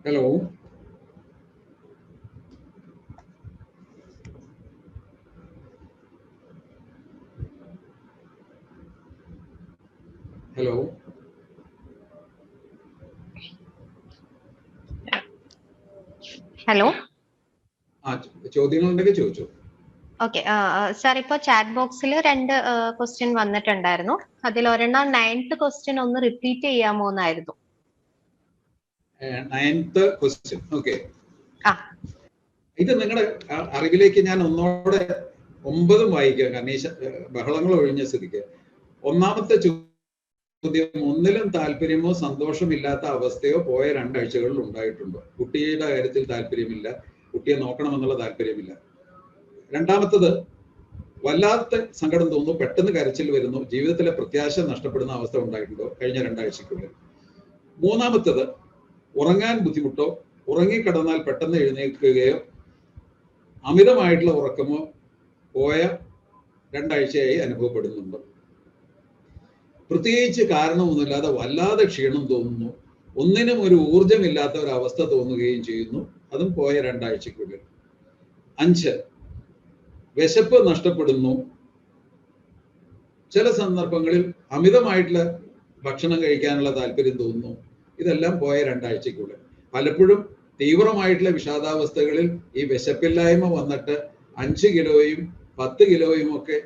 Hello, hello, hello. ചോദ്യങ്ങളുണ്ടെങ്കിൽ ചോദിച്ചോ. ഓക്കെ സാർ, ഇപ്പൊ ചാറ്റ് ബോക്സിൽ 2 ക്വസ്റ്റ്യൻ വന്നിട്ടുണ്ടായിരുന്നു. അതിൽ ഒരെണ്ണം 9th ക്വസ്റ്റ്യൻ ഒന്ന് റിപ്പീറ്റ് ചെയ്യാമോ എന്നായിരുന്നു. 9th question. ഓക്കെ, ഇത് നിങ്ങളുടെ അറിവിലേക്ക് ഞാൻ ഒന്നോടെ 9 വായിക്കാം, കാരണം ഈ ബഹളങ്ങൾ ഒഴിഞ്ഞ സ്ഥിതിക്ക്. ഒന്നാമത്തെ ചോദ്യം, ഒന്നിലും താല്പര്യമോ സന്തോഷമില്ലാത്ത അവസ്ഥയോ പോയ 2 ആഴ്ചകളിൽ ഉണ്ടായിട്ടുണ്ടോ? കുട്ടിയുടെ കാര്യത്തിൽ താല്പര്യമില്ല, കുട്ടിയെ നോക്കണമെന്നുള്ള താല്പര്യമില്ല. രണ്ടാമത്തത്, വല്ലാത്ത സങ്കടം തോന്നുന്നു, പെട്ടെന്ന് കരച്ചിൽ വരുന്നു, ജീവിതത്തിലെ പ്രത്യാശ നഷ്ടപ്പെടുന്ന അവസ്ഥ ഉണ്ടായിട്ടുണ്ടോ കഴിഞ്ഞ 2 ആഴ്ചക്കുള്ളിൽ? മൂന്നാമത്തത്, ഉറങ്ങാൻ ബുദ്ധിമുട്ടോ, ഉറങ്ങിക്കിടന്നാൽ പെട്ടെന്ന് എഴുന്നേൽക്കുകയോ അമിതമായിട്ടുള്ള ഉറക്കമോ പോയ 2 ആഴ്ചയായി അനുഭവപ്പെടുന്നുണ്ടോ? പ്രത്യേകിച്ച് കാരണമൊന്നുമില്ലാതെ വല്ലാതെ ക്ഷീണം തോന്നുന്നു, ഒന്നിനും ഒരു ഊർജമില്ലാത്ത ഒരു അവസ്ഥ തോന്നുകയും ചെയ്യുന്നു, അതും പോയ 2 ആഴ്ചക്കുള്ളിൽ. 5, വിശപ്പ് നഷ്ടപ്പെടുന്നു, ചില സന്ദർഭങ്ങളിൽ അമിതമായിട്ടുള്ള ഭക്ഷണം കഴിക്കാനുള്ള താല്പര്യം തോന്നുന്നു, ഇതെല്ലാം പോയ 2 ആഴ്ചക്കുള്ളിൽ. പലപ്പോഴും തീവ്രമായിട്ടുള്ള വിഷാദാവസ്ഥകളിൽ ഈ വിശപ്പില്ലായ്മ വന്നിട്ട് 5 കിലോയും 10 കിലോയും ഒക്കെ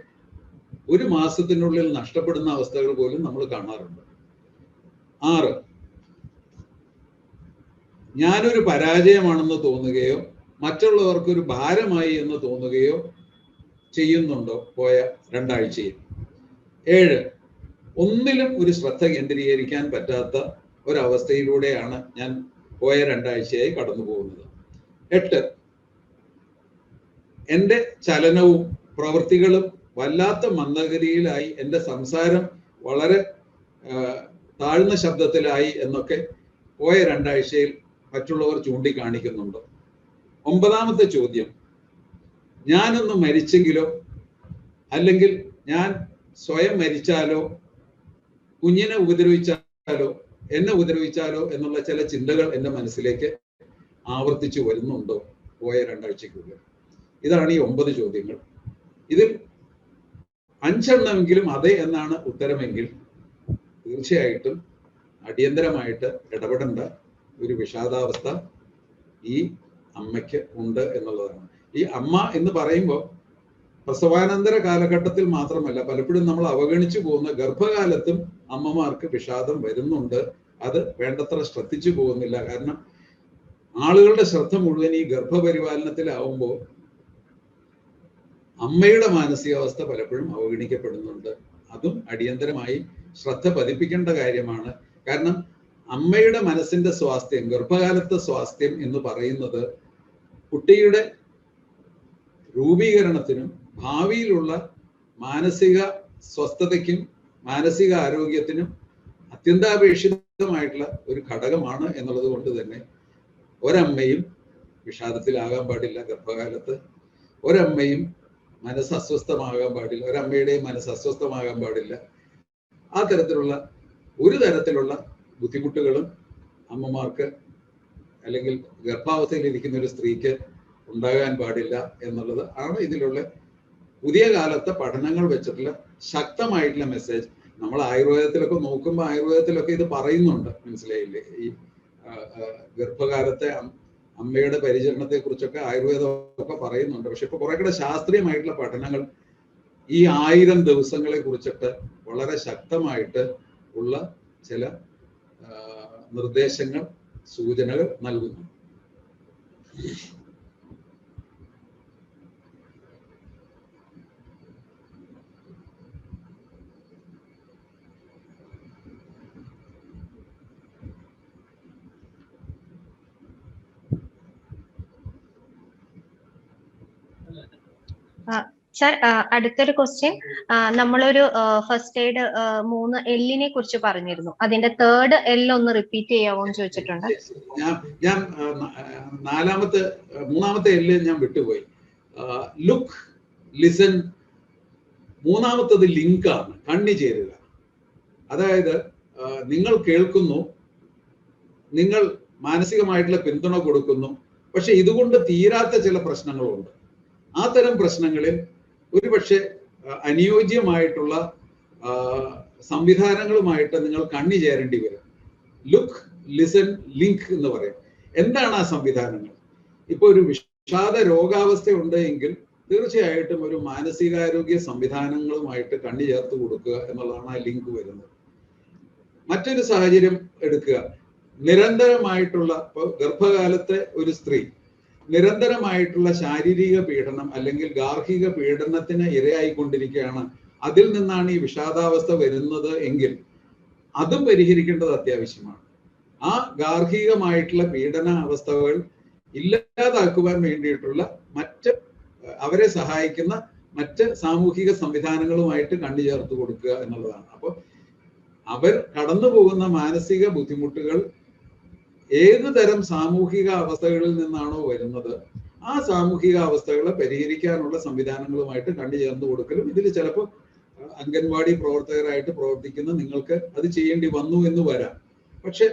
ഒരു മാസത്തിനുള്ളിൽ നഷ്ടപ്പെടുന്ന അവസ്ഥകൾ പോലും നമ്മൾ കാണാറുണ്ട്. 6, ഞാനൊരു പരാജയമാണെന്ന് തോന്നുകയോ മറ്റുള്ളവർക്കൊരു ഭാരമായി എന്ന് തോന്നുകയോ ചെയ്യുന്നുണ്ടോ പോയ 2 ആഴ്ചയിൽ? 7, ഒന്നിലും ഒരു ശ്രദ്ധ കേന്ദ്രീകരിക്കാൻ പറ്റാത്ത ഒരവസ്ഥയിലൂടെയാണ് ഞാൻ പോയ 2 ആഴ്ചയായി കടന്നു പോകുന്നത്. 8, എൻ്റെ ചലനവും പ്രവൃത്തികളും വല്ലാത്ത മന്ദഗതിയിലായി, എൻ്റെ സംസാരം വളരെ താഴ്ന്ന ശബ്ദത്തിലായി എന്നൊക്കെ പോയ 2 ആഴ്ചയിൽ മറ്റുള്ളവർ ചൂണ്ടിക്കാണിക്കുന്നുണ്ടോ? 9ാമത്തെ ചോദ്യം, ഞാനൊന്ന് മരിച്ചെങ്കിലോ, അല്ലെങ്കിൽ ഞാൻ സ്വയം മരിച്ചാലോ, കുഞ്ഞിനെ ഉപദ്രവിച്ചാലോ, എന്നെ ഉപദ്രവിച്ചാലോ എന്നുള്ള ചില ചിന്തകൾ എൻ്റെ മനസ്സിലേക്ക് ആവർത്തിച്ചു വരുന്നുണ്ടോ പോയ 2 ആഴ്ചക്കുള്ളിൽ? ഇതാണ് ഈ 9 ചോദ്യങ്ങൾ. ഇതിൽ 5 എണ്ണമെങ്കിലും അതെ എന്നാണ് ഉത്തരമെങ്കിൽ തീർച്ചയായിട്ടും അടിയന്തരമായിട്ട് ഇടപെടേണ്ട ഒരു വിഷാദാവസ്ഥ ഈ അമ്മയ്ക്ക് ഉണ്ട് എന്നുള്ളതാണ്. ഈ അമ്മ എന്ന് പറയുമ്പോൾ പ്രസവാനന്തര കാലഘട്ടത്തിൽ മാത്രമല്ല, പലപ്പോഴും നമ്മൾ അവഗണിച്ചു പോകുന്ന ഗർഭകാലത്തും അമ്മമാർക്ക് വിഷാദം വരുന്നുണ്ട്. അത് വേണ്ടത്ര ശ്രദ്ധിച്ചു പോകുന്നില്ല. കാരണം ആളുകളുടെ ശ്രദ്ധ മുഴുവൻ ഈ ഗർഭപരിപാലനത്തിലാവുമ്പോൾ അമ്മയുടെ മാനസികാവസ്ഥ പലപ്പോഴും അവഗണിക്കപ്പെടുന്നുണ്ട്. അതും അടിയന്തരമായി ശ്രദ്ധ പതിപ്പിക്കേണ്ട കാര്യമാണ്. കാരണം അമ്മയുടെ മനസ്സിന്റെ സ്വാസ്ഥ്യം, ഗർഭകാലത്തെ സ്വാസ്ഥ്യം എന്ന് പറയുന്നത് കുട്ടിയുടെ രൂപീകരണത്തിനും ഭാവിയിലുള്ള മാനസിക സ്വസ്ഥതയ്ക്കും മാനസിക ആരോഗ്യത്തിനും അത്യന്താപേക്ഷിതമായിട്ടുള്ള ഒരു ഘടകമാണ് എന്നുള്ളത് കൊണ്ട് തന്നെ ഒരമ്മയും വിഷാദത്തിലാകാൻ പാടില്ല. ഗർഭകാലത്ത് ഒരമ്മയും മനസ്സ് അസ്വസ്ഥമാകാൻ പാടില്ല, ഒരമ്മയുടെയും മനസ്സ് അസ്വസ്ഥമാകാൻ പാടില്ല. ആ തരത്തിലുള്ള ഒരു തരത്തിലുള്ള ബുദ്ധിമുട്ടുകളും അമ്മമാർക്ക് അല്ലെങ്കിൽ ഗർഭാവസ്ഥയിൽ ഇരിക്കുന്ന ഒരു സ്ത്രീക്ക് ഉണ്ടാകാൻ പാടില്ല എന്നുള്ളത് ആണ് ഇതിലുള്ള പുതിയ കാലത്തെ പഠനങ്ങൾ വെച്ചിട്ടുള്ള ശക്തമായിട്ടുള്ള മെസ്സേജ്. നമ്മൾ ആയുർവേദത്തിലൊക്കെ നോക്കുമ്പോൾ ആയുർവേദത്തിലൊക്കെ ഇത് പറയുന്നുണ്ട്, മനസ്സിലായില്ലേ? ഈ ഗർഭകാലത്തെ അമ്മയുടെ പരിചരണത്തെ കുറിച്ചൊക്കെ ആയുർവേദമൊക്കെ പറയുന്നുണ്ട്. പക്ഷെ ഇപ്പൊ കുറെ കൂടെ ശാസ്ത്രീയമായിട്ടുള്ള പഠനങ്ങൾ ഈ 1000 ദിവസങ്ങളെ കുറിച്ചിട്ട് വളരെ ശക്തമായിട്ട് ഉള്ള ചില നിർദ്ദേശങ്ങൾ, സൂചനകൾ നൽകുന്നു. സർ, അടുത്തൊരു ക്വസ്റ്റ്യൻ, നമ്മളൊരു ഫസ്റ്റ് എയ്ഡ് 3 എല്ലിനെ കുറിച്ച് പറഞ്ഞിരുന്നു. അതിന്റെ തേർഡ് എൽ ഒന്ന് റിപ്പീറ്റ് ചെയ്യാവോ എന്ന് ചോദിച്ചിട്ടുണ്ട്. ഞാൻ മൂന്നാമത്തെ എല്ല് ഞാൻ വിട്ടുപോയി. Look, listen. മൂന്നാമത്തത് ലിങ്കാണ്, കണ്ണി ചേരുക. അതായത് നിങ്ങൾ കേൾക്കുന്നു, നിങ്ങൾ മാനസികമായിട്ടുള്ള പിന്തുണ കൊടുക്കുന്നു, പക്ഷെ ഇതുകൊണ്ട് തീരാത്ത ചില പ്രശ്നങ്ങളുണ്ട്. ആ തരം പ്രശ്നങ്ങളിൽ ഒരുപക്ഷെ അനുയോജ്യമായിട്ടുള്ള സംവിധാനങ്ങളുമായിട്ട് നിങ്ങൾ കണ്ണി ചേരേണ്ടി വരും. ലുക്ക്, ലിസൺ, ലിങ്ക് എന്ന് പറയും. എന്താണ് ആ സംവിധാനങ്ങൾ? ഇപ്പൊ ഒരു വിഷാദ രോഗാവസ്ഥ ഉണ്ട് എങ്കിൽ തീർച്ചയായിട്ടും ഒരു മാനസികാരോഗ്യ സംവിധാനങ്ങളുമായിട്ട് കണ്ണി ചേർത്ത് കൊടുക്കുക എന്നുള്ളതാണ് ആ ലിങ്ക് വരുന്നത്. മറ്റൊരു സാഹചര്യം എടുക്കുക. നിരന്തരമായിട്ടുള്ള, ഇപ്പോൾ ഗർഭകാലത്തെ ഒരു സ്ത്രീ നിരന്തരമായിട്ടുള്ള ശാരീരിക പീഡനം അല്ലെങ്കിൽ ഗാർഹിക പീഡനത്തിന് ഇരയായിക്കൊണ്ടിരിക്കുകയാണ്. അതിൽ നിന്നാണ് ഈ വിഷാദാവസ്ഥ വരുന്നത് എങ്കിൽ അതും പരിഹരിക്കേണ്ടത് അത്യാവശ്യമാണ്. ആ ഗാർഹികമായിട്ടുള്ള പീഡന അവസ്ഥകൾ ഇല്ലാതാക്കുവാൻ വേണ്ടിയിട്ടുള്ള അവരെ സഹായിക്കുന്ന മറ്റ് സാമൂഹിക സംവിധാനങ്ങളുമായിട്ട് കണ്ണി ചേർത്ത് കൊടുക്കുക എന്നുള്ളതാണ്. അപ്പോൾ അവർ കടന്നു പോകുന്ന മാനസിക ബുദ്ധിമുട്ടുകൾ ഏത് തരം സാമൂഹിക അവസ്ഥകളിൽ നിന്നാണോ വരുന്നത്, ആ സാമൂഹിക അവസ്ഥകളെ പരിഹരിക്കാനുള്ള സംവിധാനങ്ങളുമായിട്ട് കണ്ണി ചേർന്ന് കൊടുക്കലും. ഇതിൽ ചിലപ്പോൾ അംഗൻവാടി പ്രവർത്തകരായിട്ട് പ്രവർത്തിക്കുന്ന നിങ്ങൾക്ക് അത് ചെയ്യേണ്ടി വന്നു എന്ന് വരാം. പക്ഷെ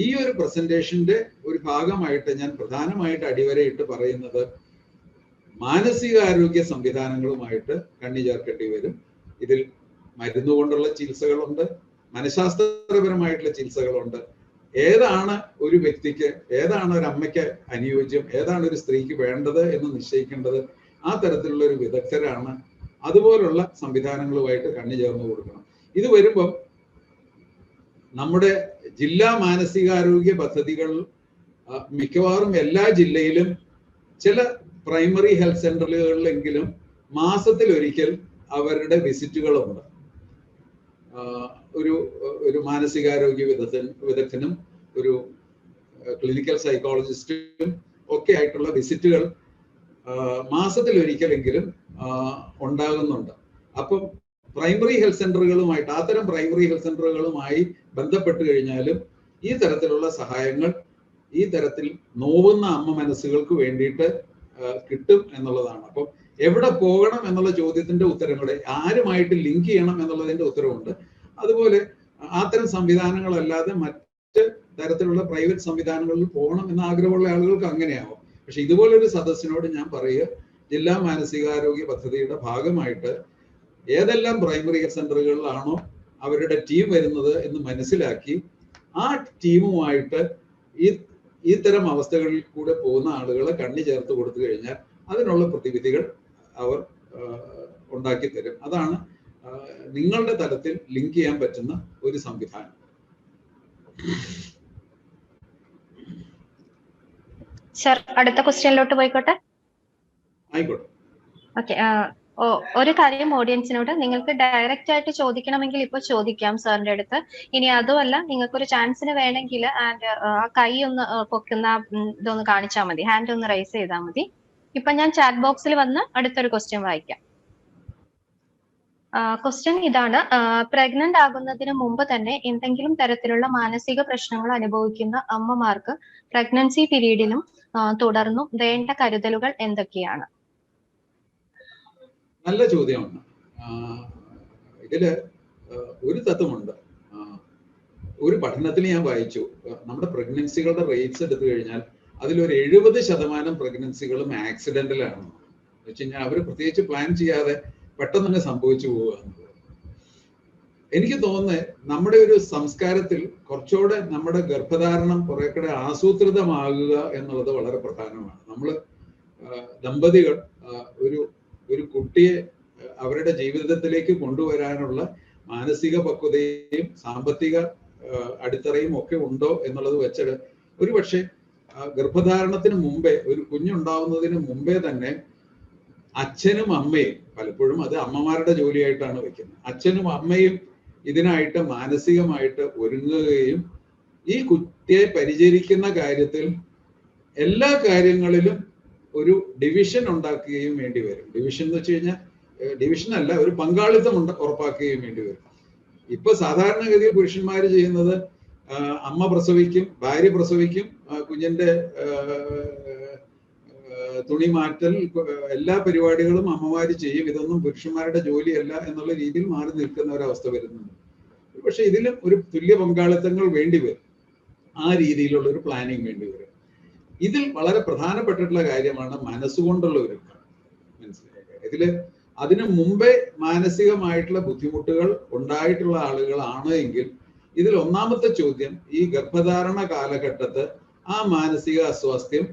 ഈ ഒരു പ്രസന്റേഷന്റെ ഒരു ഭാഗമായിട്ട് ഞാൻ പ്രധാനമായിട്ട് അടിവരയിട്ട് പറയുന്നത് മാനസികാരോഗ്യ സംവിധാനങ്ങളുമായിട്ട് കണ്ണി ചേർക്കേണ്ടി വരും. ഇതിൽ മരുന്നുകൊണ്ടുള്ള ചികിത്സകളുണ്ട്, മനഃശാസ്ത്രപരമായിട്ടുള്ള ചികിത്സകളുണ്ട്. ഏതാണ് ഒരു വ്യക്തിക്ക്, ഏതാണ് ഒരു അമ്മയ്ക്ക് അനുയോജ്യം, ഏതാണ് ഒരു സ്ത്രീക്ക് വേണ്ടത് എന്ന് നിശ്ചയിക്കേണ്ടത് ആ തരത്തിലുള്ള ഒരു വിദഗ്ധരാണ്. അതുപോലുള്ള സംവിധാനങ്ങളുമായിട്ട് കണ്ണി ചേർന്ന് കൊടുക്കണം. ഇത് വരുമ്പം നമ്മുടെ ജില്ലാ മാനസികാരോഗ്യ പദ്ധതികൾ മിക്കവാറും എല്ലാ ജില്ലയിലും ചില പ്രൈമറി ഹെൽത്ത് സെന്ററുകളിലെങ്കിലും മാസത്തിലൊരിക്കൽ അവരുടെ വിസിറ്റുകളുണ്ട്. ഒരു മാനസികാരോഗ്യ വിദഗ്ധനും ഒരു ക്ലിനിക്കൽ സൈക്കോളജിസ്റ്റും ഒക്കെ ആയിട്ടുള്ള വിസിറ്റുകൾ മാസത്തിലൊരിക്കലെങ്കിലും ഉണ്ടാകുന്നുണ്ട്. അപ്പം പ്രൈമറി ഹെൽത്ത് സെന്ററുകളുമായിട്ട്, അത്തരം പ്രൈമറി ഹെൽത്ത് സെന്ററുകളുമായി ബന്ധപ്പെട്ട് കഴിഞ്ഞാലും ഈ തരത്തിലുള്ള സഹായങ്ങൾ ഈ തരത്തിൽ നോവുന്ന അമ്മ മനസ്സുകൾക്ക് വേണ്ടിയിട്ട് കിട്ടും എന്നുള്ളതാണ്. അപ്പം എവിടെ പോകണം എന്നുള്ള ചോദ്യത്തിന്റെ ഉത്തരം കൂടെ, ആരുമായിട്ട് ലിങ്ക് ചെയ്യണം എന്നുള്ളതിന്റെ ഉത്തരവുണ്ട്. അതുപോലെ അത്തരം സംവിധാനങ്ങളല്ലാതെ മറ്റ് തരത്തിലുള്ള പ്രൈവറ്റ് സംവിധാനങ്ങളിൽ പോകണം എന്ന ആഗ്രഹമുള്ള ആളുകൾക്ക് അങ്ങനെയാവും. പക്ഷെ ഇതുപോലൊരു സദസ്സിനോട് ഞാൻ പറയുക, ജില്ലാ മാനസികാരോഗ്യ പദ്ധതിയുടെ ഭാഗമായിട്ട് ഏതെല്ലാം പ്രൈമറി ഹെൽത്ത് സെന്ററുകളിലാണോ അവരുടെ ടീം വരുന്നത് എന്ന് മനസ്സിലാക്കി ആ ടീമുമായിട്ട് ഈ തരം അവസ്ഥകളിൽ കൂടെ പോകുന്ന ആളുകളെ കണ്ണി ചേർത്ത് കൊടുത്തു കഴിഞ്ഞാൽ അതിനുള്ള പ്രതിവിധികൾ അവർ ഉണ്ടാക്കി തരും. അതാണ് നിങ്ങളുടെ തലത്തിൽ ലിങ്ക് ചെയ്യാൻ പറ്റുന്ന ഒരു സംവിധാനം. സർ, അടുത്ത ക്വസ്റ്റ്യനിലോട്ട് പോയിക്കോട്ടെ. ആയിക്കോട്ടെ. ഓക്കെ. ഒരു കാര്യം ഓഡിയൻസിനോട്, നിങ്ങൾക്ക് ഡയറക്റ്റ് ആയിട്ട് ചോദിക്കണമെങ്കിൽ ഇപ്പൊ ചോദിക്കാം സാറിന്റെ അടുത്ത്. ഇനി അതുമല്ല, നിങ്ങൾക്കൊരു ചാൻസിന് വേണമെങ്കിൽ ആ കൈ ഒന്ന് പൊക്കുന്ന ഇതൊന്ന് കാണിച്ചാൽ മതി, ഹാൻഡ് ഒന്ന് റൈസ് ചെയ്താൽ മതി. ഇപ്പൊ ഞാൻ ചാറ്റ് ബോക്സിൽ വന്ന് അടുത്തൊരു ക്വസ്റ്റ്യൻ വായിക്കാം. ക്വസ്റ്റ്യൻ ഇതാണ്: പ്രഗ്നന്റ് ആകുന്നതിന് മുമ്പ് തന്നെ എന്തെങ്കിലും തരത്തിലുള്ള മാനസിക പ്രശ്നങ്ങൾ അനുഭവിക്കുന്ന അമ്മമാർക്ക് പ്രഗ്നൻസി പീരീഡിലും തുടർന്നും വേണ്ട കരുതലുകൾ എന്തൊക്കെയാണ്? നല്ല ചോദ്യമാണ്. ഇതില് ഒരു തത്വമുണ്ട്. ഒരു പഠനത്തിൽ ഞാൻ വായിച്ചു, നമ്മുടെ പ്രഗ്നൻസികളുടെ റേറ്റ്സ് എടുത്തു കഴിഞ്ഞാൽ അതിലൊരു 70% പ്രഗ്നൻസികളും ആക്സിഡന്റലാണ്. എന്ന് വെച്ച് കഴിഞ്ഞാൽ അവർ പ്രത്യേകിച്ച് പ്ലാൻ ചെയ്യാതെ പെട്ടെന്ന് തന്നെ സംഭവിച്ചു പോവുക. എനിക്ക് തോന്നുന്നത് നമ്മുടെ ഒരു സംസ്കാരത്തിൽ കുറച്ചുകൂടെ നമ്മുടെ ഗർഭധാരണം കുറെ കൂടെ ആസൂത്രിതമാകുക എന്നുള്ളത് വളരെ പ്രധാനമാണ്. നമ്മൾ ദമ്പതികൾ ഒരു കുട്ടിയെ അവരുടെ ജീവിതത്തിലേക്ക് കൊണ്ടുവരാനുള്ള മാനസിക പക്വതയും സാമ്പത്തിക അടിത്തറയും ഒക്കെ ഉണ്ടോ എന്നുള്ളത് വെച്ചിട്ട് ഒരു പക്ഷേ ഗർഭധാരണത്തിന് മുമ്പേ, ഒരു കുഞ്ഞുണ്ടാവുന്നതിന് മുമ്പേ തന്നെ അച്ഛനും അമ്മയും, പലപ്പോഴും അത് അമ്മമാരുടെ ജോലിയായിട്ടാണ് വെക്കുന്നത്, അച്ഛനും അമ്മയും ഇതിനായിട്ട് മാനസികമായിട്ട് ഒരുങ്ങുകയും ഈ കുട്ടിയെ പരിചരിക്കുന്ന കാര്യത്തിൽ എല്ലാ കാര്യങ്ങളിലും ഒരു ഡിവിഷൻ ഉണ്ടാക്കുകയും വേണ്ടി വരും. ഡിവിഷൻ എന്ന് വെച്ച് കഴിഞ്ഞാൽ ഡിവിഷൻ അല്ല, ഒരു പങ്കാളിത്തം ഉറപ്പാക്കുകയും വേണ്ടി വരും. ഇപ്പൊ സാധാരണഗതിയിൽ പുരുഷന്മാർ ചെയ്യുന്നത് അമ്മ പ്രസവിക്കും, ഭാര്യ പ്രസവിക്കും, കുഞ്ഞിന്റെ തുണി മാറ്റൽ, എല്ലാ പരിപാടികളും അമ്മമാര് ചെയ്യും, ഇതൊന്നും പുരുഷന്മാരുടെ ജോലിയല്ല എന്നുള്ള രീതിയിൽ മാറി നിൽക്കുന്ന ഒരവസ്ഥ വരുന്നുണ്ട്. പക്ഷെ ഇതിലും ഒരു തുല്യ പങ്കാളിത്തങ്ങൾ വേണ്ടി വരും, ആ രീതിയിലുള്ള ഒരു പ്ലാനിങ് വേണ്ടി വരും. ഇതിൽ വളരെ പ്രധാനപ്പെട്ടിട്ടുള്ള കാര്യമാണ് മനസ്സുകൊണ്ടുള്ള ഒരുക്കം. മനസ്സിലാക്കുക, ഇതില് അതിനു മുമ്പേ മാനസികമായിട്ടുള്ള ബുദ്ധിമുട്ടുകൾ ഉണ്ടായിട്ടുള്ള ആളുകളാണ് എങ്കിൽ ഇതിൽ ഒന്നാമത്തെ ചോദ്യം, ഈ ഗർഭധാരണ കാലഘട്ടത്ത് ആ മാനസിക അസ്വാസ്ഥ്യം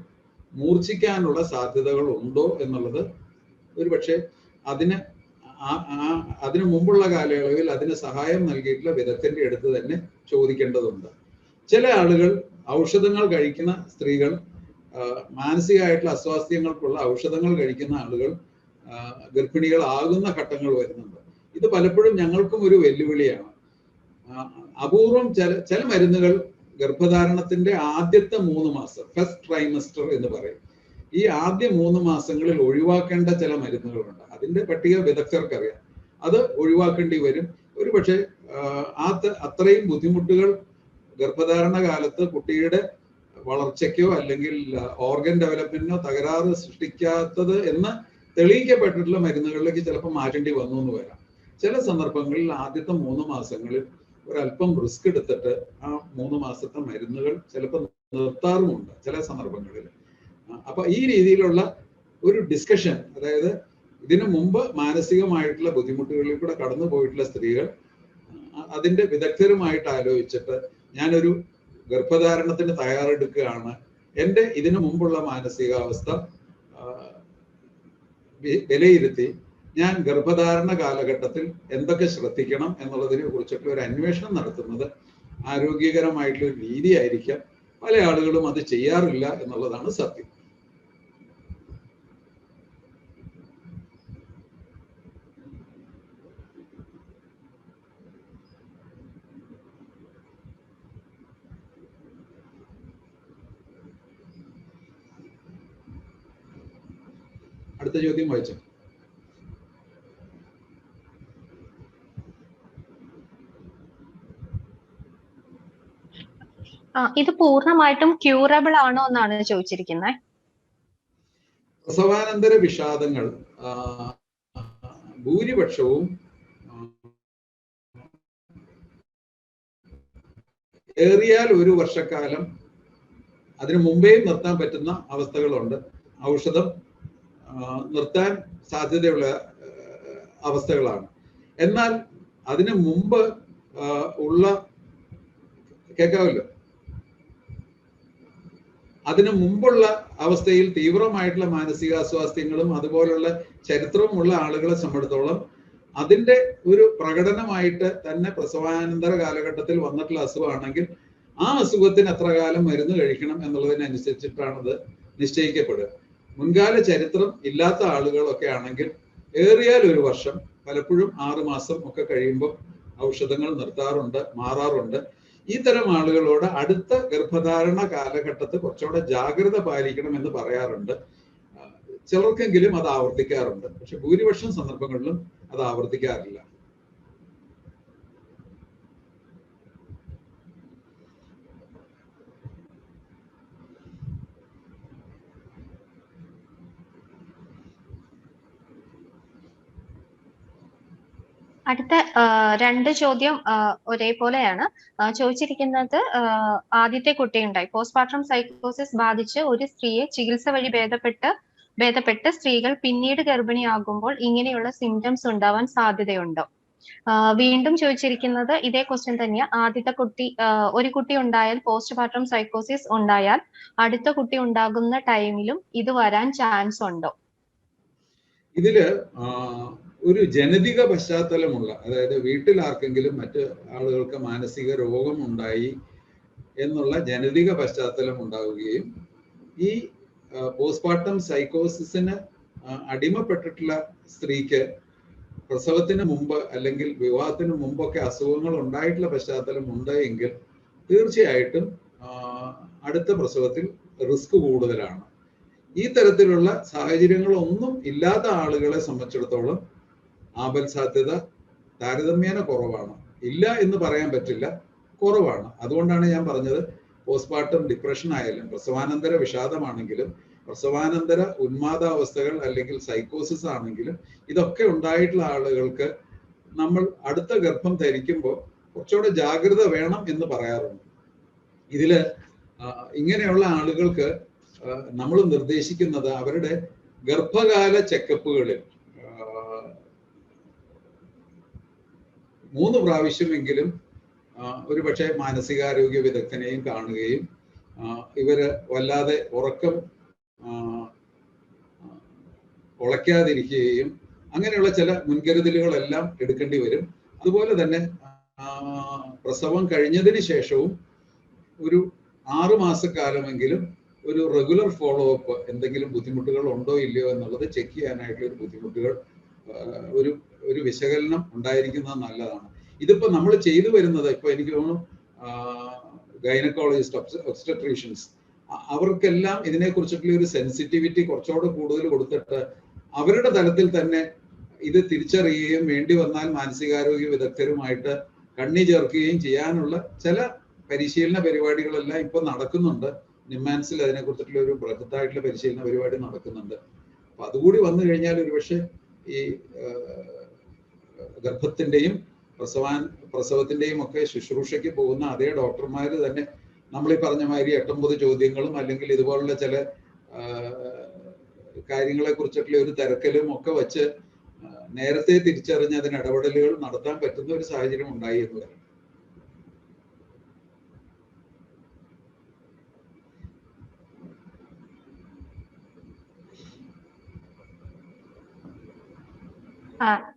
മൂർച്ഛിക്കാനുള്ള സാധ്യതകൾ ഉണ്ടോ എന്നുള്ളത് ഒരു പക്ഷേ അതിനു മുമ്പുള്ള കാലയളവിൽ അതിന് സഹായം നൽകിയിട്ടുള്ള വിദഗ്ധന്റെ അടുത്ത് തന്നെ ചോദിക്കേണ്ടതുണ്ട്. ചില ആളുകൾ ഔഷധങ്ങൾ കഴിക്കുന്ന സ്ത്രീകൾ, മാനസികമായിട്ടുള്ള അസ്വാസ്ഥ്യങ്ങൾക്കുള്ള ഔഷധങ്ങൾ കഴിക്കുന്ന ആളുകൾ ഗർഭിണികളാകുന്ന ഘട്ടങ്ങൾ വരുന്നുണ്ട്. ഇത് പലപ്പോഴും ഞങ്ങൾക്കും ഒരു വെല്ലുവിളിയാണ്. അപൂർവം ചില മരുന്നുകൾ ഗർഭധാരണത്തിന്റെ ആദ്യത്തെ 3 മാസം, ഫസ്റ്റ് ട്രൈമസ്റ്റർ എന്ന് പറയും, ഈ ആദ്യ 3 മാസങ്ങളിൽ ഒഴിവാക്കേണ്ട ചില മരുന്നുകളുണ്ട്. അതിന്റെ പട്ടിക വിദഗ്ധർക്കറിയാം. അത് ഒഴിവാക്കേണ്ടി വരും. ഒരു പക്ഷേ അത്രയും ബുദ്ധിമുട്ടുകൾ ഗർഭധാരണ കാലത്ത് കുട്ടിയുടെ വളർച്ചയ്ക്കോ അല്ലെങ്കിൽ ഓർഗൻ ഡെവലപ്മെന്റിനോ തകരാറ് സൃഷ്ടിക്കാത്തത് എന്ന് തെളിയിക്കപ്പെട്ടിട്ടുള്ള മരുന്നുകളിലേക്ക് ചിലപ്പോൾ മാറ്റേണ്ടി വന്നു എന്ന് വരാം. ചില സന്ദർഭങ്ങളിൽ ആദ്യത്തെ 3 മാസങ്ങളിൽ ഒരല്പം റിസ്ക് എടുത്തിട്ട് ആ 3 മാസത്തെ മരുന്നുകൾ ചിലപ്പോൾ നിർത്താറുമുണ്ട് ചില സന്ദർഭങ്ങളിൽ. അപ്പൊ ഈ രീതിയിലുള്ള ഒരു ഡിസ്കഷൻ, അതായത് ഇതിനു മുമ്പ് മാനസികമായിട്ടുള്ള ബുദ്ധിമുട്ടുകളിൽ കൂടെ കടന്നു പോയിട്ടുള്ള സ്ത്രീകൾ അതിന്റെ വിദഗ്ധരുമായിട്ട് ആലോചിച്ചിട്ട് ഞാനൊരു ഗർഭധാരണത്തിന് തയ്യാറെടുക്കുകയാണ്, എൻ്റെ ഇതിനു മുമ്പുള്ള മാനസികാവസ്ഥ വിലയിരുത്തി ഞാൻ ഗർഭധാരണ കാലഘട്ടത്തിൽ എന്തൊക്കെ ശ്രദ്ധിക്കണം എന്നുള്ളതിനെ കുറിച്ചൊക്കെ ഒരു അന്വേഷണം നടത്തുന്നത് ആരോഗ്യകരമായിട്ടുള്ള ഒരു രീതിയായിരിക്കാം. പല ആളുകളും അത് ചെയ്യാറില്ല എന്നുള്ളതാണ് സത്യം. അടുത്ത ചോദ്യം വായിച്ചു. ഇത് പൂർണ്ണമായിട്ടും ക്യൂറബിൾ ആണോ എന്നാണ് ചോദിച്ചിരിക്കുന്നത്. പ്രസവാനന്തര വിഷാദങ്ങൾ ഭൂരിപക്ഷവും ഏറിയാൽ 1 വർഷക്കാലം, അതിനു മുമ്പേ നിർത്താൻ പറ്റുന്ന അവസ്ഥകളുണ്ട്. ഔഷധം നിർത്താൻ സാധ്യതയുള്ള അവസ്ഥകളാണ്. എന്നാൽ അതിനു മുമ്പ് ഉള്ള, കേൾക്കാമല്ലോ, അതിനു മുമ്പുള്ള അവസ്ഥയിൽ തീവ്രമായിട്ടുള്ള മാനസികാസ്വാസ്ഥ്യങ്ങളും അതുപോലുള്ള ചരിത്രവുമുള്ള ആളുകളെ സംബന്ധിച്ചിടത്തോളം അതിന്റെ ഒരു പ്രകടനമായിട്ട് തന്നെ പ്രസവാനന്തര കാലഘട്ടത്തിൽ വന്നിട്ടുള്ള അസുഖമാണെങ്കിൽ ആ അസുഖത്തിന് എത്ര കാലം മരുന്ന് കഴിക്കണം എന്നുള്ളതിനനുസരിച്ചിട്ടാണ് അത് നിശ്ചയിക്കപ്പെടുക. മുൻകാല ചരിത്രം ഇല്ലാത്ത ആളുകളൊക്കെ ആണെങ്കിൽ ഏറിയാൽ 1 വർഷം, പലപ്പോഴും 6 മാസം ഒക്കെ കഴിയുമ്പോൾ ഔഷധങ്ങൾ നിർത്താറുണ്ട്, മാറാറുണ്ട്. ഈ തരം ആളുകളോട് അടുത്ത ഗർഭധാരണ കാലഘട്ടത്തിൽ കുറച്ചുകൂടെ ജാഗ്രത പാലിക്കണം എന്ന് പറയാറുണ്ട്. ചിലർക്കെങ്കിലും അത് ആവർത്തിക്കാറുണ്ട്, പക്ഷെ ഭൂരിപക്ഷം സന്ദർഭങ്ങളിലും അത് ആവർത്തിക്കാറില്ല. അടുത്ത 2 ചോദ്യം ഒരേപോലെയാണ്. ചോദിച്ചിരിക്കുന്നത്, ആദ്യത്തെ കുട്ടിയുണ്ടായി, പോസ്റ്റ്മോർട്ടം സൈക്കോസിസ് ബാധിച്ച് ഒരു സ്ത്രീയെ ചികിത്സ വഴി ഭേദപ്പെട്ട് സ്ത്രീകൾ പിന്നീട് ഗർഭിണിയാകുമ്പോൾ ഇങ്ങനെയുള്ള സിംറ്റംസ് ഉണ്ടാവാൻ സാധ്യതയുണ്ടോ? വീണ്ടും ചോദിച്ചിരിക്കുന്നത് ഇതേ ക്വസ്റ്റ്യൻ തന്നെയാ. ആദ്യത്തെ കുട്ടി, ഒരു കുട്ടി ഉണ്ടായാൽ പോസ്റ്റ്മോർട്ടം സൈക്കോസിസ് ഉണ്ടായാൽ അടുത്ത കുട്ടി ഉണ്ടാകുന്ന ടൈമിലും ഇത് വരാൻ ചാൻസ് ഉണ്ടോ? ഇതില് ഒരു ജനിതക പശ്ചാത്തലമുള്ള, അതായത് വീട്ടിൽ ആർക്കെങ്കിലും മറ്റ് ആളുകൾക്ക് മാനസിക രോഗം ഉണ്ടായി എന്നുള്ള ജനിതക പശ്ചാത്തലം ഉണ്ടാവുകയും ഈ പോസ്റ്റ്മോർട്ടം സൈക്കോസിസിന് അടിമപ്പെട്ടിട്ടുള്ള സ്ത്രീക്ക് പ്രസവത്തിന് മുമ്പ് അല്ലെങ്കിൽ വിവാഹത്തിന് മുമ്പൊക്കെ അസുഖങ്ങൾ ഉണ്ടായിട്ടുള്ള പശ്ചാത്തലം ഉണ്ട് എങ്കിൽ തീർച്ചയായിട്ടും അടുത്ത പ്രസവത്തിൽ റിസ്ക് കൂടുതലാണ്. ഈ തരത്തിലുള്ള സാഹചര്യങ്ങളൊന്നും ഇല്ലാത്ത ആളുകളെ സംബന്ധിച്ചിടത്തോളം ആപൽ സാധ്യത താരതമ്യേന കുറവാണ്. ഇല്ല എന്ന് പറയാൻ പറ്റില്ല, കുറവാണ്. അതുകൊണ്ടാണ് ഞാൻ പറഞ്ഞത് പോസ്റ്റ്മോർട്ടം ഡിപ്രഷൻ ആയാലും പ്രസവാനന്തര വിഷാദമാണെങ്കിലും പ്രസവാനന്തര ഉന്മാദാവസ്ഥകൾ അല്ലെങ്കിൽ സൈക്കോസിസ് ആണെങ്കിലും ഇതൊക്കെ ഉണ്ടായിട്ടുള്ള ആളുകൾക്ക് നമ്മൾ അടുത്ത ഗർഭം ധരിക്കുമ്പോൾ കുറച്ചുകൂടെ ജാഗ്രത വേണം എന്ന് പറയാറുണ്ട്. ഇതില് ഇങ്ങനെയുള്ള ആളുകൾക്ക് നമ്മൾ നിർദ്ദേശിക്കുന്നത് അവരുടെ ഗർഭകാല ചെക്കപ്പുകളിൽ 3 പ്രാവശ്യമെങ്കിലും ഒരു പക്ഷേ മാനസികാരോഗ്യ വിദഗ്ധനെയും കാണുകയും ഇവര് വല്ലാതെ ഉറക്കം ഉളയ്ക്കാതിരിക്കുകയും അങ്ങനെയുള്ള ചില മുൻകരുതലുകളെല്ലാം എടുക്കേണ്ടി വരും. അതുപോലെ തന്നെ പ്രസവം കഴിഞ്ഞതിന് ശേഷവും ഒരു 6 മാസക്കാലമെങ്കിലും ഒരു റെഗുലർ ഫോളോ അപ്പ്, എന്തെങ്കിലും ബുദ്ധിമുട്ടുകൾ ഉണ്ടോ ഇല്ലയോ എന്നുള്ളത് ചെക്ക് ചെയ്യാനായിട്ടുള്ള ഒരു ബുദ്ധിമുട്ടുകൾ ഒരു വിശകലനം ഉണ്ടായിരിക്കുന്നത് നല്ലതാണ്. ഇതിപ്പോ നമ്മൾ ചെയ്തു വരുന്നത്, ഇപ്പൊ എനിക്ക് തോന്നുന്നു ഗൈനക്കോളജിസ്റ്റ്, ഒബ്സ്റ്റട്രീഷ്യൻസ്, അവർക്കെല്ലാം ഇതിനെക്കുറിച്ചിട്ടുള്ള ഒരു സെൻസിറ്റിവിറ്റി കുറച്ചുകൂടെ കൂടുതൽ കൊടുത്തിട്ട് അവരുടെ തലത്തിൽ തന്നെ ഇത് തിരിച്ചറിയുകയും വേണ്ടി വന്നാൽ മാനസികാരോഗ്യ വിദഗ്ധരുമായിട്ട് കണ്ണി ചേർക്കുകയും ചെയ്യാനുള്ള ചില പരിശീലന പരിപാടികളെല്ലാം ഇപ്പൊ നടക്കുന്നുണ്ട്. നിമ്മാൻസിൽ അതിനെക്കുറിച്ചിട്ടുള്ള ഒരു ബൃഹത്തായിട്ടുള്ള പരിശീലന പരിപാടി നടക്കുന്നുണ്ട്. അപ്പൊ അതുകൂടി വന്നു കഴിഞ്ഞാൽ ഒരുപക്ഷെ ഈ ഗർഭത്തിന്റെയും പ്രസവത്തിന്റെയും ഒക്കെ ശുശ്രൂഷയ്ക്ക് പോകുന്ന അതേ ഡോക്ടർമാർ തന്നെ നമ്മൾ ഈ പറഞ്ഞ മാതിരി 8-9 ചോദ്യങ്ങളും അല്ലെങ്കിൽ ഇതുപോലുള്ള ചില കാര്യങ്ങളെ കുറിച്ചിട്ടുള്ള ഒരു തിരക്കലും ഒക്കെ വെച്ച് നേരത്തെ തിരിച്ചറിഞ്ഞ് അതിന് ഇടപെടലുകൾ നടത്താൻ പറ്റുന്ന ഒരു സാഹചര്യം ഉണ്ടായി എന്ന് വരും.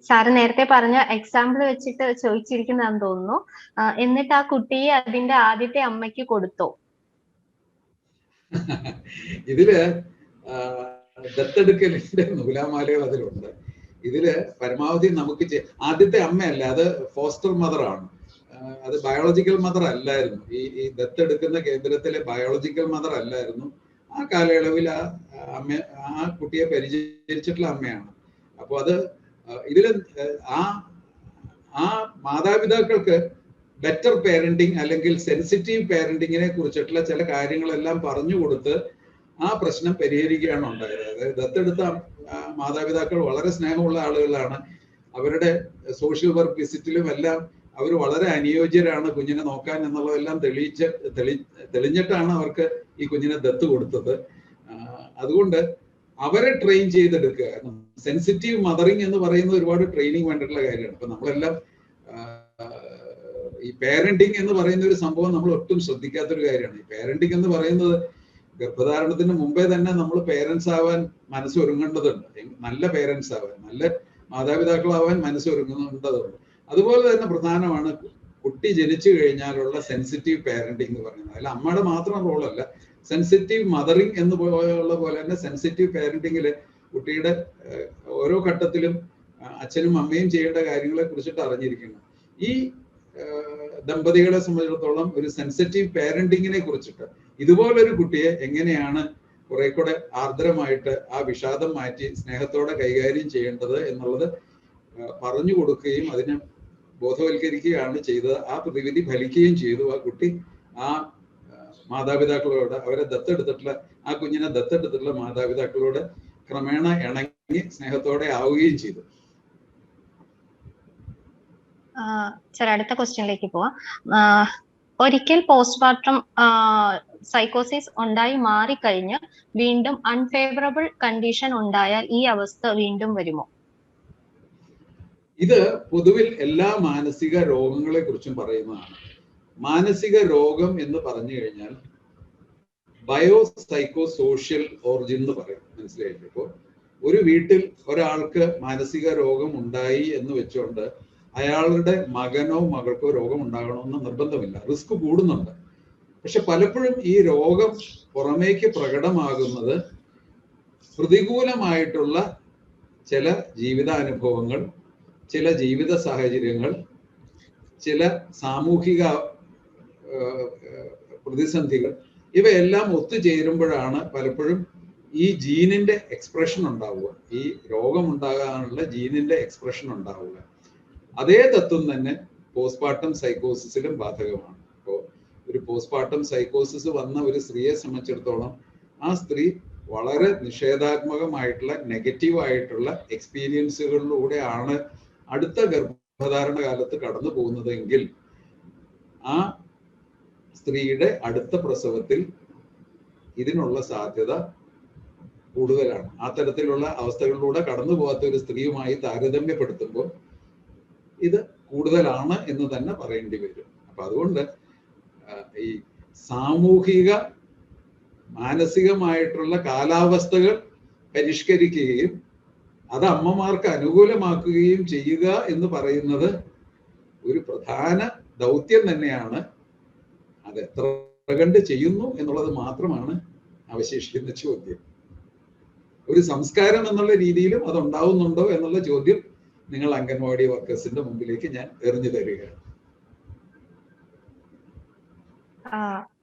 സാറ് നേരത്തെ പറഞ്ഞ എക്സാമ്പിൾ വെച്ചിട്ട് ചോദിച്ചിരിക്കുന്നതാന്ന് തോന്നുന്നു. എന്നിട്ട് ആ കുട്ടിയെ അതിന്റെ ആദ്യത്തെ അമ്മയ്ക്ക് കൊടുത്തോ? ഇതില് ദത്തെടുക്കലിന്റെ നൂലാമാലകൾ അതിലുണ്ട്. ഇതില് പരമാവധി നമുക്ക് ആദ്യത്തെ അമ്മയല്ല, അത് ഫോസ്റ്റർ മദർ ആണ്. അത് ബയോളജിക്കൽ മദർ അല്ലായിരുന്നു. ഈ ദത്തെടുക്കുന്ന കേന്ദ്രത്തിലെ ബയോളജിക്കൽ മദർ അല്ലായിരുന്നു. ആ കാലയളവിൽ ആ കുട്ടിയെ പരിചരിച്ചിട്ടുള്ള അമ്മയാണ്. അപ്പൊ അത് ഇതില് ആ മാതാപിതാക്കൾക്ക് ബെറ്റർ പേരന്റിങ് അല്ലെങ്കിൽ സെൻസിറ്റീവ് പേരന്റിങ്ങിനെ കുറിച്ചിട്ടുള്ള ചില കാര്യങ്ങളെല്ലാം പറഞ്ഞു കൊടുത്ത് ആ പ്രശ്നം പരിഹരിക്കുകയാണ് ഉണ്ടായത്. അതായത് ദത്തെടുത്ത മാതാപിതാക്കൾ വളരെ സ്നേഹമുള്ള ആളുകളാണ്. അവരുടെ സോഷ്യൽ വർക്ക് വിസിറ്റിലും എല്ലാം അവർ വളരെ അനുയോജ്യരാണ് കുഞ്ഞിനെ നോക്കാൻ എന്നുള്ളതെല്ലാം തെളിഞ്ഞിട്ടാണ് അവർക്ക് ഈ കുഞ്ഞിനെ ദത്ത് കൊടുത്തത്. അതുകൊണ്ട് അവരെ ട്രെയിൻ ചെയ്തെടുക്കുക. സെൻസിറ്റീവ് മദറിങ് എന്ന് പറയുന്നത് ഒരുപാട് ട്രെയിനിങ് വേണ്ടിയിട്ടുള്ള കാര്യമാണ്. ഇപ്പൊ നമ്മളെല്ലാം ഈ പേരന്റിങ് എന്ന് പറയുന്ന ഒരു സംഭവം നമ്മൾ ഒട്ടും ശ്രദ്ധിക്കാത്തൊരു കാര്യമാണ്. ഈ പേരന്റിങ് എന്ന് പറയുന്നത് ഗർഭധാരണത്തിന് മുമ്പേ തന്നെ നമ്മൾ പേരൻസ് ആവാൻ മനസ്സൊരുങ്ങേണ്ടതുണ്ട്. നല്ല പേരൻസ് ആവാൻ, നല്ല മാതാപിതാക്കളാവാൻ മനസ്സൊരുങ്ങേണ്ടതുണ്ട്. അതുപോലെ തന്നെ പ്രധാനമാണ് കുട്ടി ജനിച്ചു കഴിഞ്ഞാലുള്ള സെൻസിറ്റീവ് പേരന്റിങ് എന്ന് പറയുന്നത്. അതിൽ അമ്മയുടെ മാത്രം റോളല്ല, സെൻസിറ്റീവ് മദറിങ് എന്ന് പോലുള്ള പോലെ തന്നെ സെൻസിറ്റീവ് പേരന്റിങ്ങില് കുട്ടിയുടെ ഓരോ ഘട്ടത്തിലും അച്ഛനും അമ്മയും ചെയ്യേണ്ട കാര്യങ്ങളെ കുറിച്ചിട്ട് അറിഞ്ഞിരിക്കണം. ഈ ദമ്പതികളെ സംബന്ധിച്ചിടത്തോളം ഒരു സെൻസിറ്റീവ് പേരന്റിങ്ങിനെ കുറിച്ചിട്ട് ഇതുപോലൊരു കുട്ടിയെ എങ്ങനെയാണ് കുറെ കൂടെ ആർദ്രമായിട്ട് ആ വിഷാദം മാറ്റി സ്നേഹത്തോടെ കൈകാര്യം ചെയ്യേണ്ടത് എന്നുള്ളത് പറഞ്ഞു കൊടുക്കുകയും അതിനെ ബോധവൽക്കരിക്കുകയാണ് ചെയ്തത്. ആ പ്രതിവിധി ഫലിക്കുകയും ചെയ്തു. ആ കുട്ടി ആ മാതാപിതാക്കളോട്, അവരെ ദത്തെടുത്തിട്ടുള്ള ആ കുഞ്ഞിനെ ദത്തെടുത്തിട്ടുള്ള മാതാപിതാക്കളോട് ക്രമേണ ഇണങ്ങി സ്നേഹത്തോടെ ആവുകയും ചെയ്തു. അടുത്ത ക്വസ്റ്റ്യനിലേക്ക് പോവാം. ഒരിക്കൽ പോസ്റ്റ്മോർട്ടം സൈക്കോസിസ് ഉണ്ടായി മാറിക്കഴിഞ്ഞ് വീണ്ടും അൺഫേവറബിൾ കണ്ടീഷൻ ഉണ്ടായാൽ ഈ അവസ്ഥ വീണ്ടും വരുമോ? ഇത് പൊതുവിൽ എല്ലാ മാനസിക രോഗങ്ങളെ കുറിച്ചും പറയുന്നതാണ്. മാനസിക രോഗം എന്ന് പറഞ്ഞു കഴിഞ്ഞാൽ ബയോ സൈക്കോ സോഷ്യൽ ഓറിജിൻ എന്ന് പറയും. മനസ്സിലായില്ലേ? ഇപ്പോൾ ഒരു വീട്ടിൽ ഒരാൾക്ക് മാനസിക രോഗം ഉണ്ടായി എന്ന് വെച്ചുകൊണ്ട് അയാളുടെ മകനോ മകൾക്കോ രോഗം ഉണ്ടാകണമെന്ന് നിർബന്ധമില്ല. റിസ്ക് കൂടുന്നുണ്ട്. പക്ഷെ പലപ്പോഴും ഈ രോഗം പുറമേക്ക് പ്രകടമാകുന്നത് പ്രതികൂലമായിട്ടുള്ള ചില ജീവിതാനുഭവങ്ങൾ, ചില ജീവിത സാഹചര്യങ്ങൾ, ചില സാമൂഹിക പ്രതിസന്ധികൾ, ഇവയെല്ലാം ഒത്തുചേരുമ്പോഴാണ് പലപ്പോഴും ഈ ജീനിന്റെ എക്സ്പ്രഷൻ ഉണ്ടാവുക, ഈ രോഗം ഉണ്ടാകാനുള്ള ജീനിന്റെ എക്സ്പ്രഷൻ ഉണ്ടാവുക. അതേ തത്വം തന്നെ പോസ്റ്റ്മോർട്ടം സൈക്കോസിസിലും ബാധകമാണ്. ഇപ്പോൾ ഒരു പോസ്റ്റ്മോർട്ടം സൈക്കോസിസ് വന്ന ഒരു സ്ത്രീയെ സംബന്ധിച്ചിടത്തോളം ആ സ്ത്രീ വളരെ നിഷേധാത്മകമായിട്ടുള്ള നെഗറ്റീവായിട്ടുള്ള എക്സ്പീരിയൻസുകളിലൂടെയാണ് അടുത്ത ഗർഭധാരണ കാലത്ത് കടന്നു പോകുന്നതെങ്കിൽ ആ സ്ത്രീയുടെ അടുത്ത പ്രസവത്തിൽ ഇതിനുള്ള സാധ്യത കൂടുതലാണ്. ആ തരത്തിലുള്ള അവസ്ഥകളിലൂടെ കടന്നു പോകാത്ത ഒരു സ്ത്രീയുമായി താരതമ്യപ്പെടുത്തുമ്പോൾ ഇത് കൂടുതലാണ് എന്ന് തന്നെ പറയേണ്ടി വരും. അപ്പൊ അതുകൊണ്ട് ഈ സാമൂഹിക മാനസികമായിട്ടുള്ള കാലാവസ്ഥകൾ പരിഷ്കരിക്കുകയും അത് അമ്മമാർക്ക് അനുകൂലമാക്കുകയും ചെയ്യുക എന്ന് പറയുന്നത് ഒരു പ്രധാന ദൗത്യം തന്നെയാണ്. അത് എത്ര കണ്ട് ചെയ്യുന്നു എന്നുള്ളത് മാത്രമാണ് അവശേഷിക്കുന്ന ചോദ്യം. ഒരു സംസ്കാരം എന്നുള്ള രീതിയിലും അത് ഉണ്ടാവുന്നുണ്ടോ എന്നുള്ള ചോദ്യം നിങ്ങൾ അംഗൻവാടി വർക്കേഴ്സിന്റെ മുമ്പിലേക്ക് ഞാൻ എറിഞ്ഞു തരികയാണ്.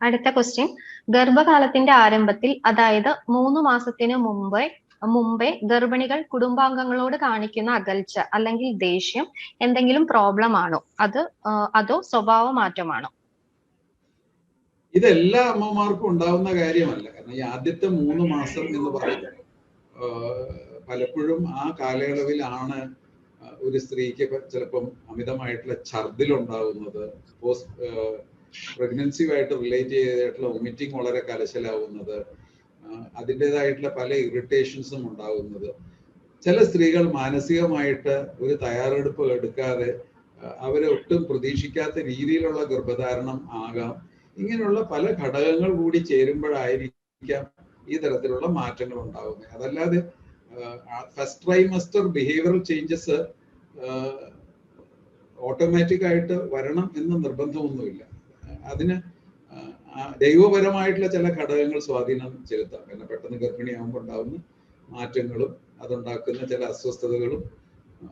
അടുത്ത ക്വസ്റ്റ്യൻ, ഗർഭകാലത്തിന്റെ ആരംഭത്തിൽ, അതായത് 3 മാസത്തിന് മുമ്പേ ഗർഭിണികൾ കുടുംബാംഗങ്ങളോട് കാണിക്കുന്ന അകൽച്ച അല്ലെങ്കിൽ ദേഷ്യം എന്തെങ്കിലും പ്രോബ്ലം ആണോ, അതോ സ്വഭാവ മാറ്റമാണോ? ഇതെല്ലാ അമ്മമാർക്കും ഉണ്ടാവുന്ന കാര്യമല്ല. കാരണം ഈ ആദ്യത്തെ 3 മാസം എന്ന് പറയുന്നത് പലപ്പോഴും ആ കാലയളവിലാണ് ഒരു സ്ത്രീക്ക് ചിലപ്പം അമിതമായിട്ടുള്ള ഛർദിലുണ്ടാവുന്നത്, പ്രഗ്നൻസിയുമായിട്ട് റിലേറ്റ് ചെയ്തിട്ടുള്ള വൊമിറ്റിംഗ് വളരെ കലശലാവുന്നത്, അതിൻ്റെതായിട്ടുള്ള പല ഇറിറ്റേഷൻസും ഉണ്ടാവുന്നത്. ചില സ്ത്രീകൾ മാനസികമായിട്ട് ഒരു തയ്യാറെടുപ്പ് എടുക്കാതെ അവരെ ഒട്ടും പ്രതീക്ഷിക്കാത്ത രീതിയിലുള്ള ഗർഭധാരണം ആകാം. ഇങ്ങനെയുള്ള പല ഘടകങ്ങൾ കൂടി ചേരുമ്പോഴായിരിക്കാം ഈ തരത്തിലുള്ള മാറ്റങ്ങൾ ഉണ്ടാവുന്നത്. അതല്ലാതെ first trimester behavioural changes automatic ആയിട്ട് വരണം എന്ന് നിർബന്ധമൊന്നുമില്ല. അതിന് ദൈവപരമായിട്ടുള്ള ചില ഘടകങ്ങൾ സ്വാധീനം ചെലുത്താം. കാരണം പെട്ടെന്ന് ഗർഭിണിയാകുമ്പോൾ ഉണ്ടാകുന്ന മാറ്റങ്ങളും അതുണ്ടാക്കുന്ന ചില അസ്വസ്ഥതകളും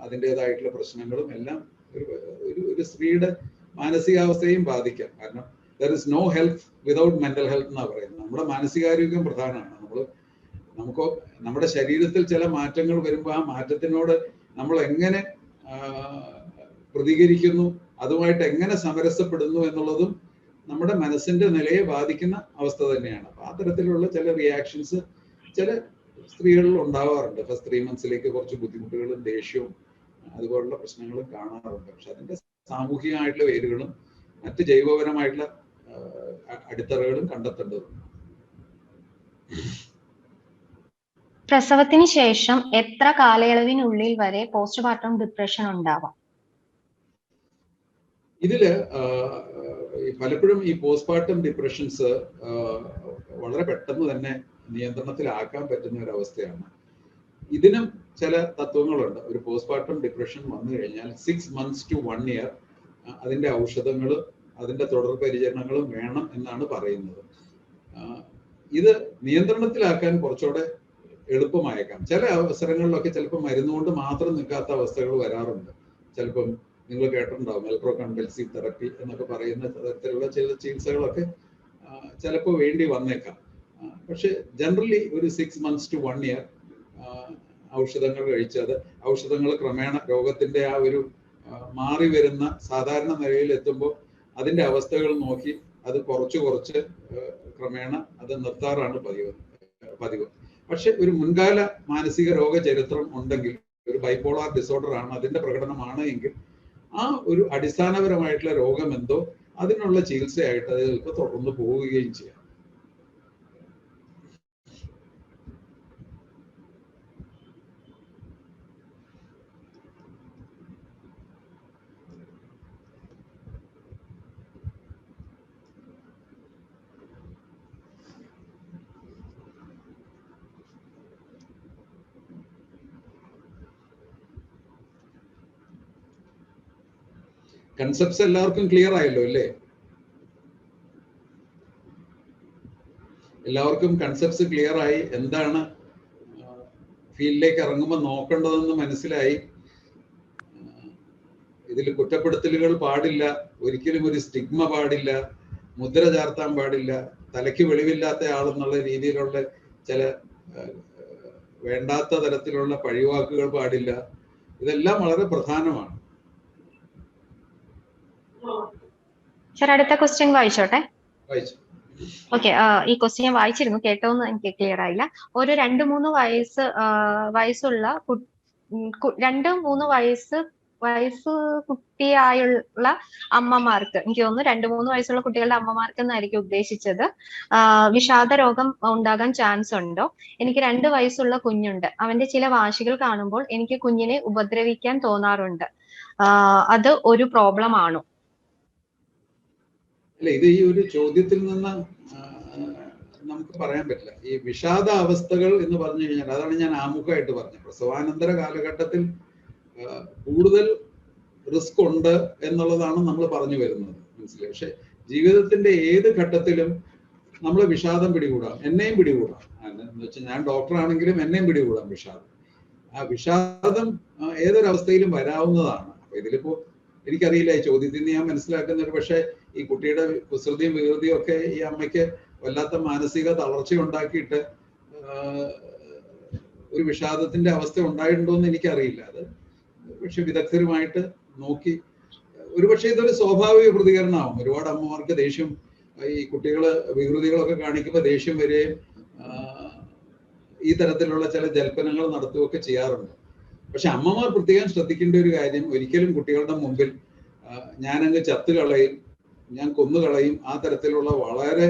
അതിൻ്റെതായിട്ടുള്ള പ്രശ്നങ്ങളും എല്ലാം ഒരു സ്ത്രീയുടെ മാനസികാവസ്ഥയും ബാധിക്കാം. കാരണം there is no health without mental health എന്നാ പറയുന്നത്. നമ്മുടെ മാനസികാരോഗ്യം പ്രധാനമാണ്. നമ്മുടെ ശരീരത്തിൽ ചില മാറ്റങ്ങൾ വരുമ്പോൾ ആ മാറ്റത്തിനോട് നമ്മൾ എങ്ങനെ പ്രതികരിക്കുന്നു, അതുമായിട്ട് എങ്ങനെ സമരസപ്പെടുന്നു എന്നുള്ളതും നമ്മുടെ മനസ്സിന്റെ നിലയെ ബാധിക്കുന്ന അവസ്ഥ തന്നെയാണ്. അപ്പൊ ആ തരത്തിലുള്ള ചില റിയാക്ഷൻസ് ചില സ്ത്രീകളിൽ ഉണ്ടാവാറുണ്ട്. ഫസ്റ്റ് 3 മന്ത്സിലേക്ക് കുറച്ച് ബുദ്ധിമുട്ടുകളും ദേഷ്യവും അതുപോലുള്ള പ്രശ്നങ്ങളും കാണാറുണ്ട്. പക്ഷെ അതിന്റെ സാമൂഹികമായിട്ടുള്ള വേരുകളും മറ്റ് ജൈവപരമായിട്ടുള്ള അടിത്തറകളും കണ്ടെത്തേണ്ടതുണ്ട്. പ്രസവത്തിന് ശേഷം എത്ര കാലയളവിനുള്ളിൽ വരെ പോസ്റ്റ്മോർട്ടം ഡിപ്രഷൻ ഉണ്ടാവാം? ഇതില് പലപ്പോഴും ഈ പോസ്റ്റ്മോർട്ടം ഡിപ്രഷൻസ് വളരെ പെട്ടെന്ന് തന്നെ നിയന്ത്രണത്തിലാക്കാൻ പറ്റുന്ന ഒരു അവസ്ഥയാണ്. ഇതിനും ചില തത്വങ്ങളുണ്ട്. ഒരു പോസ്റ്റ്മോർട്ടം ഡിപ്രഷൻ വന്നു കഴിഞ്ഞാൽ 6 months to 1 year അതിന്റെ ഔഷധങ്ങളും അതിന്റെ തുടർ പരിചരണങ്ങളും വേണം എന്നാണ് പറയുന്നത്. ഇത് നിയന്ത്രണത്തിലാക്കാൻ കുറച്ചുകൂടെ എളുപ്പമായേക്കാം. ചില അവസരങ്ങളിലൊക്കെ ചിലപ്പോൾ മരുന്നുകൊണ്ട് മാത്രം നിൽക്കാത്ത അവസ്ഥകൾ വരാറുണ്ട്. ചിലപ്പം നിങ്ങൾ കേട്ടിട്ടുണ്ടാവും എലക്ട്രോ കൺവൽസീവ് തെറപ്പി എന്നൊക്കെ പറയുന്ന തരത്തിലുള്ള ചില ചികിത്സകളൊക്കെ ചിലപ്പോൾ വേണ്ടി വന്നേക്കാം. പക്ഷെ ജനറലി ഒരു 6 months to 1 year ഔഷധങ്ങൾ കഴിച്ചത് ഔഷധങ്ങൾ ക്രമേണ രോഗത്തിന്റെ ആ ഒരു മാറി വരുന്ന സാധാരണ നിലയിൽ എത്തുമ്പോൾ അതിന്റെ അവസ്ഥകൾ നോക്കി അത് കുറച്ച് ക്രമേണ അത് നിർത്താറാണ് പതിവ്. പക്ഷെ ഒരു മുൻകാല മാനസിക രോഗ ചരിത്രം ഉണ്ടെങ്കിൽ, ഒരു ബൈപോളാർ ഡിസോർഡർ ആണ് അതിന്റെ പ്രകടനമാണ് എങ്കിൽ, ആ ഒരു അടിസ്ഥാനപരമായിട്ടുള്ള രോഗം എന്തോ അതിനുള്ള ചികിത്സയായിട്ട് അത് ചിലപ്പോൾ തുടർന്ന് പോവുകയും ചെയ്യാം. കൺസെപ്റ്റ്സ് എല്ലാവർക്കും ക്ലിയർ ആയല്ലോ അല്ലേ? എല്ലാവർക്കും കൺസെപ്റ്റ്സ് ക്ലിയർ ആയി. എന്താണ് ഫീൽഡിലേക്ക് ഇറങ്ങുമ്പോൾ നോക്കേണ്ടതെന്ന് മനസ്സിലായി. ഇതിൽ കുറ്റപ്പെടുത്തലുകൾ പാടില്ല, ഒരിക്കലും ഒരു സ്റ്റിഗ്മ പാടില്ല, മുദ്ര ചാർത്താൻ പാടില്ല, തലയ്ക്ക് വെളിവില്ലാത്ത ആളെന്നുള്ള രീതിയിലുള്ള ചില വേണ്ടാത്ത തരത്തിലുള്ള പഴിവാക്കുകൾ പാടില്ല. ഇതെല്ലാം വളരെ പ്രധാനമാണ്. സർ, അടുത്ത ക്വസ്റ്റ്യൻ വായിച്ചോട്ടെ. വായിച്ചു. ഓക്കെ, ഈ ക്വസ്റ്റ്യൻ ഞാൻ വായിച്ചിരുന്നു, കേട്ടോന്ന് എനിക്ക് ക്ലിയർ ആയില്ല. ഒരു 2-3 വയസ്സുള്ള 2-3 വയസ്സ് കുട്ടിയായുള്ള അമ്മമാർക്ക്, എനിക്ക് തോന്നുന്നു 2-3 വയസ്സുള്ള കുട്ടികളുടെ അമ്മമാർക്ക് എന്നായിരിക്കും ഉദ്ദേശിച്ചത്, വിഷാദ രോഗം ഉണ്ടാകാൻ ചാൻസ് ഉണ്ടോ? എനിക്ക് 2 വയസ്സുള്ള കുഞ്ഞുണ്ട്. അവന്റെ ചില വാശികൾ കാണുമ്പോൾ എനിക്ക് കുഞ്ഞിനെ ഉപദ്രവിക്കാൻ തോന്നാറുണ്ട്. അത് ഒരു പ്രോബ്ലം ആണോ? അല്ല, ഇത് ഈ ഒരു ചോദ്യത്തിൽ നിന്ന് നമുക്ക് പറയാൻ പറ്റില്ല. ഈ വിഷാദ അവസ്ഥകൾ എന്ന് പറഞ്ഞു കഴിഞ്ഞാൽ, അതാണ് ഞാൻ ആമുഖമായിട്ട് പറഞ്ഞത്, പ്രസവാനന്തര കാലഘട്ടത്തിൽ കൂടുതൽ റിസ്ക് ഉണ്ട് എന്നുള്ളതാണ് നമ്മൾ പറഞ്ഞു വരുന്നത്, മനസ്സിലായി. പക്ഷെ ജീവിതത്തിന്റെ ഏത് ഘട്ടത്തിലും നമ്മൾ വിഷാദം പിടികൂടാം, എന്നെയും പിടികൂടാം. എന്ന് വെച്ചാൽ ഞാൻ ഡോക്ടറാണെങ്കിലും എന്നെയും പിടികൂടാം വിഷാദം. ആ വിഷാദം ഏതൊരവസ്ഥയിലും വരാവുന്നതാണ്. അപ്പൊ ഇതിലിപ്പോ എനിക്കറിയില്ല, ഈ ചോദ്യത്തിൽ നിന്ന് ഞാൻ മനസ്സിലാക്കുന്നത്, പക്ഷെ ഈ കുട്ടിയുടെ കുസൃതിയും വികൃതിയും ഒക്കെ ഈ അമ്മയ്ക്ക് വല്ലാത്ത മാനസിക തളർച്ച ഉണ്ടാക്കിയിട്ട് ഒരു വിഷാദത്തിന്റെ അവസ്ഥ ഉണ്ടായിട്ടുണ്ടോ എന്ന് എനിക്കറിയില്ല. അത് പക്ഷെ വിദഗ്ധരുമായിട്ട് നോക്കി, ഒരുപക്ഷെ ഇതൊരു സ്വാഭാവിക പ്രതികരണമാവും. ഒരുപാട് അമ്മമാർക്ക് ദേഷ്യം, ഈ കുട്ടികള് വികൃതികളൊക്കെ കാണിക്കുമ്പോൾ ദേഷ്യം വരികയും ഈ തരത്തിലുള്ള ചില ജൽപ്പനങ്ങൾ നടത്തുകയൊക്കെ ചെയ്യാറുണ്ട്. പക്ഷെ അമ്മമാർ പ്രത്യേകം ശ്രദ്ധിക്കേണ്ട ഒരു കാര്യം, ഒരിക്കലും കുട്ടികളുടെ മുമ്പിൽ ഞാനങ്ങ് ചത്തുകളയും, ഞാൻ കൊന്നുകളയും, ആ തരത്തിലുള്ള വളരെ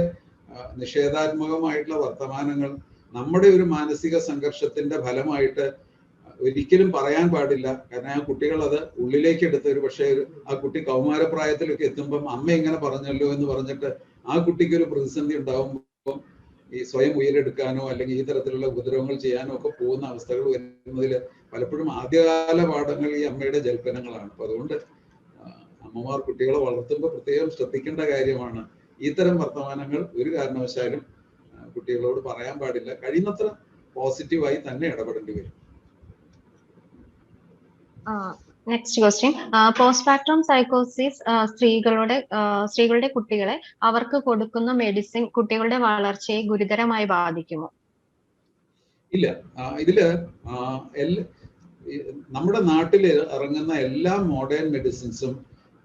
നിഷേധാത്മകമായിട്ടുള്ള വർത്തമാനങ്ങൾ നമ്മുടെ ഒരു മാനസിക സംഘർഷത്തിന്റെ ഫലമായിട്ട് ഒരിക്കലും പറയാൻ പാടില്ല. കാരണം ആ കുട്ടികൾ അത് ഉള്ളിലേക്ക് എടുത്ത്, ഒരു പക്ഷേ ആ കുട്ടി കൗമാരപ്രായത്തിലൊക്കെ എത്തുമ്പം അമ്മ ഇങ്ങനെ പറഞ്ഞല്ലോ എന്ന് പറഞ്ഞിട്ട് ആ കുട്ടിക്ക് ഒരു പ്രതിസന്ധി ഉണ്ടാകുമ്പോൾ ഈ സ്വയം ഉയരെടുക്കാനോ അല്ലെങ്കിൽ ഈ തരത്തിലുള്ള ഉപദ്രവങ്ങൾ ചെയ്യാനോ ഒക്കെ പോകുന്ന അവസ്ഥകൾ വരുന്നതിൽ പലപ്പോഴും ആദ്യകാല പാഠങ്ങൾ ഈ അമ്മയുടെ ജൽപ്പനങ്ങളാണ്. അപ്പൊ അതുകൊണ്ട് അമ്മമാർ കുട്ടികളെ വളർത്തുമ്പോൾ പ്രത്യേകം ശ്രദ്ധിക്കേണ്ട കാര്യമാണ്, ഇത്തരം വർത്തമാനങ്ങൾ ഒരു കാരണവശാലും കുട്ടികളോട് പറയാൻ പാടില്ല. കഴിയുന്നത്ര പോസിറ്റീവായി തന്നെ ഇടപെടേണ്ടി വരും. നെക്സ്റ്റ് ക്വസ്റ്റ്യൻ, പോസ്റ്റ്പാർട്ടം സൈക്കോസിസ് സ്ത്രീകളുടെ കുട്ടികളെ അവർക്ക് കൊടുക്കുന്ന മെഡിസിൻ കുട്ടികളുടെ വളർച്ചയെ ഗുരുതരമായി ബാധിക്കുമോ? ഇല്ല. ഇതില് നമ്മുടെ നാട്ടിൽ ഇറങ്ങുന്ന എല്ലാ മോഡേൺ മെഡിസിൻസും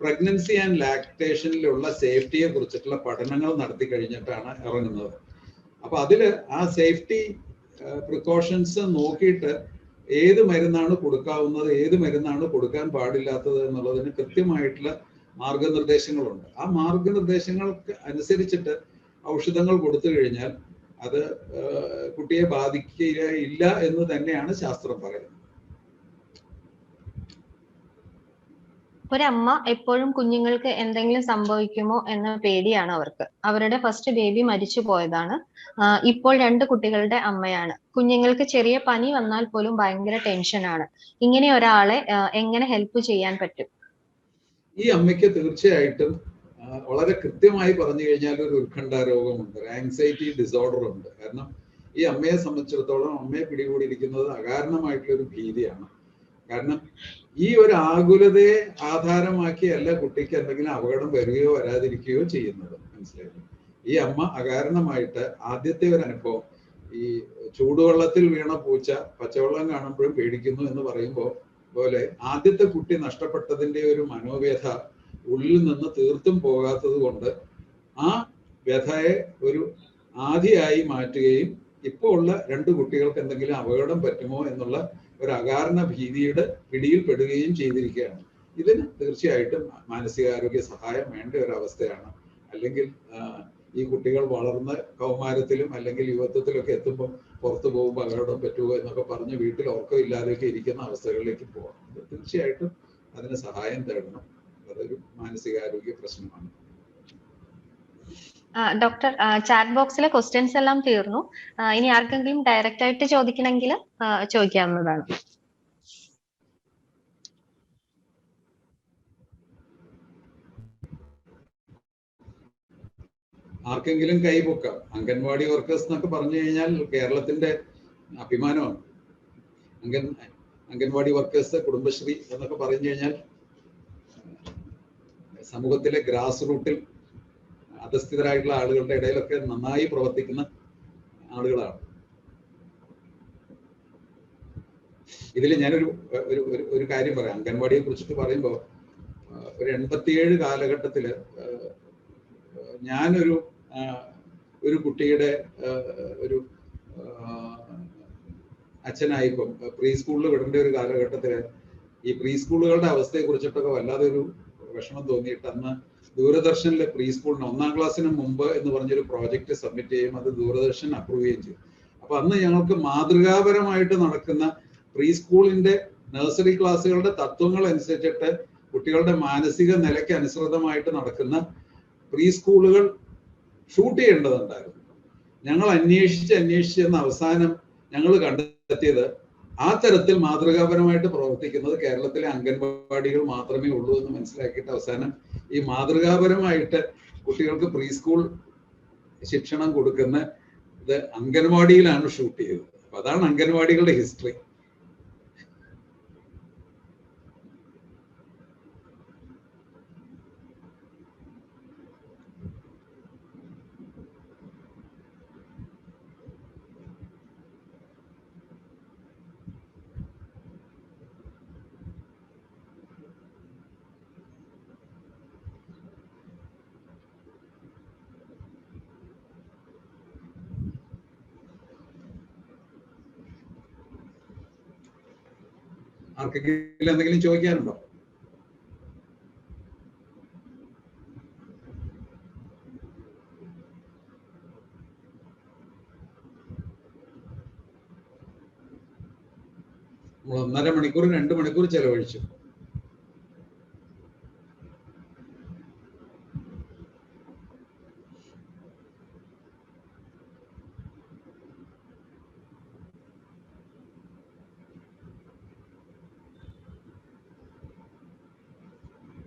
പ്രഗ്നൻസി ആൻഡ് ലാക്ടേഷനിലുള്ള സേഫ്റ്റിയെ കുറിച്ചിട്ടുള്ള പഠനങ്ങൾ നടത്തി കഴിഞ്ഞിട്ടാണ് ഇറങ്ങുന്നത്. അപ്പൊ അതില് ആ സേഫ്റ്റി പ്രിക്കോഷൻസ് നോക്കിയിട്ട് ഏത് മരുന്നാണ് കൊടുക്കാവുന്നത്, ഏത് മരുന്നാണ് കൊടുക്കാൻ പാടില്ലാത്തത് എന്നുള്ളതിന് കൃത്യമായിട്ടുള്ള മാർഗനിർദ്ദേശങ്ങളുണ്ട്. ആ മാർഗനിർദ്ദേശങ്ങൾക്ക് അനുസരിച്ചിട്ട് ഔഷധങ്ങൾ കൊടുത്തു കഴിഞ്ഞാൽ അത് കുട്ടിയെ ബാധിക്കുകയില്ല എന്ന് തന്നെയാണ് ശാസ്ത്രം പറയുന്നത്. ഒരമ്മ എപ്പോഴും കുഞ്ഞുങ്ങൾക്ക് എന്തെങ്കിലും സംഭവിക്കുമോ എന്ന പേടിയാണ് അവർക്ക്. അവരുടെ ഫസ്റ്റ് ബേബി മരിച്ചു പോയതാണ്. ഇപ്പോൾ 2 കുട്ടികളുടെ അമ്മയാണ്. കുഞ്ഞുങ്ങൾക്ക് ചെറിയ പനി വന്നാൽ പോലും ഭയങ്കര ടെൻഷനാണ്. ഇങ്ങനെ ഒരാളെ എങ്ങനെ ഹെൽപ്പ് ചെയ്യാൻ പറ്റും? ഈ അമ്മയ്ക്ക് തീർച്ചയായിട്ടും വളരെ കൃത്യമായി പറഞ്ഞു കഴിഞ്ഞാൽ ഒരു ഉത്കണ്ഠ രോഗമുണ്ട്, ഒരു ആങ്സൈറ്റി ഡിസോർഡർ ഉണ്ട്. കാരണം ഈ അമ്മയെ സംബന്ധിച്ചിടത്തോളം അമ്മയെ പിടികൂടിയിരിക്കുന്നത് അകാരണമായിട്ടുള്ള ഒരു ഭീതിയാണ്. കാരണം ഈ ഒരു ആകുലതയെ ആധാരമാക്കിയല്ല കുട്ടിക്ക് എന്തെങ്കിലും അപകടം വരികയോ വരാതിരിക്കുകയോ ചെയ്യുന്നത്, മനസ്സിലായില്ലേ? ഈ അമ്മ അകാരണമായിട്ട് ആദ്യത്തെ ഒരു അനുഭവം, ഈ ചൂടുവെള്ളത്തിൽ വീണ പൂച്ച പച്ചവെള്ളം കാണുമ്പോഴും പേടിക്കുന്നു എന്ന് പറയുമ്പോൾ പോലെ ആദ്യത്തെ കുട്ടി നഷ്ടപ്പെട്ടതിന്റെ ഒരു മനോവ്യഥ ഉള്ളിൽ നിന്ന് തീർത്തും പോകാത്തത് കൊണ്ട് ആ വ്യഥയെ ഒരു ആധിയായി മാറ്റുകയും ഇപ്പോൾ ഉള്ള 2 കുട്ടികൾക്ക് എന്തെങ്കിലും അപകടം പറ്റുമോ എന്നുള്ള ഒരു അകാരണ ഭീതിയുടെ പിടിയിൽ പെടുകയും ചെയ്തിരിക്കുകയാണ്. ഇതിന് തീർച്ചയായിട്ടും മാനസികാരോഗ്യ സഹായം വേണ്ട ഒരു അവസ്ഥയാണ്. അല്ലെങ്കിൽ ഈ കുട്ടികൾ വളർന്ന് കൗമാരത്തിലും അല്ലെങ്കിൽ യുവത്വത്തിലൊക്കെ എത്തുമ്പോൾ പുറത്തു പോകുമ്പോൾ അപകടം പറ്റുമോ എന്നൊക്കെ പറഞ്ഞ് വീട്ടിൽ ഉറക്കമില്ലാതെയൊക്കെ ഇരിക്കുന്ന അവസ്ഥകളിലേക്ക് പോകാം. തീർച്ചയായിട്ടും അതിന് സഹായം തേടണം. അതൊരു മാനസികാരോഗ്യ പ്രശ്നമാണ്. ഡോക്ടർ, ചാറ്റ് ബോക്സിലെ ക്വസ്റ്റ്യൻസ് എല്ലാം തീർന്നു. ഇനി ആർക്കെങ്കിലും ഡയറക്റ്റ് ആയിട്ട് ചോദിക്കണമെങ്കിൽ ചോദിക്കാവുന്നതാണ്. ആർക്കെങ്കിലും കൈപൊക്കാം. അംഗൻവാടി വർക്കേഴ്സ് എന്നൊക്കെ പറഞ്ഞു കഴിഞ്ഞാൽ കേരളത്തിന്റെ അഭിമാനമാണ്. അംഗൻവാടി വർക്കേഴ്സ്, കുടുംബശ്രീ എന്നൊക്കെ പറഞ്ഞു കഴിഞ്ഞാൽ സമൂഹത്തിലെ ഗ്രാസ് റൂട്ടിൽ അധസ്ഥിതരായിട്ടുള്ള ആളുകളുടെ ഇടയിലൊക്കെ നന്നായി പ്രവർത്തിക്കുന്ന ആളുകളാണ്. ഇതിൽ ഞാനൊരു ഒരു കാര്യം പറയാം. അംഗൻവാടിയെ കുറിച്ചിട്ട് പറയുമ്പോൾ ഒരു 87 കാലഘട്ടത്തില് ഞാനൊരു കുട്ടിയുടെ ഒരു അച്ഛനായിപ്പം പ്രീ സ്കൂളിൽ വിടേണ്ട ഒരു കാലഘട്ടത്തില് ഈ പ്രീ സ്കൂളുകളുടെ അവസ്ഥയെ കുറിച്ചിട്ടൊക്കെ വല്ലാതെ ഒരു വിഷമം തോന്നിയിട്ട് അന്ന് ദൂരദർശനിലെ പ്രീ സ്കൂളിന് 1ാം ക്ലാസ്സിന് മുമ്പ് എന്ന് പറഞ്ഞൊരു പ്രോജക്റ്റ് സബ്മിറ്റ് ചെയ്യും. അത് ദൂരദർശൻ അപ്രൂവ് ചെയ്യുകയും ചെയ്യും. അപ്പൊ അന്ന് ഞങ്ങൾക്ക് മാതൃകാപരമായിട്ട് നടക്കുന്ന പ്രീ സ്കൂളിന്റെ നഴ്സറി ക്ലാസ്സുകളുടെ തത്വങ്ങൾ അനുസരിച്ചിട്ട് കുട്ടികളുടെ മാനസിക നിലയ്ക്ക് അനുസൃതമായിട്ട് നടക്കുന്ന പ്രീ സ്കൂളുകൾ ഷൂട്ട് ചെയ്യേണ്ടതുണ്ടായിരുന്നു. ഞങ്ങൾ അന്വേഷിച്ച് അവസാനം ഞങ്ങൾ കണ്ടെത്തിയത് ആ തരത്തിൽ മാതൃകാപരമായിട്ട് പ്രവർത്തിക്കുന്നത് കേരളത്തിലെ അംഗൻവാടികൾ മാത്രമേ ഉള്ളൂ എന്ന് മനസ്സിലാക്കിയിട്ട് അവസാനം ഈ മാതൃകാപരമായിട്ട് കുട്ടികൾക്ക് പ്രീ സ്കൂൾ ശിക്ഷണം കൊടുക്കുന്ന ഇത് അംഗൻവാടിയിലാണ് ഷൂട്ട് ചെയ്തത്. അപ്പൊ അതാണ് അംഗൻവാടികളുടെ ഹിസ്റ്ററി. ആർക്കെങ്കിലും എന്തെങ്കിലും ചോദിക്കാനുണ്ടോ? നമ്മൾ 1.5 മണിക്കൂർ 2 മണിക്കൂർ ചെലവഴിച്ചു.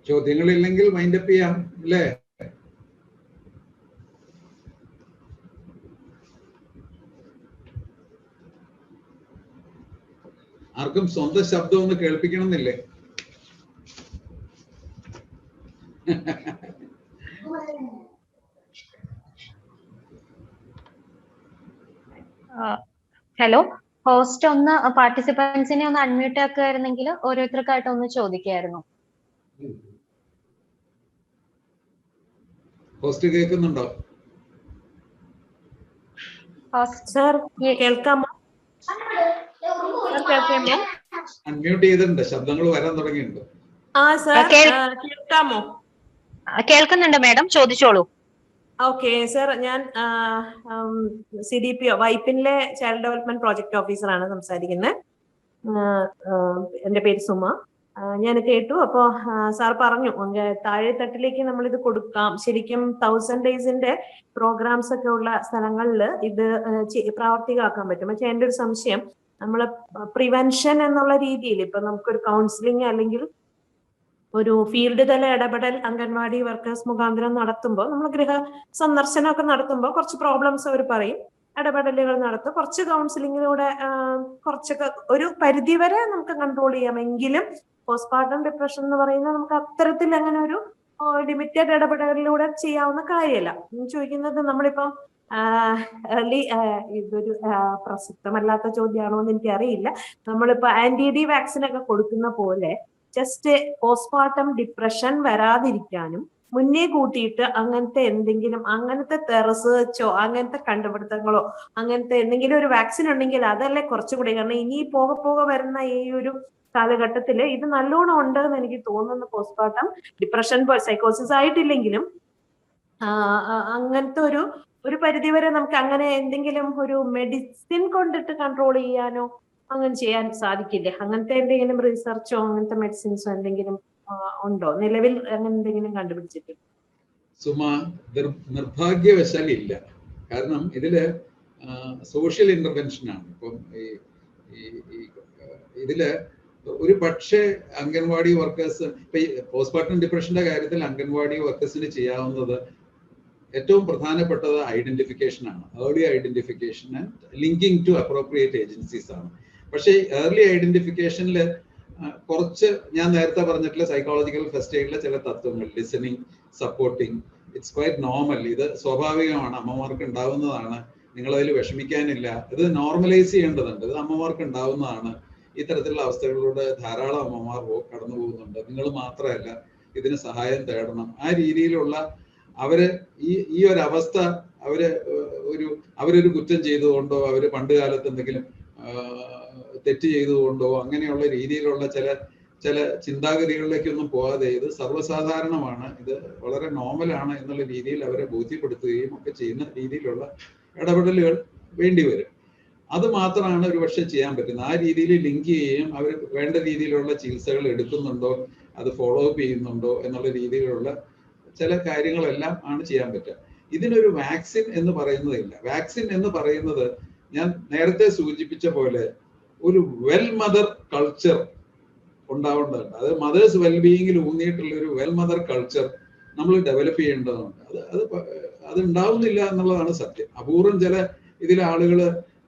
ചോദ്യങ്ങളില്ലെങ്കിൽ വൈൻഡപ്പ് ചെയ്യാം അല്ലേ? ആർക്കും സ്വന്തം ശബ്ദം ഒന്ന് കേൾപ്പിക്കണമെന്നില്ലേ? ഹലോ, ഹോസ്റ്റ് ഒന്ന് പാർട്ടിസിപ്പൻസിനെ ഒന്ന് അൺമ്യൂട്ട് ആക്കുകയായിരുന്നെങ്കിൽ ഓരോരുത്തർക്കായിട്ട് ഒന്ന് ചോദിക്കായിരുന്നു. ഹോസ്റ്റ് കേൾക്കുന്നുണ്ടോ? സർ കേൾക്കാമോ? അൺമ്യൂട്ട് ചെയ്തിട്ടുണ്ട്, ശബ്ദങ്ങൾ വരാൻ തുടങ്ങിയിട്ടുണ്ട്. കേൾക്കാമോ? കേൾക്കുന്നുണ്ട് മാഡം, ചോദിച്ചോളൂ. ഓക്കെ സർ, ഞാൻ CDPO വൈപ്പിനിലെ ചൈൽഡ് ഡെവലപ്മെന്റ് പ്രോജക്ട് ഓഫീസറാണ് സംസാരിക്കുന്നത്. എന്റെ പേര് സുമ. ഞാൻ കേട്ടു. അപ്പോ സാർ പറഞ്ഞു താഴെത്തട്ടിലേക്ക് നമ്മൾ ഇത് കൊടുക്കാം. ശരിക്കും 1000 ഡേയ്സിന്റെ പ്രോഗ്രാംസ് ഒക്കെ ഉള്ള സ്ഥലങ്ങളിൽ ഇത് പ്രാവർത്തികമാക്കാൻ പറ്റും. പക്ഷെ എന്റെ ഒരു സംശയം, നമ്മള് പ്രിവെൻഷൻ എന്നുള്ള രീതിയിൽ ഇപ്പൊ നമുക്കൊരു കൗൺസിലിംഗ് അല്ലെങ്കിൽ ഒരു ഫീൽഡ് തല ഇടപെടൽ അംഗൻവാടി വർക്കേഴ്സ് മുഖാന്തരം നടത്തുമ്പോൾ, നമ്മൾ ഗൃഹ സന്ദർശനമൊക്കെ നടത്തുമ്പോൾ കുറച്ച് പ്രോബ്ലംസ് അവർ പറയും, ഇടപെടലുകൾ നടത്തും, കുറച്ച് കൗൺസിലിങ്ങിലൂടെ കുറച്ചൊക്കെ ഒരു പരിധി വരെ നമുക്ക് കൺട്രോൾ ചെയ്യാമെങ്കിലും പോസ്റ്റ്മോർട്ടം ഡിപ്രഷൻ എന്ന് പറയുന്നത് നമുക്ക് അത്തരത്തിൽ അങ്ങനെ ഒരു ലിമിറ്റഡ് ഇടപെടലിലൂടെ ചെയ്യാവുന്ന കാര്യമല്ല. ഞാൻ ചോദിക്കുന്നത്, നമ്മളിപ്പം ഇതൊരു പ്രസക്തമല്ലാത്ത ചോദ്യമാണോ എന്ന് എനിക്കറിയില്ല. നമ്മളിപ്പോ ANT-D വാക്സിൻ ഒക്കെ കൊടുക്കുന്ന പോലെ ജസ്റ്റ് പോസ്റ്റ്മോർട്ടം ഡിപ്രഷൻ വരാതിരിക്കാനും മുന്നേ കൂട്ടിയിട്ട് അങ്ങനത്തെ എന്തെങ്കിലും അങ്ങനത്തെ റിസർച്ചോ അങ്ങനത്തെ കണ്ടുപിടുത്തങ്ങളോ അങ്ങനത്തെ എന്തെങ്കിലും ഒരു വാക്സിൻ ഉണ്ടെങ്കിൽ അതല്ലേ കുറച്ചുകൂടി. കാരണം ഇനി പോകെ വരുന്ന ഈ ഒരു കാലഘട്ടത്തില് ഇത് നല്ലോണം ഉണ്ടെന്ന് എനിക്ക് തോന്നുന്നു. പോസ്റ്റ്മോർട്ടം ഡിപ്രഷൻ സൈക്കോസിസ് ആയിട്ടില്ലെങ്കിലും അങ്ങനത്തെ ഒരു പരിധിവരെ നമുക്ക് അങ്ങനെ എന്തെങ്കിലും ഒരു മെഡിസിൻ കൊണ്ടിട്ട് കൺട്രോൾ ചെയ്യാനോ അങ്ങനെ ചെയ്യാൻ സാധിക്കില്ലേ? അങ്ങനത്തെ എന്തെങ്കിലും റിസർച്ചോ അങ്ങനത്തെ മെഡിസിൻസോ എന്തെങ്കിലും ഉണ്ടോ നിലവിൽ? അങ്ങനെ എന്തെങ്കിലും കണ്ടുപിടിച്ചിട്ടുണ്ട്? സുമ, നിർഭാഗ്യവശാൽ ഇല്ല. കാരണം ഇതില് സോഷ്യൽ ഇന്റർവെൻഷൻ ആണ്. ഇപ്പം ഇതില് ഒരു പക്ഷേ അംഗൻവാടി വർക്കേഴ്സ് ഇപ്പൊ പോസ്റ്റ്മോർട്ടം ഡിപ്രഷന്റെ കാര്യത്തിൽ അംഗൻവാടി വർക്കേഴ്സിന് ചെയ്യാവുന്നത് ഏറ്റവും പ്രധാനപ്പെട്ടത് ഐഡന്റിഫിക്കേഷൻ ആണ്. Early identification and linking to appropriate agencies ആണ്. പക്ഷേ ഏർലി ഐഡന്റിഫിക്കേഷനിൽ കുറച്ച് ഞാൻ നേരത്തെ പറഞ്ഞിട്ടുള്ള സൈക്കോളജിക്കൽ ഫസ്റ്റ് എയ്ഡിലെ ചില തത്വങ്ങൾ, listening, supporting, it's quite normal, ഇത് സ്വാഭാവികമാണ്, അമ്മമാർക്ക് ഉണ്ടാവുന്നതാണ്, നിങ്ങളതിൽ വിഷമിക്കാനില്ല, ഇത് നോർമലൈസ് ചെയ്യേണ്ടതുണ്ട്, ഇത് അമ്മമാർക്ക് ഉണ്ടാവുന്നതാണ് ഇത്തരത്തിലുള്ള അവസ്ഥകളിലൂടെ ധാരാളം അമ്മമാർ കടന്നു പോകുന്നുണ്ട്. നിങ്ങൾ മാത്രമല്ല ഇതിന് സഹായം തേടണം. ആ രീതിയിലുള്ള അവര് ഈ ഒരു അവസ്ഥ അവരൊരു കുറ്റം ചെയ്തുകൊണ്ടോ അവര് പണ്ട് കാലത്ത് എന്തെങ്കിലും തെറ്റ് ചെയ്തുകൊണ്ടോ അങ്ങനെയുള്ള രീതിയിലുള്ള ചില ചിന്താഗതികളിലേക്കൊന്നും പോകാതെ ഇത് സർവ്വസാധാരണമാണ്, ഇത് വളരെ നോർമലാണ് എന്നുള്ള രീതിയിൽ അവരെ ബോധ്യപ്പെടുത്തുകയും ഒക്കെ ചെയ്യുന്ന രീതിയിലുള്ള ഇടപെടലുകൾ വേണ്ടിവരും. അത് മാത്രമാണ് ഒരു പക്ഷെ ചെയ്യാൻ പറ്റുന്നത്. ആ രീതിയിൽ ലിങ്ക് ചെയ്യുകയും അവർ വേണ്ട രീതിയിലുള്ള ചികിത്സകൾ എടുക്കുന്നുണ്ടോ, അത് ഫോളോ അപ്പ് ചെയ്യുന്നുണ്ടോ എന്നുള്ള രീതിയിലുള്ള ചില കാര്യങ്ങളെല്ലാം ആണ് ചെയ്യാൻ പറ്റുക. ഇതിനൊരു വാക്സിൻ എന്ന് പറയുന്നതില്ല. വാക്സിൻ എന്ന് പറയുന്നത് ഞാൻ നേരത്തെ സൂചിപ്പിച്ച പോലെ ഒരു വെൽ മദർ കൾച്ചർ ഉണ്ടാവേണ്ടതുണ്ട്. അത് മദേഴ്സ് വെൽബീയിങ്ങിൽ ഊന്നിയിട്ടുള്ള ഒരു വെൽ മദർ കൾച്ചർ നമ്മൾ ഡെവലപ്പ് ചെയ്യേണ്ടതുണ്ട്. അത് ഉണ്ടാവുന്നില്ല എന്നുള്ളതാണ് സത്യം. അപൂർവം ചില ഇതിലെ ആളുകൾ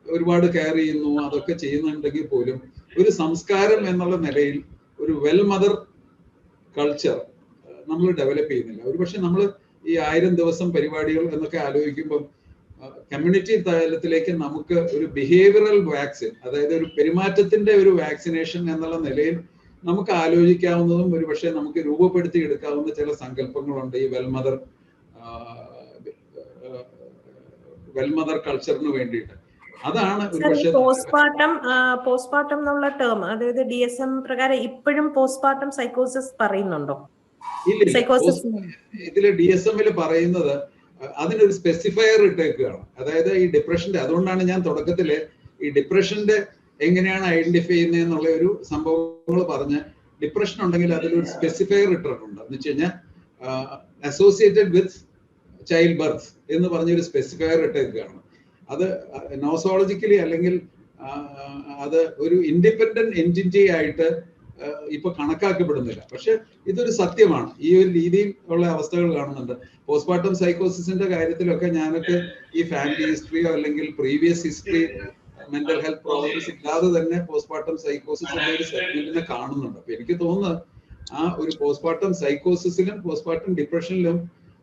ഒരുപാട് കെയർ ചെയ്യുന്നു, അതൊക്കെ ചെയ്യുന്നുണ്ടെങ്കിൽ പോലും ഒരു സംസ്കാരം എന്നുള്ള നിലയിൽ ഒരു വെൽ മദർ കൾച്ചർ നമ്മൾ ഡെവലപ്പ് ചെയ്യുന്നില്ല. ഒരുപക്ഷെ നമ്മൾ ഈ 1000 ദിവസം പരിപാടികൾ എന്നൊക്കെ ആലോചിക്കുമ്പം കമ്മ്യൂണിറ്റി തലത്തിലേക്ക് നമുക്ക് ഒരു ബിഹേവിയറൽ വാക്സിൻ, അതായത് ഒരു പെരുമാറ്റത്തിന്റെ ഒരു വാക്സിനേഷൻ എന്നുള്ള നിലയിൽ നമുക്ക് ആലോചിക്കാവുന്നതും ഒരുപക്ഷെ നമുക്ക് രൂപപ്പെടുത്തി എടുക്കാവുന്ന ചില സങ്കല്പങ്ങളുണ്ട് ഈ വെൽമദർ കൾച്ചറിന് വേണ്ടിയിട്ട്. അതാണ് പോസ്റ്റ്മോർട്ടം എന്നുള്ള ടേം, അതായത് DSM പ്രകാരം ഇപ്പോഴും പോസ്റ്റ്മോർട്ടം സൈക്കോസിസ് പറയുന്നുണ്ടോ? ഇതില് DSM-ൽ പറയുന്നത് അതിനൊരു സ്പെസിഫയർ ഇട്ടേക്കുകയാണ്. അതായത് ഈ ഡിപ്രഷന്റെ, അതുകൊണ്ടാണ് ഞാൻ തുടക്കത്തില് ഈ ഡിപ്രഷന്റെ എങ്ങനെയാണ് ഐഡന്റിഫൈ ചെയ്യുന്നത് എന്നുള്ള ഒരു സംഭവങ്ങൾ പറഞ്ഞ്, ഡിപ്രഷൻ ഉണ്ടെങ്കിൽ അതിലൊരു സ്പെസിഫയർ ഇട്ടിട്ടുണ്ട്. എന്ന് വെച്ച് കഴിഞ്ഞാൽ അസോസിയേറ്റഡ് വിത്ത് ചൈൽഡ് ബർത്ത് എന്ന് പറഞ്ഞൊരു സ്പെസിഫയർ ഇട്ടേക്കുകയാണ്. അത് നോസോളജിക്കലി അല്ലെങ്കിൽ അത് ഒരു ഇൻഡിപെൻഡന്റ് എൻറ്റിറ്റി ആയിട്ട് ഇപ്പൊ കണക്കാക്കപ്പെടുന്നില്ല. പക്ഷെ ഇതൊരു സത്യമാണ്. ഈ ഒരു രീതിയിൽ ഉള്ള അവസ്ഥകൾ കാണുന്നുണ്ട്. പോസ്റ്റ്മോർട്ടം സൈക്കോസിന്റെ കാര്യത്തിലൊക്കെ ഞാനൊക്കെ ഈ ഫാമിലി ഹിസ്റ്ററിയോ അല്ലെങ്കിൽ previous history mental health problems ഇല്ലാതെ തന്നെ പോസ്റ്റ്മോർട്ടം സൈക്കോസിന്റെ ഒരു സെഗ്മെന്റിനെ കാണുന്നുണ്ട്. അപ്പൊ എനിക്ക് തോന്നുന്നത് ആ ഒരു പോസ്റ്റ്മോർട്ടം സൈക്കോസിസിലും പോസ്റ്റ്മോർട്ടം ഡിപ്രഷനിലും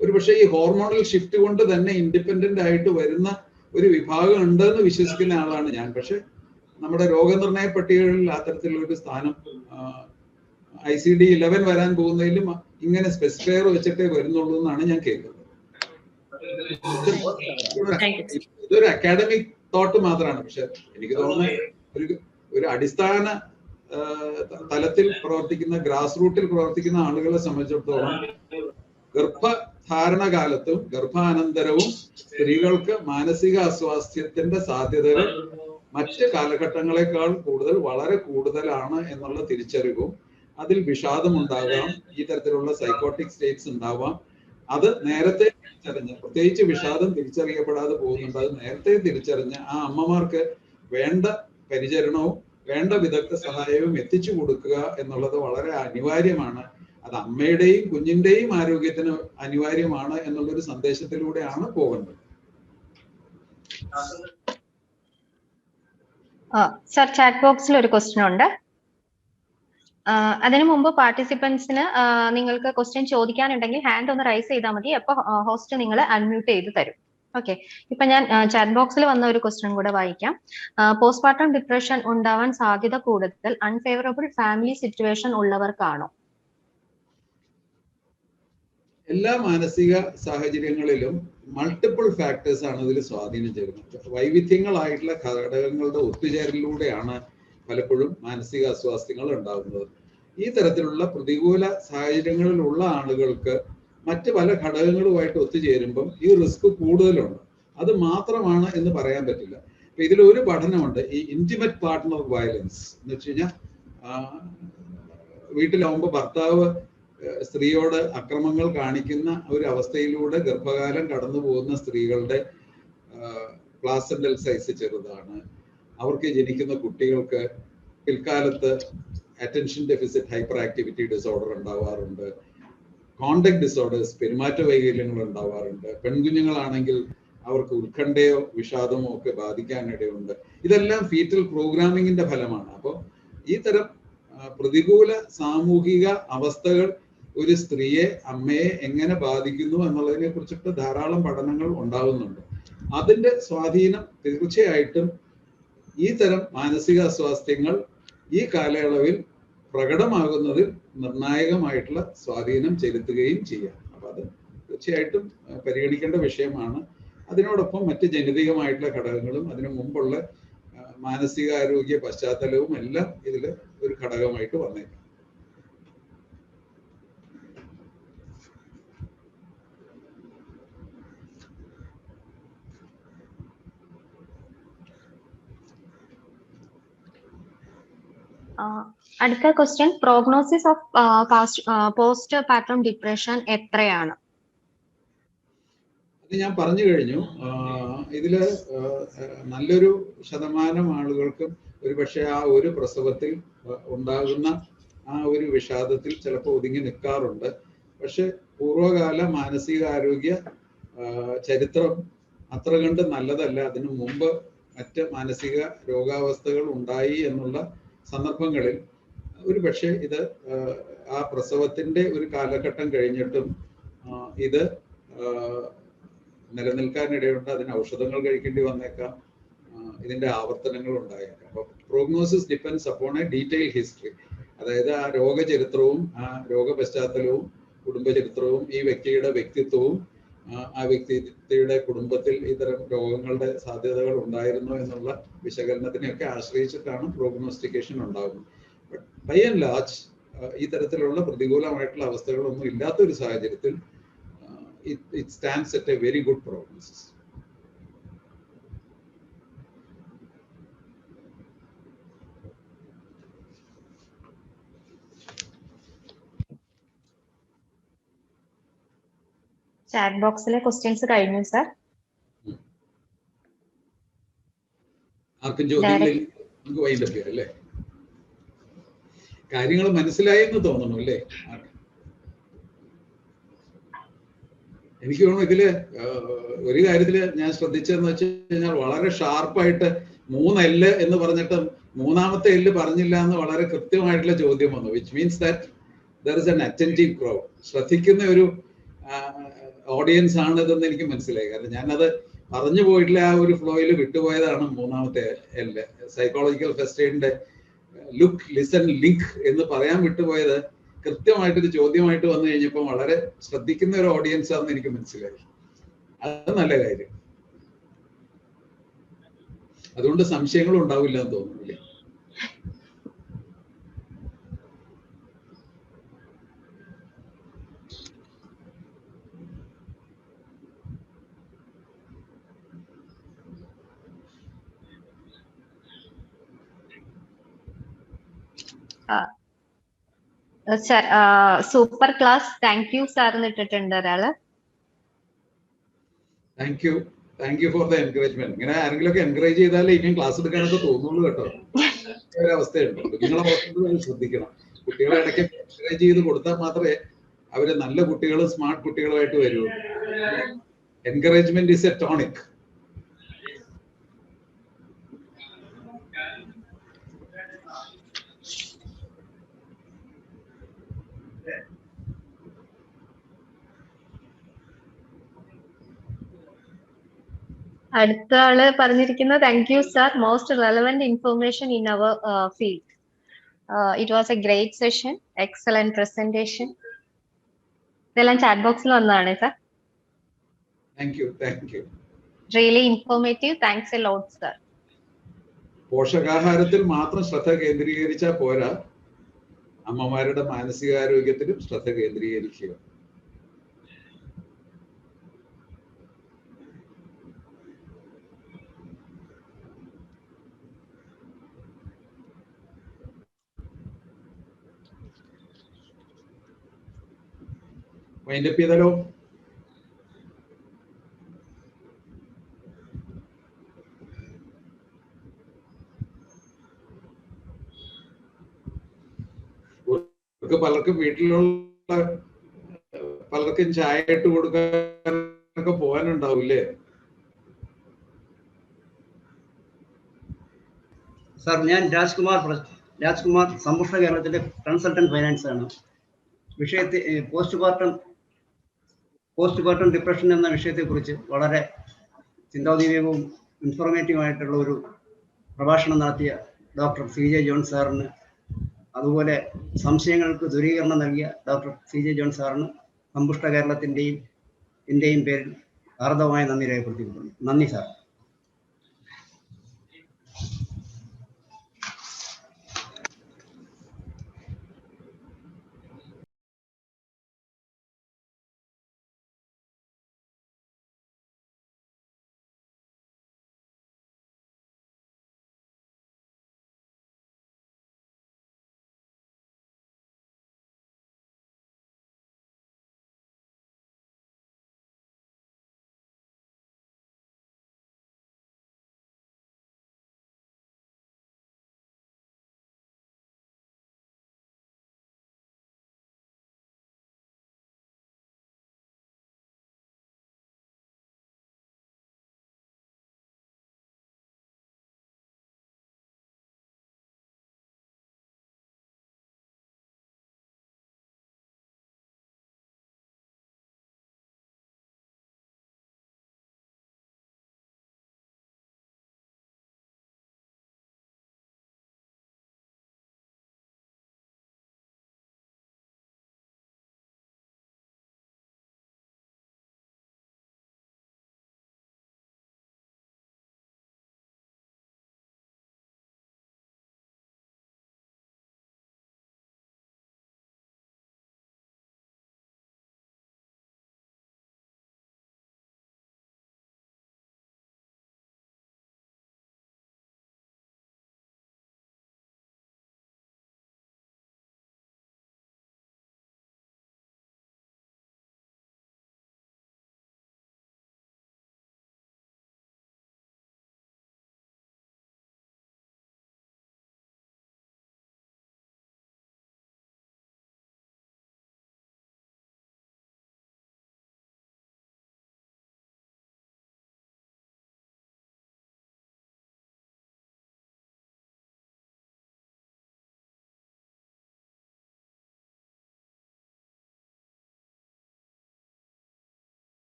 ഒരുപക്ഷെ ഈ ഹോർമോണൽ ഷിഫ്റ്റ് കൊണ്ട് തന്നെ ഇൻഡിപെൻഡന്റ് ആയിട്ട് വരുന്ന ഒരു വിഭാഗം ഉണ്ടെന്ന് വിശ്വസിക്കുന്ന ആളാണ് ഞാൻ. പക്ഷെ നമ്മുടെ രോഗനിർണയ പട്ടികകളിൽ അത്തരത്തിലുള്ള ഒരു സ്ഥാനം ICD-11 വരാൻ പോകുന്നതിലും ഇങ്ങനെ സ്പെസിഫയർ വെച്ചിട്ടേ വരുന്നുള്ളൂ എന്നാണ് ഞാൻ കേൾക്കുന്നത്. ഇതൊരു അക്കാഡമിക് തോട്ട് മാത്രമാണ്. പക്ഷെ എനിക്ക് തോന്നുന്നത് ഒരു അടിസ്ഥാന തലത്തിൽ പ്രവർത്തിക്കുന്ന, ഗ്രാസ് റൂട്ടിൽ പ്രവർത്തിക്കുന്ന ആളുകളെ സംബന്ധിച്ചിടത്തോളം ഗർഭധാരണ കാലത്തും ഗർഭാനന്തരവും സ്ത്രീകൾക്ക് മാനസിക അസ്വാസ്ഥ്യത്തിന്റെ സാധ്യതകൾ മറ്റ് കാലഘട്ടങ്ങളെക്കാൾ വളരെ കൂടുതലാണ് എന്നുള്ള തിരിച്ചറിവും, അതിൽ വിഷാദം ഉണ്ടാകാം, ഈ തരത്തിലുള്ള സൈക്കോട്ടിക് സ്റ്റേറ്റ്സ് ഉണ്ടാവാം. അത് നേരത്തെ തിരിച്ചറിഞ്ഞ്, പ്രത്യേകിച്ച് വിഷാദം തിരിച്ചറിയപ്പെടാതെ പോകുന്നുണ്ട്, അത് നേരത്തെ തിരിച്ചറിഞ്ഞ് ആ അമ്മമാർക്ക് വേണ്ട പരിചരണവും വേണ്ട വിദഗ്ധ സഹായവും എത്തിച്ചു കൊടുക്കുക എന്നുള്ളത് വളരെ അനിവാര്യമാണ്. അത് അമ്മയുടെയും കുഞ്ഞിന്റെയും ആരോഗ്യത്തിന് അനിവാര്യമാണ് എന്നുള്ളൊരു സന്ദേശത്തിലൂടെയാണ് പോകേണ്ടത്. സർ, ചാറ്റ് ബോക്സിൽ ഒരു ക്വസ്റ്റ്യൻ ഉണ്ട്. അതിനു മുമ്പ് പാർട്ടിസിപ്പൻസിന് നിങ്ങൾക്ക് ക്വസ്റ്റ്യൻ ചോദിക്കാനുണ്ടെങ്കിൽ ഹാൻഡ് ഒന്ന് റൈസ് ചെയ്താൽ മതി. അപ്പൊ ഹോസ്റ്റ് നിങ്ങൾ അൺമ്യൂട്ട് ചെയ്ത് തരും. ഓക്കെ, ഇപ്പൊ ഞാൻ ചാറ്റ് ബോക്സിൽ വന്ന ഒരു ക്വസ്റ്റ്യൻ കൂടെ വായിക്കാം. പോസ്റ്റ്മോർട്ടം ഡിപ്രഷൻ ഉണ്ടാവാൻ സാധ്യത കൂടുതൽ അൺഫേവറബിൾ ഫാമിലി സിറ്റുവേഷൻ ഉള്ളവർക്കാണോ? എല്ലാ മാനസിക സാഹചര്യങ്ങളിലും മൾട്ടിപ്പിൾ ഫാക്ടേഴ്സ് ആണ് ഇതിൽ സ്വാധീനം ചെലുത്തുന്നത്. വൈവിധ്യങ്ങളായിട്ടുള്ള ഘടകങ്ങളുടെ ഒത്തുചേരലിലൂടെയാണ് പലപ്പോഴും മാനസിക അസ്വാസ്ഥ്യങ്ങൾ ഉണ്ടാകുന്നത്. ഈ തരത്തിലുള്ള പ്രതികൂല സാഹചര്യങ്ങളിലുള്ള ആളുകൾക്ക് മറ്റ് പല ഘടകങ്ങളുമായിട്ട് ഒത്തുചേരുമ്പം ഈ റിസ്ക് കൂടുതലുണ്ട്. അത് മാത്രമാണ് എന്ന് പറയാൻ പറ്റില്ല. ഇപ്പൊ ഇതിലൊരു പഠനമുണ്ട്, ഈ ഇന്റിമേറ്റ് പാർട്ട്ണർ വയലൻസ് എന്ന് വെച്ച് കഴിഞ്ഞാൽ വീട്ടിലാവുമ്പോൾ ഭർത്താവ് സ്ത്രീയോട് അക്രമങ്ങൾ കാണിക്കുന്ന ഒരു അവസ്ഥയിലൂടെ ഗർഭകാലം കടന്നു പോകുന്ന സ്ത്രീകളുടെ പ്ലാസെന്റൽ സൈസ് ചെറുതാണ്. അവർക്ക് ജനിക്കുന്ന കുട്ടികൾക്ക് പിൽക്കാലത്ത് attention deficit hyper activity disorder ഉണ്ടാവാറുണ്ട്. കോണ്ടാക്ട് ഡിസോർഡേഴ്സ്, പെരുമാറ്റ വൈകല്യങ്ങൾ ഉണ്ടാവാറുണ്ട്. പെൺകുഞ്ഞുങ്ങളാണെങ്കിൽ അവർക്ക് ഉത്കണ്ഠയോ വിഷാദമോ ഒക്കെ ബാധിക്കാനിടയുണ്ട്. ഇതെല്ലാം ഫീറ്റൽ പ്രോഗ്രാമിങ്ങിന്റെ ഫലമാണ്. അപ്പോൾ ഈ തരം പ്രതികൂല സാമൂഹിക അവസ്ഥകൾ ഒരു സ്ത്രീയെ, അമ്മയെ എങ്ങനെ ബാധിക്കുന്നു എന്നുള്ളതിനെ കുറിച്ചിട്ട് ധാരാളം പഠനങ്ങൾ ഉണ്ടാകുന്നുണ്ട്. അതിന്റെ സ്വാധീനം തീർച്ചയായിട്ടും ഈ തരം മാനസിക അസ്വാസ്ഥ്യങ്ങൾ ഈ കാലയളവിൽ പ്രകടമാകുന്നതിൽ നിർണായകമായിട്ടുള്ള സ്വാധീനം ചെലുത്തുകയും ചെയ്യാം. അപ്പൊ അത് തീർച്ചയായിട്ടും പരിഗണിക്കേണ്ട വിഷയമാണ്. അതിനോടൊപ്പം മറ്റ് ജനിതകമായിട്ടുള്ള ഘടകങ്ങളും അതിനു മുമ്പുള്ള മാനസികാരോഗ്യ പശ്ചാത്തലവും എല്ലാം ഇതിൽ ഒരു ഘടകമായിട്ട് വന്നേക്കാം. അടുത്ത question, prognosis of post partum depression എത്രയാണ്? അത് ഞാൻ പറഞ്ഞു കഴിഞ്ഞു. ഇതില് നല്ലൊരു ശതമാനം ആളുകൾക്കും ഒരുപക്ഷെ ആ ഒരു പ്രസവത്തിൽ ഉണ്ടാകുന്ന ആ ഒരു വിഷാദത്തിൽ ചിലപ്പോൾ ഒതുങ്ങി നിൽക്കാറുണ്ട്. പക്ഷെ പൂർവ്വകാല മാനസികാരോഗ്യ ചരിത്രം അത്ര കണ്ട് നല്ലതല്ല. അതിനു മുമ്പ് മറ്റ് മാനസിക രോഗാവസ്ഥകൾ ഉണ്ടായി എന്നുള്ള സന്ദർഭങ്ങളിൽ ഒരു പക്ഷേ ഇത് ആ പ്രസവത്തിന്റെ ഒരു കാലഘട്ടം കഴിഞ്ഞിട്ടും ഇത് നിലനിൽക്കാനിടയുണ്ട്. അതിന് ഔഷധങ്ങൾ കഴിക്കേണ്ടി വന്നേക്കാം, ഇതിന്റെ ആവർത്തനങ്ങൾ ഉണ്ടായേക്കാം. അപ്പൊ prognosis depends upon A detail history. അതായത് ആ രോഗചരിത്രവും ആ രോഗപശ്ചാത്തലവും കുടുംബചരിത്രവും ഈ വ്യക്തിയുടെ വ്യക്തിത്വവും ആ വ്യക്തിയുടെ കുടുംബത്തിൽ ഇത്തരം രോഗങ്ങളുടെ സാധ്യതകൾ ഉണ്ടായിരുന്നു എന്നുള്ള വിശകലനത്തിനെയൊക്കെ ആശ്രയിച്ചിട്ടാണ് പ്രോഗ്നോസ്റ്റിക്കേഷൻ ഉണ്ടാകുന്നത്. ബൈ ആൻഡ് ലാർജ് ഈ തരത്തിലുള്ള പ്രതികൂലമായിട്ടുള്ള അവസ്ഥകളൊന്നും ഇല്ലാത്ത ഒരു സാഹചര്യത്തിൽ it stands at a very good prognosis. Chat ബോക്സിലെ ക്വസ്റ്റ്യൻസ് കഴിഞ്ഞു സർ. ആർക്കും ചോദ്യങ്ങളിൽ നമുക്ക് വൈൻഡപ്പ് ചെയ്യാം അല്ലേ? കാര്യങ്ങൾ മനസ്സിലായെന്ന് തോന്നുന്നു അല്ലേ? എനിക്ക് തോന്നുന്നു ഇതില് ഒരു കാര്യത്തില് ഞാൻ ശ്രദ്ധിച്ചതെന്ന് വെച്ച് കഴിഞ്ഞാൽ വളരെ ഷാർപ്പായിട്ട് 3 L എന്ന് പറഞ്ഞിട്ട് മൂന്നാമത്തെ L പറഞ്ഞില്ല എന്ന് വളരെ കൃത്യമായിട്ടുള്ള ചോദ്യം വന്നു. Which means that there is an attentive crowd. ശ്രദ്ധിക്കുന്ന ഒരു ഓഡിയൻസ് ആണ് ഇതെന്ന് എനിക്ക് മനസ്സിലായി. കാരണം ഞാനത് പറഞ്ഞു പോയിട്ടുള്ള ആ ഒരു ഫ്ലോയിൽ വിട്ടുപോയതാണ് മൂന്നാമത്തെ L. സൈക്കോളജിക്കൽ ഫസ്റ്റ് എയ്ഡിന്റെ ലുക്ക്, ലിസൺ, ലിങ്ക് എന്ന് പറയാൻ വിട്ടുപോയത് കൃത്യമായിട്ടൊരു ചോദ്യമായിട്ട് വന്നു കഴിഞ്ഞപ്പോൾ വളരെ ശ്രദ്ധിക്കുന്ന ഒരു ഓഡിയൻസ് ആണെന്ന് എനിക്ക് മനസ്സിലായി. അത് നല്ല കാര്യം. അതുകൊണ്ട് സംശയങ്ങളും ഉണ്ടാവില്ല എന്ന് തോന്നുന്നില്ലേ? Sir super class, thank you sir എന്ന് ഇട്ടിട്ടുണ്ട് ഒരാള്. Thank you for the encouragement. ഇങ്ങനെ ആരെങ്കിലും ഒക്കെ എൻകറേജ് ചെയ്താലേ ഇനിയും ക്ലാസ് എടുക്കാനൊക്കെ തോന്നുള്ളൂ കേട്ടോ. ഒരവസ്ഥയുണ്ട്. നിങ്ങളെ ഓർക്കുന്നത് ശ്രദ്ധിക്കണം. കുട്ടികളെ ഇടയ്ക്ക് എൻകറേജ് ചെയ്ത് കൊടുത്താൽ മാത്രമേ അവര് നല്ല കുട്ടികളും സ്മാർട്ട് കുട്ടികളുമായിട്ട് വരുള്ളൂ. Encouragement is a tonic. അടുത്ത ആള് പറഞ്ഞിരിക്കുന്നത്, thank you sir, most relevant information in our field. It was a great session, excellent presentation. ഇതെല്ലാം ചാറ്റ് ബോക്സിൽ വന്നതാണ് sir. Thank you. Really informative. Thanks a lot sir. പോഷകാഹാരത്തിൽ മാത്രം ശ്രദ്ധ കേന്ദ്രീകരിച്ചാൽ പോരാ, അമ്മമാരുടെ മാനസികാരോഗ്യത്തിലും ശ്രദ്ധ കേന്ദ്രീകരിക്കുക. വൈൻഡപ്പ് ചെയ്താലോ? പലർക്കും വീട്ടിലുള്ള പലർക്കും ചായ ഇട്ട് കൊടുക്കാനൊക്കെ പോകാനുണ്ടാവില്ലേ? സാർ, ഞാൻ രാജ്കുമാർ സമ്പുഷ്ട കേരളത്തിന്റെ കൺസൾട്ടന്റ് ഫൈനാൻസ് ആണ്. വിഷയത്തെ പോസ്റ്റ് പാർട്ടം ഡിപ്രഷൻ എന്ന വിഷയത്തെക്കുറിച്ച് വളരെ ചിന്താതീതവും ഇൻഫോർമേറ്റീവ് ആയിട്ടുള്ള ഒരു പ്രഭാഷണം നടത്തിയ ഡോക്ടർ CJ ജോൺ സാറിന്, അതുപോലെ സംശയങ്ങൾക്ക് ദൂരീകരണം നൽകിയ ഡോക്ടർ CJ ജോൺ സാറിന് സമ്പുഷ്ട കേരളത്തിൻ്റെയും പേരിൽ ഹാർദവമായ നന്ദി രേഖപ്പെടുത്തിക്കൊള്ളുന്നു. നന്ദി സാർ.